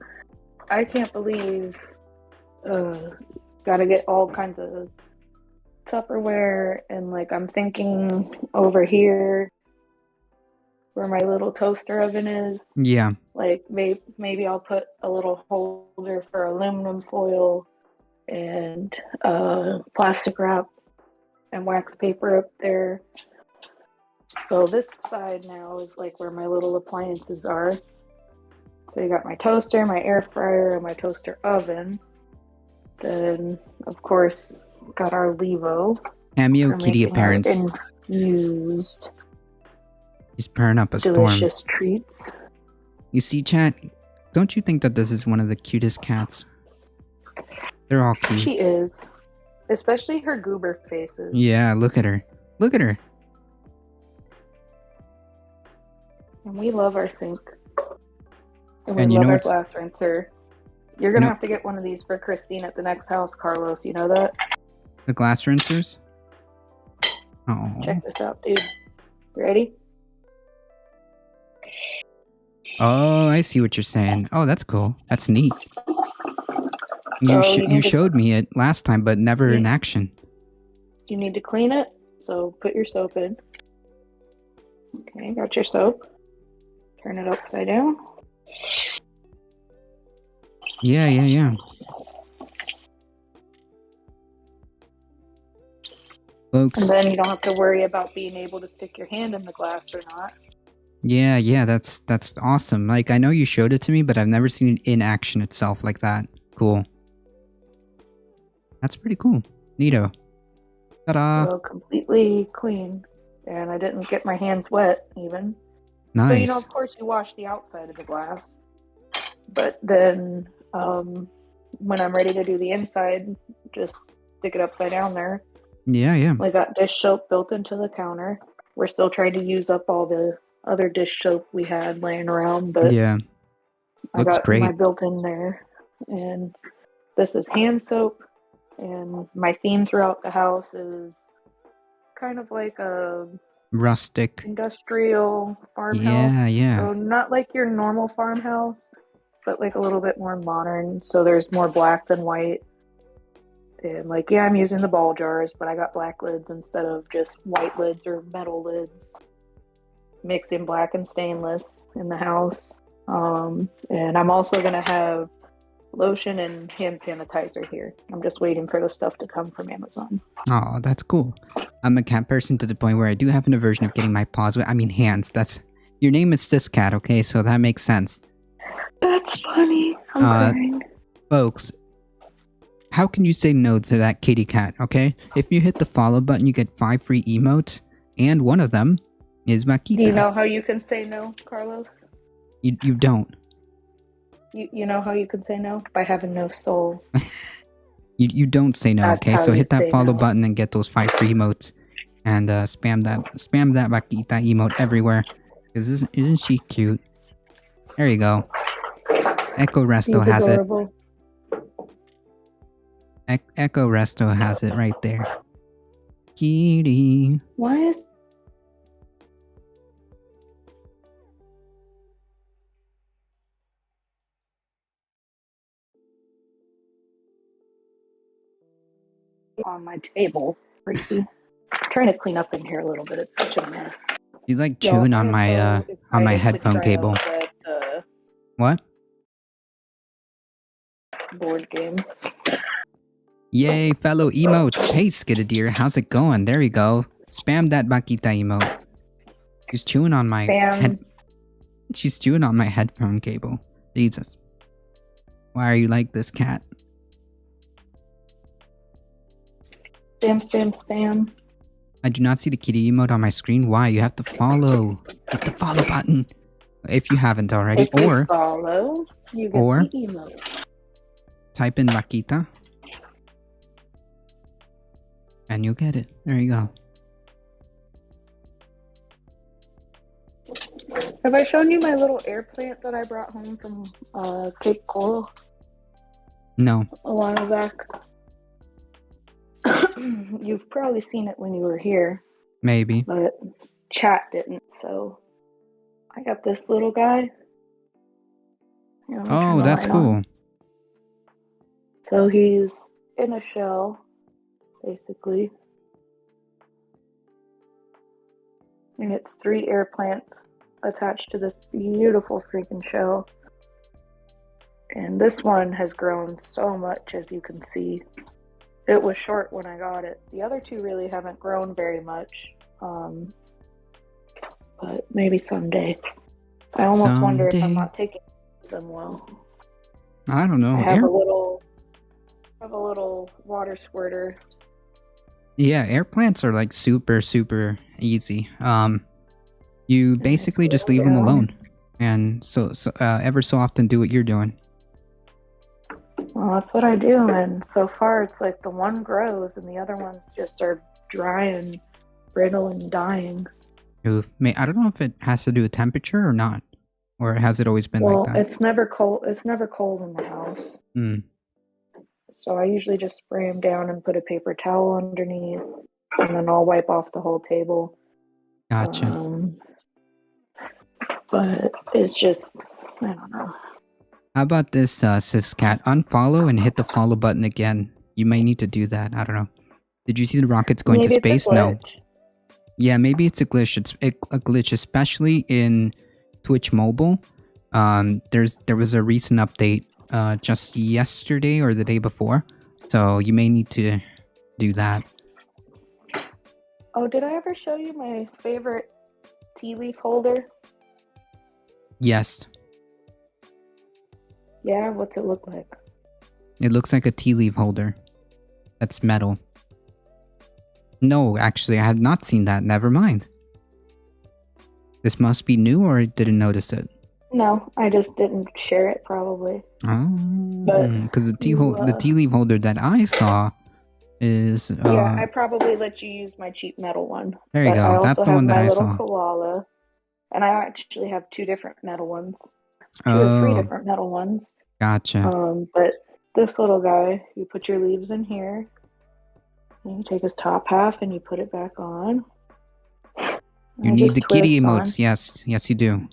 I can't believe, got to get all kinds of Tupperware, and like I'm thinking over here where my little toaster oven is. Yeah. Like maybe I'll put a little holder for aluminum foil and plastic wrap and wax paper up there. So this side now is like where my little appliances are. So you got my toaster, my air fryer, and my toaster oven. Then of course got our Levo. Cameo Kitty appearance. Infused. He's purring up a storm. Delicious treats. You see, chat? Don't you think that this is one of the cutest cats? They're all cute. She is. Especially her goober faces. Yeah, look at her. Look at her. And we love our sink. And And we you love know our what's- glass rinser. You're going to have to get one of these for Christine at the next house, Carlos. You know that? The glass rinsers? Oh. Check this out, dude. Ready? Oh, I see what you're saying. Oh, that's cool. That's neat. You, So you showed me it last time, but never in Yeah. action. You need to clean it. So put your soap in. Okay, got your soap. Turn it upside down. Yeah. Folks. And then you don't have to worry about being able to stick your hand in the glass or not. Yeah, that's awesome. Like, I know you showed it to me, but I've never seen it in action itself like that. Cool. That's pretty cool. Neato. Ta-da! So completely clean. And I didn't get my hands wet even. Nice. So, you know, of course you wash the outside of the glass. But then when I'm ready to do the inside, just stick it upside down there. Yeah. We got dish soap built into the counter. We're still trying to use up all the other dish soap we had laying around, but Yeah. I Looks got great. my built in there. And this is hand soap. And my theme throughout the house is kind of like a Rustic. industrial farmhouse. Yeah. So not like your normal farmhouse, but like a little bit more modern. So there's more black than white. And like, yeah, I'm using the ball jars, but I got black lids instead of just white lids or metal lids. Mixing black and stainless in the house. And I'm also going to have lotion and hand sanitizer here. I'm just waiting for the stuff to come from Amazon. Oh, that's cool. I'm a cat person to the point where I do have an aversion of getting my paws wet. I mean, hands. That's your name is Sis Cat, okay? So that makes sense. That's funny. I'm crying. Folks, how can you say no to that kitty cat, okay? If you hit the follow button, you get 5 free emotes, and one of them is Makita. Do you know how you can say no, Carlos? You don't. You know how you can say no? By having no soul. You don't say no, That's okay? how So you hit that say follow no. button and get those 5 free emotes. And spam that Makita emote everywhere. Because isn't she cute? There you go. Echo Resto He's has adorable. it. Echo Resto has it right there. Kitty. Why is... on my table? Freaky. I'm trying to clean up in here a little bit. It's such a mess. She's like Yo, chewing I on am my so on my excited to headphone try cable. out that, What? board game. Yay, fellow emotes. Hey, Skiddadeer, how's it going? There we go. Spam that Makita emote. She's chewing on my Spam. She's chewing on my headphone cable. Jesus. Why are you like this, cat? Spam, spam, spam. I do not see the kitty emote on my screen. Why? You have to follow. Hit the follow button. If you haven't already. If you follow, you get or the emote. type in Makita. And you'll get it. There you go. Have I shown you my little air plant that I brought home from Cape Coral No. a while back? You've probably seen it when you were here, Maybe. but chat didn't, so I got this little guy. Here, let me turn Oh, the that's light cool. on. So he's in a shell, basically. And it's 3 air plants attached to this beautiful freaking shell. And this one has grown so much, as you can see. It was short when I got it. The other 2 really haven't grown very much. But maybe someday. I almost wonder if I'm not taking them well. I don't know. I have a little water squirter. Yeah, air plants are like super easy. You basically just leave them alone, and so ever so often do what you're doing. Well, that's what I do, and so far it's like the one grows and the other ones just are dry and brittle and dying. I don't know if it has to do with temperature or not, or has it always been like that? Well, it's never cold. It's never cold in the house. So I usually just spray them down and put a paper towel underneath, and then I'll wipe off the whole table. Gotcha. But it's just, I don't know. How about this, sis cat? Unfollow and hit the follow button again. You may need to do that. I don't know. Did you see the rockets going to space? No. Yeah, maybe it's a glitch. It's a glitch, especially in Twitch Mobile. There was a recent update just yesterday or the day before, so you may need to do that. Oh, did I ever show you my favorite tea leaf holder? Yes. Yeah, what's it look like? It looks like a tea leaf holder. That's metal. No, actually, I had not seen that. Never mind. This must be new, or I didn't notice it. No, I just didn't share it, probably. Oh, because the tea leaf holder that I saw is... yeah, I probably let you use my cheap metal one. There you go. That's the one that I saw. My little koala, and I actually have 2 different metal ones. 2 or 3 different metal ones. Gotcha. But this little guy, you put your leaves in here, and you take his top half and you put it back on. You need the kitty emotes. Yes, you do.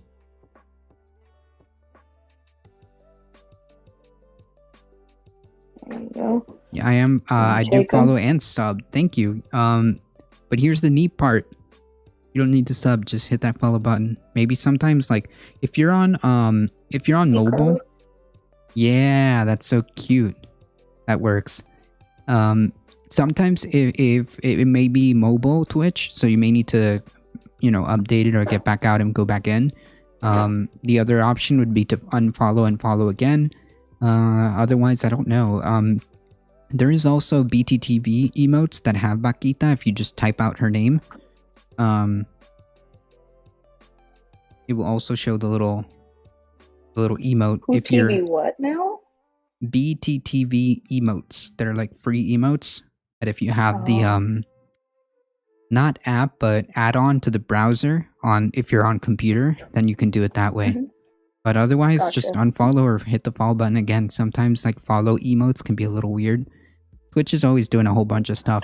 There you go. Yeah, I am. I do follow and sub. Thank you. But here's the neat part. You don't need to sub. Just hit that follow button. Maybe sometimes, like, if you're on mobile. Yeah, that's so cute. That works. Sometimes if it may be mobile Twitch, so you may need to, update it or get back out and go back in. The other option would be to unfollow and follow again. Otherwise, I don't know. There is also BTTV emotes that have Vaquita if you just type out her name. It will also show the little emote if you're TV what now? BTTV emotes. They're like free emotes that if you have the not app but add-on to the browser on if you're on computer, then you can do it that way. Mhm. But otherwise, Gotcha. just unfollow or hit the follow button again. Sometimes like follow emotes can be a little weird. Twitch is always doing a whole bunch of stuff,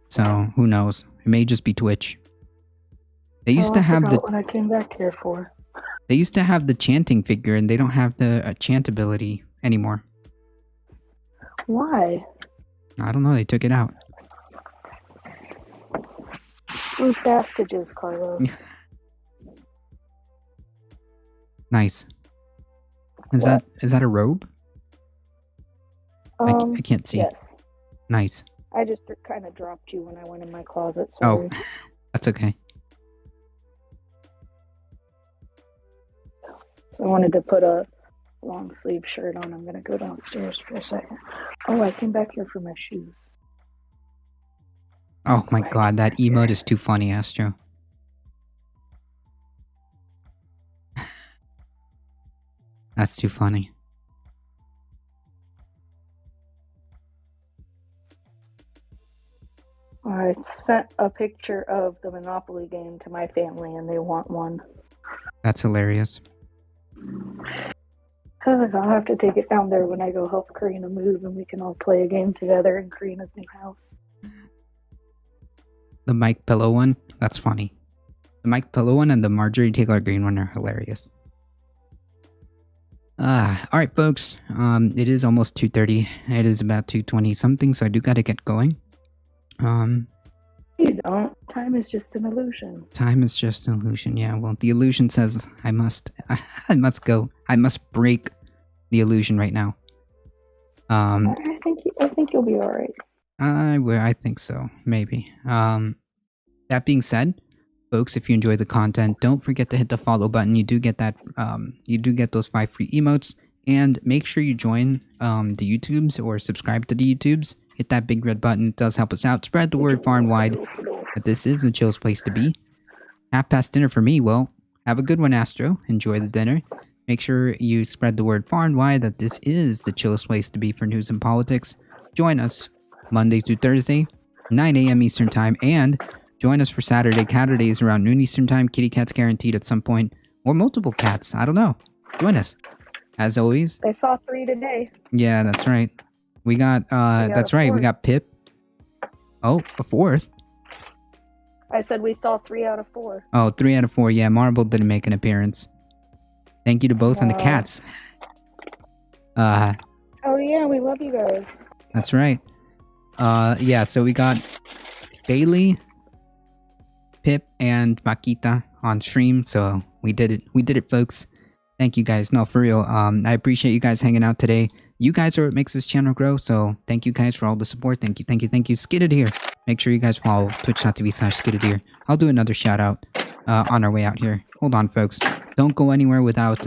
so who knows? It may just be Twitch. They used to have what I came back here for. They used to have the chanting figure, and they don't have the chant ability anymore. Why? I don't know. They took it out. Those bastages, Carlos. Nice. Is What? that a robe? I can't see. Yes. Nice. I just kind of dropped you when I went in my closet. Oh, Sorry. that's okay. I wanted to put a long sleeve shirt on. I'm gonna go downstairs for a second. Oh, I came back here for my shoes. Oh my god, that emote is too funny, Astro. That's too funny. I sent a picture of the Monopoly game to my family, and they want one. That's hilarious. I'll have to take it down there when I go help Karina move, and we can all play a game together in Karina's new house. The Mike Pillow one? That's funny. The Mike Pillow one and the Marjorie Taylor Greene one are hilarious. Alright folks, it is almost 2:30. It is about 2:20 something, so I do gotta get going. You don't. Time is just an illusion. Time is just an illusion, yeah. Well, the illusion says I must go. I must break the illusion right now. I think you'll be alright. I think so, maybe. That being said, folks, if you enjoy the content, don't forget to hit the follow button. You do get that. You do get those 5 free emotes, and make sure you join the YouTubes or subscribe to the YouTubes. Hit that big red button. It does help us out. Spread the word far and wide that this is the chillest place to be. Half past dinner for me. Well, have a good one, Astro. Enjoy the dinner. Make sure you spread the word far and wide that this is the chillest place to be for news and politics. Join us Monday through Thursday, 9 a.m. Eastern Time, and join us for Saturday. Caturdays around noon Eastern Time. Kitty cats guaranteed at some point, or multiple cats. I don't know. Join us. As always. I saw 3 today. Yeah, that's right. We got, that's right. We got Pip. Oh, a 4th. I said we saw 3 out of 4. Oh, 3 out of 4. Yeah, Marble didn't make an appearance. Thank you to both and the cats. Oh yeah, we love you guys. That's right. Yeah, so we got Bailey, Pip, and Makita on stream. So we did it. We did it, folks. Thank you guys. No, for real. I appreciate you guys hanging out today. You guys are what makes this channel grow. So thank you guys for all the support. Thank you, thank you, thank you. Skidded here. Make sure you guys follow twitch.tv/skidded here. I'll do another shout out on our way out here. Hold on, folks. Don't go anywhere without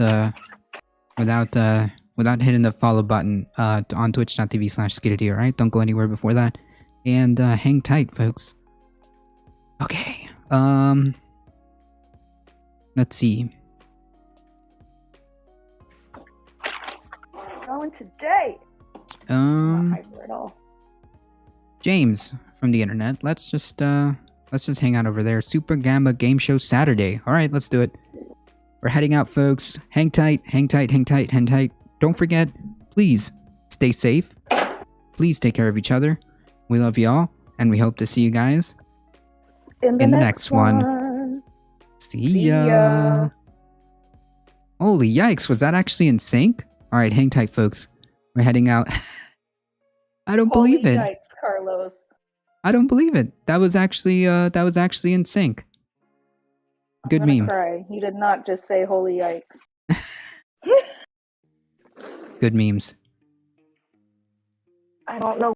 hitting the follow button on twitch.tv/skidded here. Alright? Don't go anywhere before that. And hang tight, folks. Okay. Let's see. Going today. Not hyper at all. James from the internet. Let's just hang out over there. Super Gamma Game Show Saturday. All right, let's do it. We're heading out, folks. Hang tight, hang tight, hang tight, hang tight. Don't forget, please stay safe. Please take care of each other. We love y'all, and we hope to see you guys in the next one. See ya. Holy yikes, was that actually in sync? All right, hang tight, folks. We're heading out. I don't believe it. Yikes, Carlos. I don't believe it. That was actually in sync. Good I'm gonna meme. Cry. You did not just say holy yikes. Good memes. I don't know